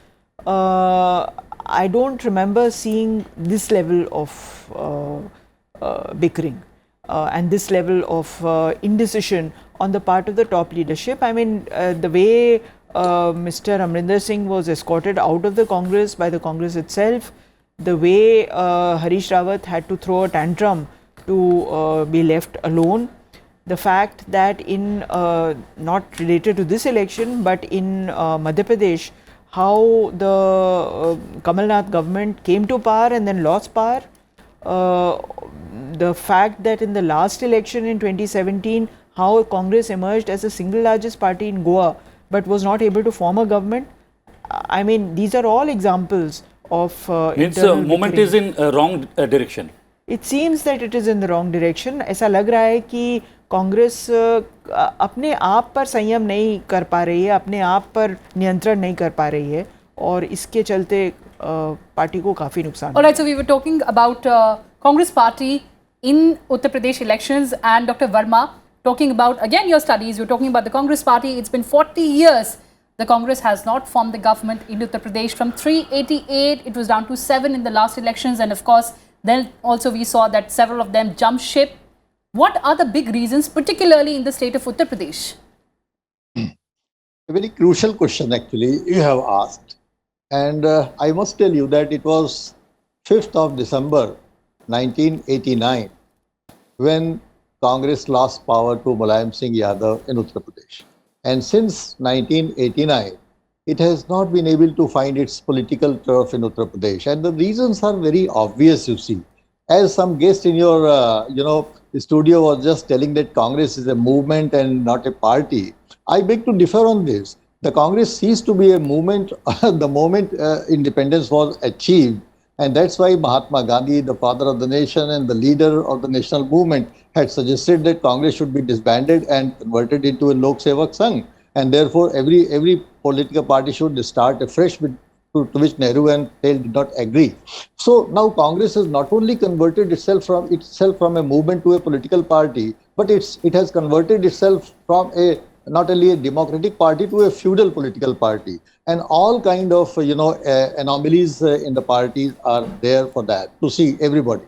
I don't remember seeing this level of bickering and this level of indecision on the part of the top leadership. I mean, the way Mr. Amrinder Singh was escorted out of the Congress by the Congress itself, the way Harish Rawat had to throw a tantrum to be left alone, the fact that in not related to this election but in Madhya Pradesh, how the Kamalnath government came to power and then lost power, the fact that in the last election in 2017, how Congress emerged as the single largest party in Goa but was not able to form a government. I mean, these are all examples of internal movement is in wrong direction. It seems that it is in the wrong direction. ऐसा लग रहा है कि कांग्रेस अपने आप पर संयम नहीं कर पा रही है, अपने आप पर नियंत्रण नहीं कर पा रही है और इसके चलते पार्टी को काफी नुकसान। Alright, so we were talking about Congress party in Uttar Pradesh elections and Dr. Verma talking about again your studies. You're talking about the Congress party. It's been 40 years. The Congress has not formed the government in Uttar Pradesh. From 388, it was down to 7 in the last elections, and of course, then also we saw that several of them jumped ship. What are the big reasons, particularly in the state of Uttar Pradesh? A very crucial question actually you have asked, and I must tell you that it was 5th of December 1989 when Congress lost power to Mulayam Singh Yadav in Uttar Pradesh. And since 1989, it has not been able to find its political turf in Uttar Pradesh. And the reasons are very obvious, you see. As some guest in your, the studio was just telling that Congress is a movement and not a party. I beg to differ on this. The Congress ceased to be a movement the moment independence was achieved. And that's why Mahatma Gandhi, the father of the nation and the leader of the national movement, had suggested that Congress should be disbanded and converted into a Lok Sevak Sangh. And therefore, every political party should start afresh, to which Nehru and Patel did not agree. So now Congress has not only converted itself from a movement to a political party, but it has converted itself from not only a democratic party to a feudal political party. And all kind of, anomalies in the parties are there for that, to see everybody.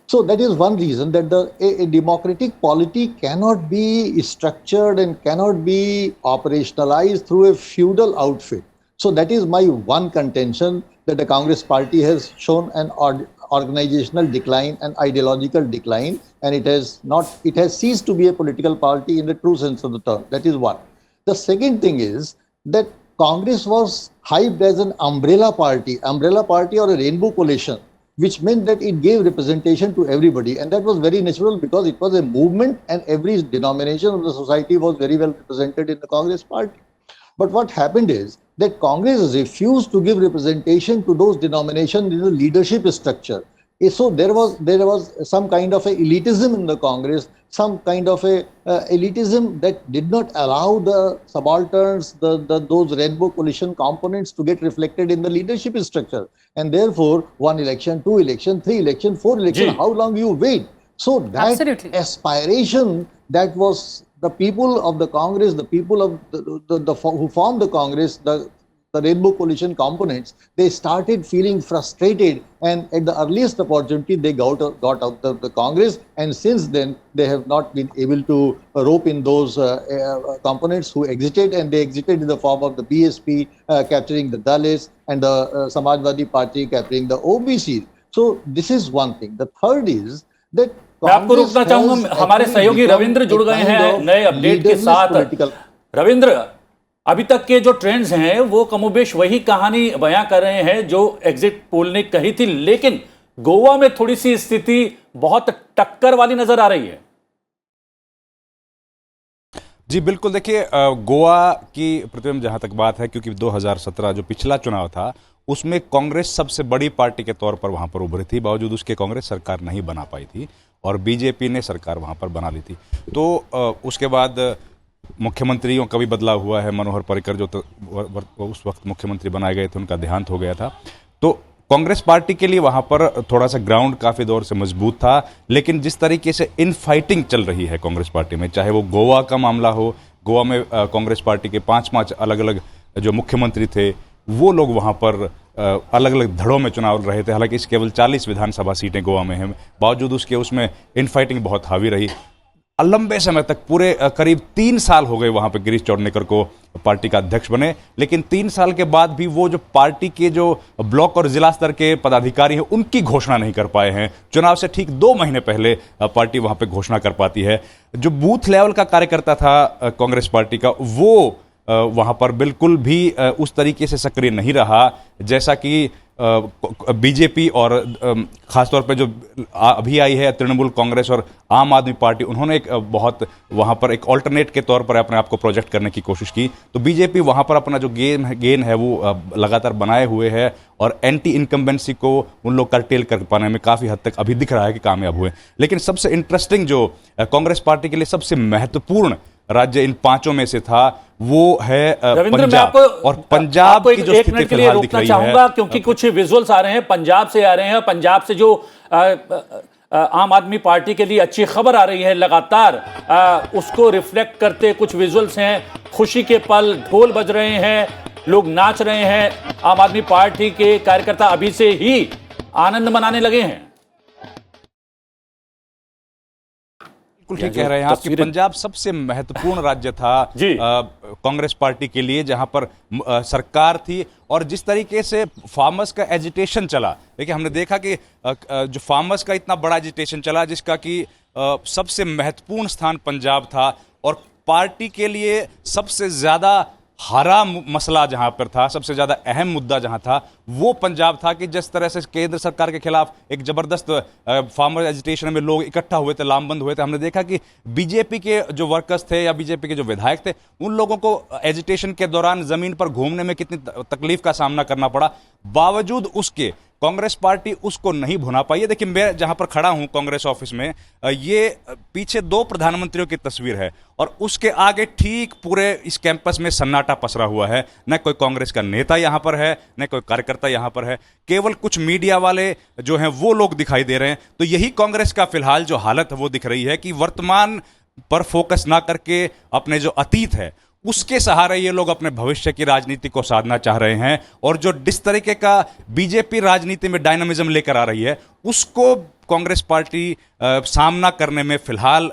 So that is one reason that a democratic polity cannot be structured and cannot be operationalized through a feudal outfit. So that is my one contention, that the Congress party has shown an organizational decline and ideological decline, and it has ceased to be a political party in the true sense of the term. That is one. The second thing is that Congress was hyped as an umbrella party or a rainbow coalition, which meant that it gave representation to everybody. And that was very natural because it was a movement and every denomination of the society was very well represented in the Congress party. But what happened is that Congress refused to give representation to those denominations in the leadership structure. So there was some kind of a elitism in the Congress, some kind of a elitism that did not allow the subalterns, those Rainbow Coalition components to get reflected in the leadership structure. And therefore, 1 election, 2 election, 3 election, 4 election, how long you wait? So that aspiration, that was the people of the Congress, the people of who formed the Congress, the Rainbow Coalition components, they started feeling frustrated, and at the earliest opportunity they got out of the Congress, and since then they have not been able to rope in those components who exited, and they exited in the form of the BSP capturing the Dalits and the Samajwadi Party capturing the OBC. So this is one thing. The third is that मैं आपको रोकना चाहूंगा, हमारे सहयोगी रविंद्र जुड़ गए हैं नए अपडेट के साथ। रविंद्र, अभी तक के जो ट्रेंड्स हैं वो कमोबेश वही कहानी बयां कर रहे हैं जो एग्जिट पोल ने कही थी, लेकिन गोवा में थोड़ी सी स्थिति बहुत टक्कर वाली नजर आ रही है। जी बिल्कुल, देखिए गोवा की प्रतिबिंब जहां तक बात है, क्योंकि 2017 जो पिछला चुनाव था उसमें कांग्रेस सबसे बड़ी पार्टी के तौर पर वहां पर उभरी थी, बावजूद उसके कांग्रेस सरकार नहीं बना पाई थी और बीजेपी ने सरकार वहां पर बना ली थी। तो उसके बाद मुख्यमंत्रियों का भी बदलाव हुआ है। मनोहर पर्रिकर जो उस वक्त मुख्यमंत्री बनाए गए थे, उनका देहांत हो गया था। तो कांग्रेस पार्टी के लिए वहां पर थोड़ा सा ग्राउंड काफी दौर से मजबूत था, लेकिन जिस तरीके से इन फाइटिंग चल रही है कांग्रेस पार्टी में, चाहे वो गोवा का मामला हो, गोवा में कांग्रेस पार्टी के 5 अलग अलग जो मुख्यमंत्री थे वो लोग वहां पर अलग अलग धड़ों में चुनाव लड़ रहे थे। हालांकि इस केवल 40 विधानसभा सीटें गोवा में हैं, बावजूद उसके उसमें इन फाइटिंग बहुत हावी रही। लंबे समय तक पूरे करीब 3 साल हो गए वहां पे गिरीश चौड़नेकर को पार्टी का अध्यक्ष बने, लेकिन 3 साल के बाद भी वो जो पार्टी के जो ब्लॉक और जिला स्तर के पदाधिकारी हैं उनकी घोषणा नहीं कर पाए हैं। चुनाव से ठीक 2 महीने पहले पार्टी वहां पे घोषणा कर पाती है। जो बूथ लेवल का कार्यकर्ता था कांग्रेस पार्टी का, वो वहां पर बिल्कुल भी उस तरीके से सक्रिय नहीं रहा जैसा कि बीजेपी और खासतौर पे जो अभी आई है तृणमूल कांग्रेस और आम आदमी पार्टी, उन्होंने एक बहुत वहां पर एक ऑल्टरनेट के तौर पर अपने आप को प्रोजेक्ट करने की कोशिश की। तो बीजेपी वहां पर अपना जो गेन है वो लगातार बनाए हुए है और एंटी इनकम्बेंसी को उन लोग कर्टेल कर पाने में काफी हद तक अभी दिख रहा है कि कामयाब हुए। लेकिन सबसे इंटरेस्टिंग जो कांग्रेस पार्टी के लिए सबसे महत्वपूर्ण राज्य इन 5 में से था वो है पंजाब, और पंजाब की जो स्थिति फिलहाल दिख रही है, क्योंकि कुछ विजुअल्स आ रहे हैं पंजाब से आ रहे हैं, पंजाब से जो आम आदमी पार्टी के लिए अच्छी खबर आ रही है लगातार, उसको रिफ्लेक्ट करते कुछ विजुअल्स हैं। खुशी के पल, ढोल बज रहे हैं, लोग नाच रहे हैं, आम आदमी पार्टी के कार्यकर्ता अभी से ही आनंद मनाने लगे हैं। बिल्कुल ठीक कह रहे हैं आप कि पंजाब सबसे महत्वपूर्ण राज्य था कांग्रेस पार्टी के लिए, जहां पर सरकार थी और जिस तरीके से फार्मर्स का एजिटेशन चला। देखिए हमने देखा कि जो फार्मर्स का इतना बड़ा एजिटेशन चला जिसका कि सबसे महत्वपूर्ण स्थान पंजाब था, और पार्टी के लिए सबसे ज्यादा हरा मसला जहां पर था, सबसे ज्यादा अहम मुद्दा जहां था वो पंजाब था कि जिस तरह से केंद्र सरकार के खिलाफ एक जबरदस्त फार्मर एजिटेशन में लोग इकट्ठा हुए थे, लामबंद हुए थे। हमने देखा कि बीजेपी के जो वर्कर्स थे या बीजेपी के जो विधायक थे, उन लोगों को एजिटेशन के दौरान जमीन पर घूमने में कितनी तकलीफ का सामना करना पड़ा, बावजूद उसके कांग्रेस पार्टी उसको नहीं भुना पाई है। देखिए मैं जहां पर खड़ा हूं कांग्रेस ऑफिस में, ये पीछे 2 प्रधानमंत्रियों की तस्वीर है और उसके आगे ठीक पूरे इस कैंपस में सन्नाटा पसरा हुआ है। न कोई कांग्रेस का नेता यहां पर है, न कोई कार्यकर्ता यहां पर है, केवल कुछ मीडिया वाले जो हैं वो लोग दिखाई दे रहे हैं। तो यही कांग्रेस का फिलहाल जो हालत है वो दिख रही है कि वर्तमान पर फोकस ना करके अपने जो अतीत है उसके सहारे ये लोग अपने भविष्य की राजनीति को साधना चाह रहे हैं, और जो जिस तरीके का बीजेपी राजनीति में डायनामिज्म लेकर आ रही है उसको कांग्रेस पार्टी सामना करने में फिलहाल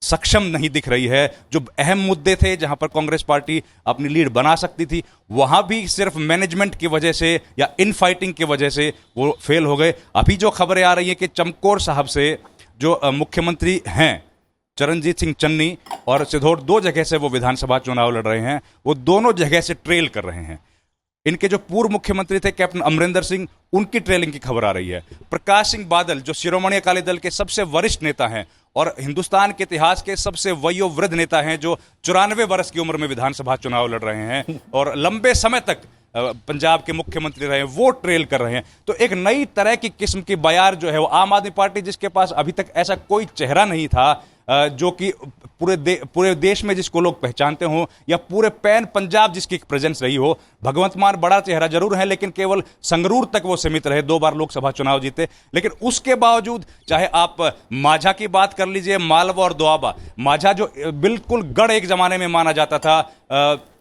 सक्षम नहीं दिख रही है। जो अहम मुद्दे थे जहां पर कांग्रेस पार्टी अपनी लीड बना सकती थी, वहां भी सिर्फ मैनेजमेंट की वजह से या इन फाइटिंग की वजह से वो फेल हो गए। अभी जो खबरें आ रही है कि चमकौर साहब से जो मुख्यमंत्री हैं चरणजीत सिंह चन्नी और सिधौर, 2 जगह से वो विधानसभा चुनाव लड़ रहे हैं, वो दोनों जगह से ट्रेल कर रहे हैं। इनके जो पूर्व मुख्यमंत्री थे कैप्टन अमरिंदर सिंह, उनकी ट्रेलिंग की खबर आ रही है। प्रकाश सिंह बादल जो शिरोमणि अकाली दल के सबसे वरिष्ठ नेता हैं और हिंदुस्तान के इतिहास के सबसे वयोवृद्ध नेता हैं, जो 94 वर्ष की उम्र में विधानसभा चुनाव लड़ रहे हैं और लंबे समय तक पंजाब के मुख्यमंत्री रहे, वो ट्रेल कर रहे हैं। तो एक नई तरह की किस्म की बयार जो है वो आम आदमी पार्टी, जिसके पास अभी तक ऐसा कोई चेहरा नहीं था जो कि पूरे देश में जिसको लोग पहचानते हो, या पूरे पैन पंजाब जिसकी प्रेजेंस रही हो। भगवंत मान बड़ा चेहरा जरूर है, लेकिन केवल संगरूर तक वो सीमित रहे, 2 बार लोकसभा चुनाव जीते। लेकिन उसके बावजूद चाहे आप माझा की बात कर लीजिए, मालवा और दोआबा, माझा जो बिल्कुल गढ़ एक जमाने में माना जाता था,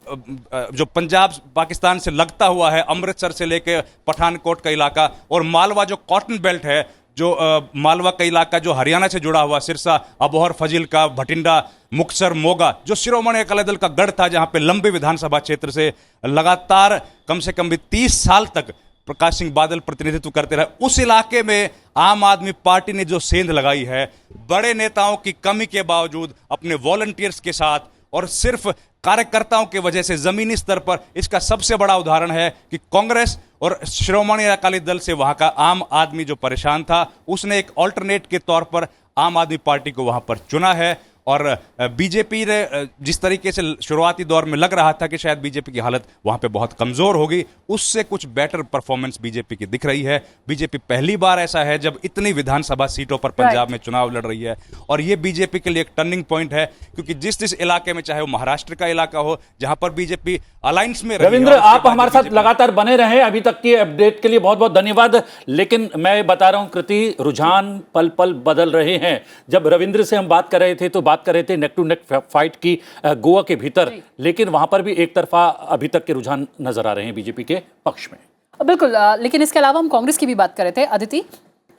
जो पंजाब पाकिस्तान से लगता हुआ है, अमृतसर से लेकर पठानकोट का इलाका, और मालवा जो कॉटन बेल्ट है, जो मालवा का इलाका जो हरियाणा से जुड़ा हुआ, सिरसा, अबोहर, फजीलका, भटिंडा, मुक्तसर, मोगा, जो शिरोमणि अकाली दल का गढ़ था, जहां पे लंबे विधानसभा क्षेत्र से लगातार कम से कम भी 30 साल तक प्रकाश सिंह बादल प्रतिनिधित्व करते रहे, उस इलाके में आम आदमी पार्टी ने जो सेंध लगाई है, बड़े नेताओं की कमी के बावजूद अपने वॉलंटियर्स के साथ और सिर्फ कार्यकर्ताओं की वजह से जमीनी स्तर पर, इसका सबसे बड़ा उदाहरण है कि कांग्रेस और शिरोमणि अकाली दल से वहां का आम आदमी जो परेशान था, उसने एक ऑल्टरनेट के तौर पर आम आदमी पार्टी को वहां पर चुना है। और बीजेपी ने जिस तरीके से शुरुआती दौर में लग रहा था कि शायद बीजेपी की हालत वहां पे बहुत कमजोर होगी, उससे कुछ बेटर परफॉर्मेंस बीजेपी की दिख रही है। बीजेपी पहली बार ऐसा है जब इतनी विधानसभा सीटों पर पंजाब में चुनाव लड़ रही है, और ये बीजेपी के लिए एक टर्निंग पॉइंट है, क्योंकि जिस इलाके में, चाहे वो महाराष्ट्र का इलाका हो जहां पर बीजेपी अलायंस में रही। रविंद्र, आप हमारे साथ लगातार बने रहे, अभी तक की अपडेट के लिए बहुत बहुत धन्यवाद। लेकिन मैं बता रहा हूं कृति, रुझान पल पल बदल रहे हैं। जब रविंद्र से हम बात कर रहे थे तो बात कर रहे थे नेक टू नेक फाइट की गोवा के भीतर, लेकिन वहां पर भी एक तरफा अभी तक के रुझान नजर आ रहे हैं बीजेपी के पक्ष में। बिल्कुल, लेकिन इसके अलावा हम कांग्रेस की भी बात कर रहे थे। Aditi,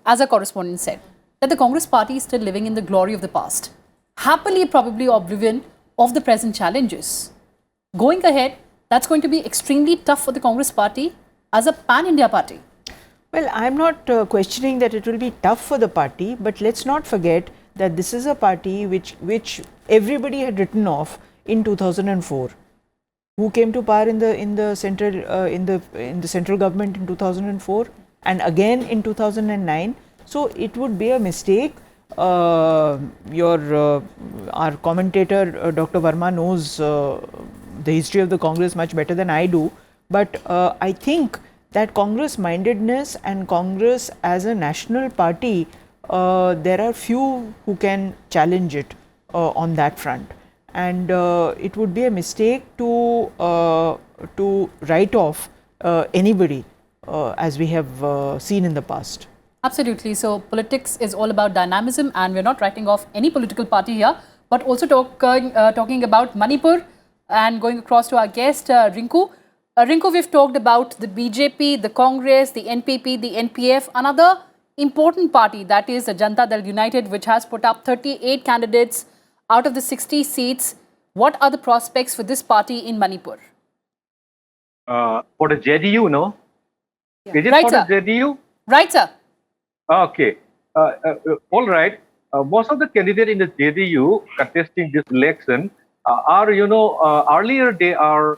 as a correspondent said that the Congress party is still living in the glory of the past, happily probably oblivion of the present challenges. Going ahead, that's going to be extremely tough for the Congress party as a pan-India party. Well, I'm not questioning that it will be tough for the party, but let's not forget that this is a party which everybody had written off in 2004. Who came to power in the central government in 2004 and again in 2009. So it would be a mistake. Our commentator Dr. Verma knows the history of the Congress much better than I do, but I think that Congress mindedness and Congress as a national party, there are few who can challenge it on that front, and it would be a mistake to write off anybody as we have seen in the past. Absolutely. So politics is all about dynamism, and we're not writing off any political party here, but also talking about Manipur and going across to our guest Rinku. Rinku, we've talked about the BJP, the Congress, the NPP, the NPF, another important party, that is the Janata Dal United, which has put up 38 candidates out of the 60 seats. What are the prospects for this party in Manipur? For the JDU, no? Yeah. Is it Right, for sir. the JDU? Right, sir. Okay. All right. Most of the candidates in the JDU contesting this election are, earlier they are,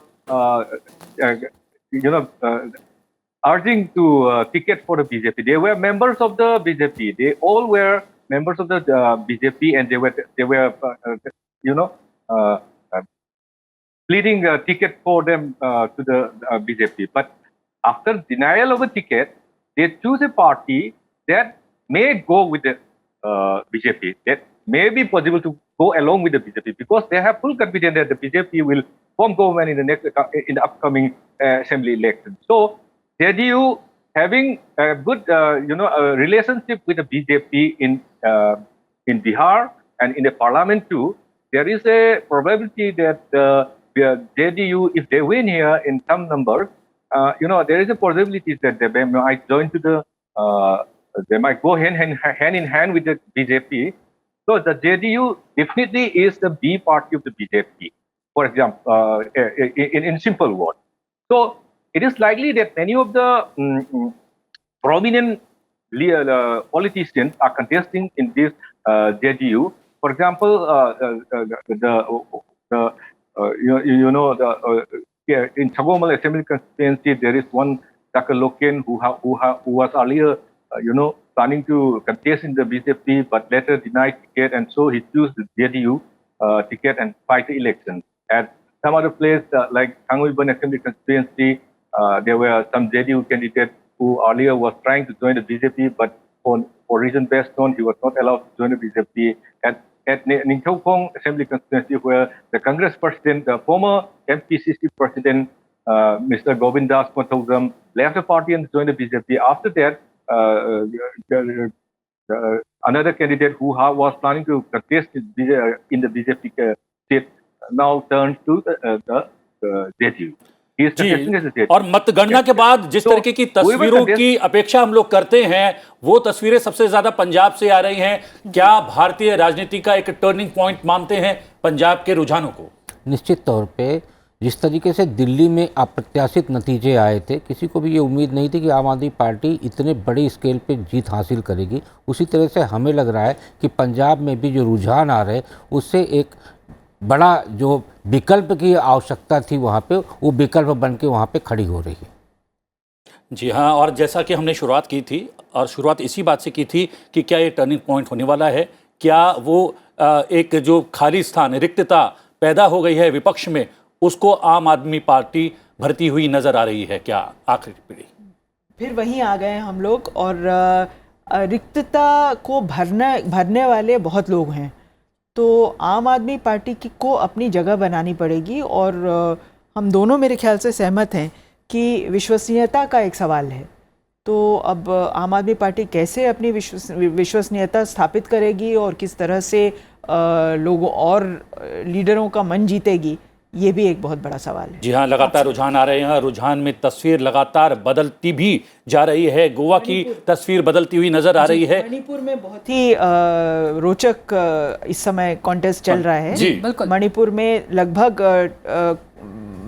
urging to ticket for the BJP. They were members of the BJP. They all were members of the BJP, and they were pleading a ticket for them to the BJP. But after denial of a ticket, they choose a party that may go with the BJP, that may be possible to go along with the BJP, because they have full confidence that the BJP will form government in the upcoming assembly election. So JDU having a good relationship with the BJP in Bihar and in the parliament too, there is a probability that JDU, if they win here in some numbers, there is a possibility that they might join to the they might go hand in hand with the BJP. So the JDU definitely is the B party of the BJP, for example, in simple words. So it is likely that many of the prominent politicians are contesting in this JDU. For example, in Chagomal Assembly constituency, there is one Dr. Loken who was earlier, planning to contest in the BJP, but later denied ticket, and so he chose the JDU ticket and fight the election. At some other place like Tangulban Assembly constituency, there were some JDU candidates who earlier was trying to join the BJP, but for reason best known, he was not allowed to join the BJP. At Ningthau Assembly constituency, where the Congress president, the former MPCC president, Mr. Govindas Kothawdam, left the party and joined the BJP. After that, another candidate who was planning to contest in the BJP seat now turned to the JDU. जी, और मतगणना के बाद जिस तरीके की तस्वीरों की अपेक्षा हम लोग करते हैं, वो तस्वीरें सबसे ज्यादा पंजाब से आ रही हैं। क्या भारतीय राजनीति का एक टर्निंग पॉइंट मानते हैं पंजाब के रुझानों को? निश्चित तौर पे जिस तरीके से दिल्ली में अप्रत्याशित नतीजे आए थे, किसी को भी ये उम्मीद नहीं थी कि आम आदमी पार्टी इतने बड़ी स्केल पे जीत हासिल करेगी। उसी तरह से हमें लग रहा है कि पंजाब में भी जो रुझान आ रहे हैं, उससे एक बड़ा जो विकल्प की आवश्यकता थी वहाँ पे, वो विकल्प बन के वहाँ पे खड़ी हो रही है। जी हाँ, और जैसा कि हमने शुरुआत की थी, और शुरुआत इसी बात से की थी कि क्या ये टर्निंग पॉइंट होने वाला है, क्या वो एक जो खाली स्थान, रिक्तता पैदा हो गई है विपक्ष में, उसको आम आदमी पार्टी भरती हुई नजर आ रही है क्या? आखिरी पीढ़ी फिर वहीं आ गए हम लोग, और रिक्तता को भरने वाले बहुत लोग हैं, तो आम आदमी पार्टी को अपनी जगह बनानी पड़ेगी। और हम दोनों मेरे ख्याल से सहमत हैं कि विश्वसनीयता का एक सवाल है। तो अब आम आदमी पार्टी कैसे अपनी विश्वसनीयता स्थापित करेगी और किस तरह से लोगों और लीडरों का मन जीतेगी, ये भी एक बहुत बड़ा सवाल है। जी हाँ, लगातार रुझान आ रहे हैं, रुझान में तस्वीर लगातार बदलती भी जा रही है। गोवा की तस्वीर बदलती हुई नजर आ रही है। मणिपुर में बहुत ही रोचक इस समय कॉन्टेस्ट चल रहा है। जी बिल्कुल। मणिपुर में लगभग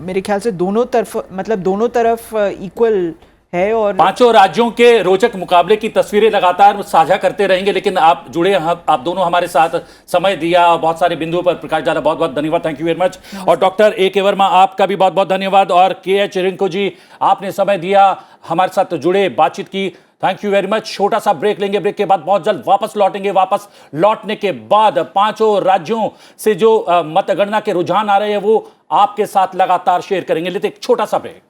मेरे ख्याल से दोनों तरफ इक्वल है, और पांचों राज्यों के रोचक मुकाबले की तस्वीरें लगातार साझा करते रहेंगे। लेकिन आप जुड़े, आप दोनों हमारे साथ समय दिया, बहुत सारे बिंदुओं पर प्रकाश डाला, बहुत बहुत धन्यवाद, थैंक यू वेरी मच। और डॉक्टर A.K. वर्मा, आपका भी बहुत बहुत धन्यवाद। और KH रिंकू जी, आपने समय दिया, हमारे साथ जुड़े, बातचीत की, थैंक यू वेरी मच। छोटा सा ब्रेक लेंगे, ब्रेक के बाद बहुत जल्द वापस लौटेंगे। वापस लौटने के बाद पांचों राज्यों से जो मतगणना के रुझान आ रहे हैं वो आपके साथ लगातार शेयर करेंगे। लेते एक छोटा सा ब्रेक।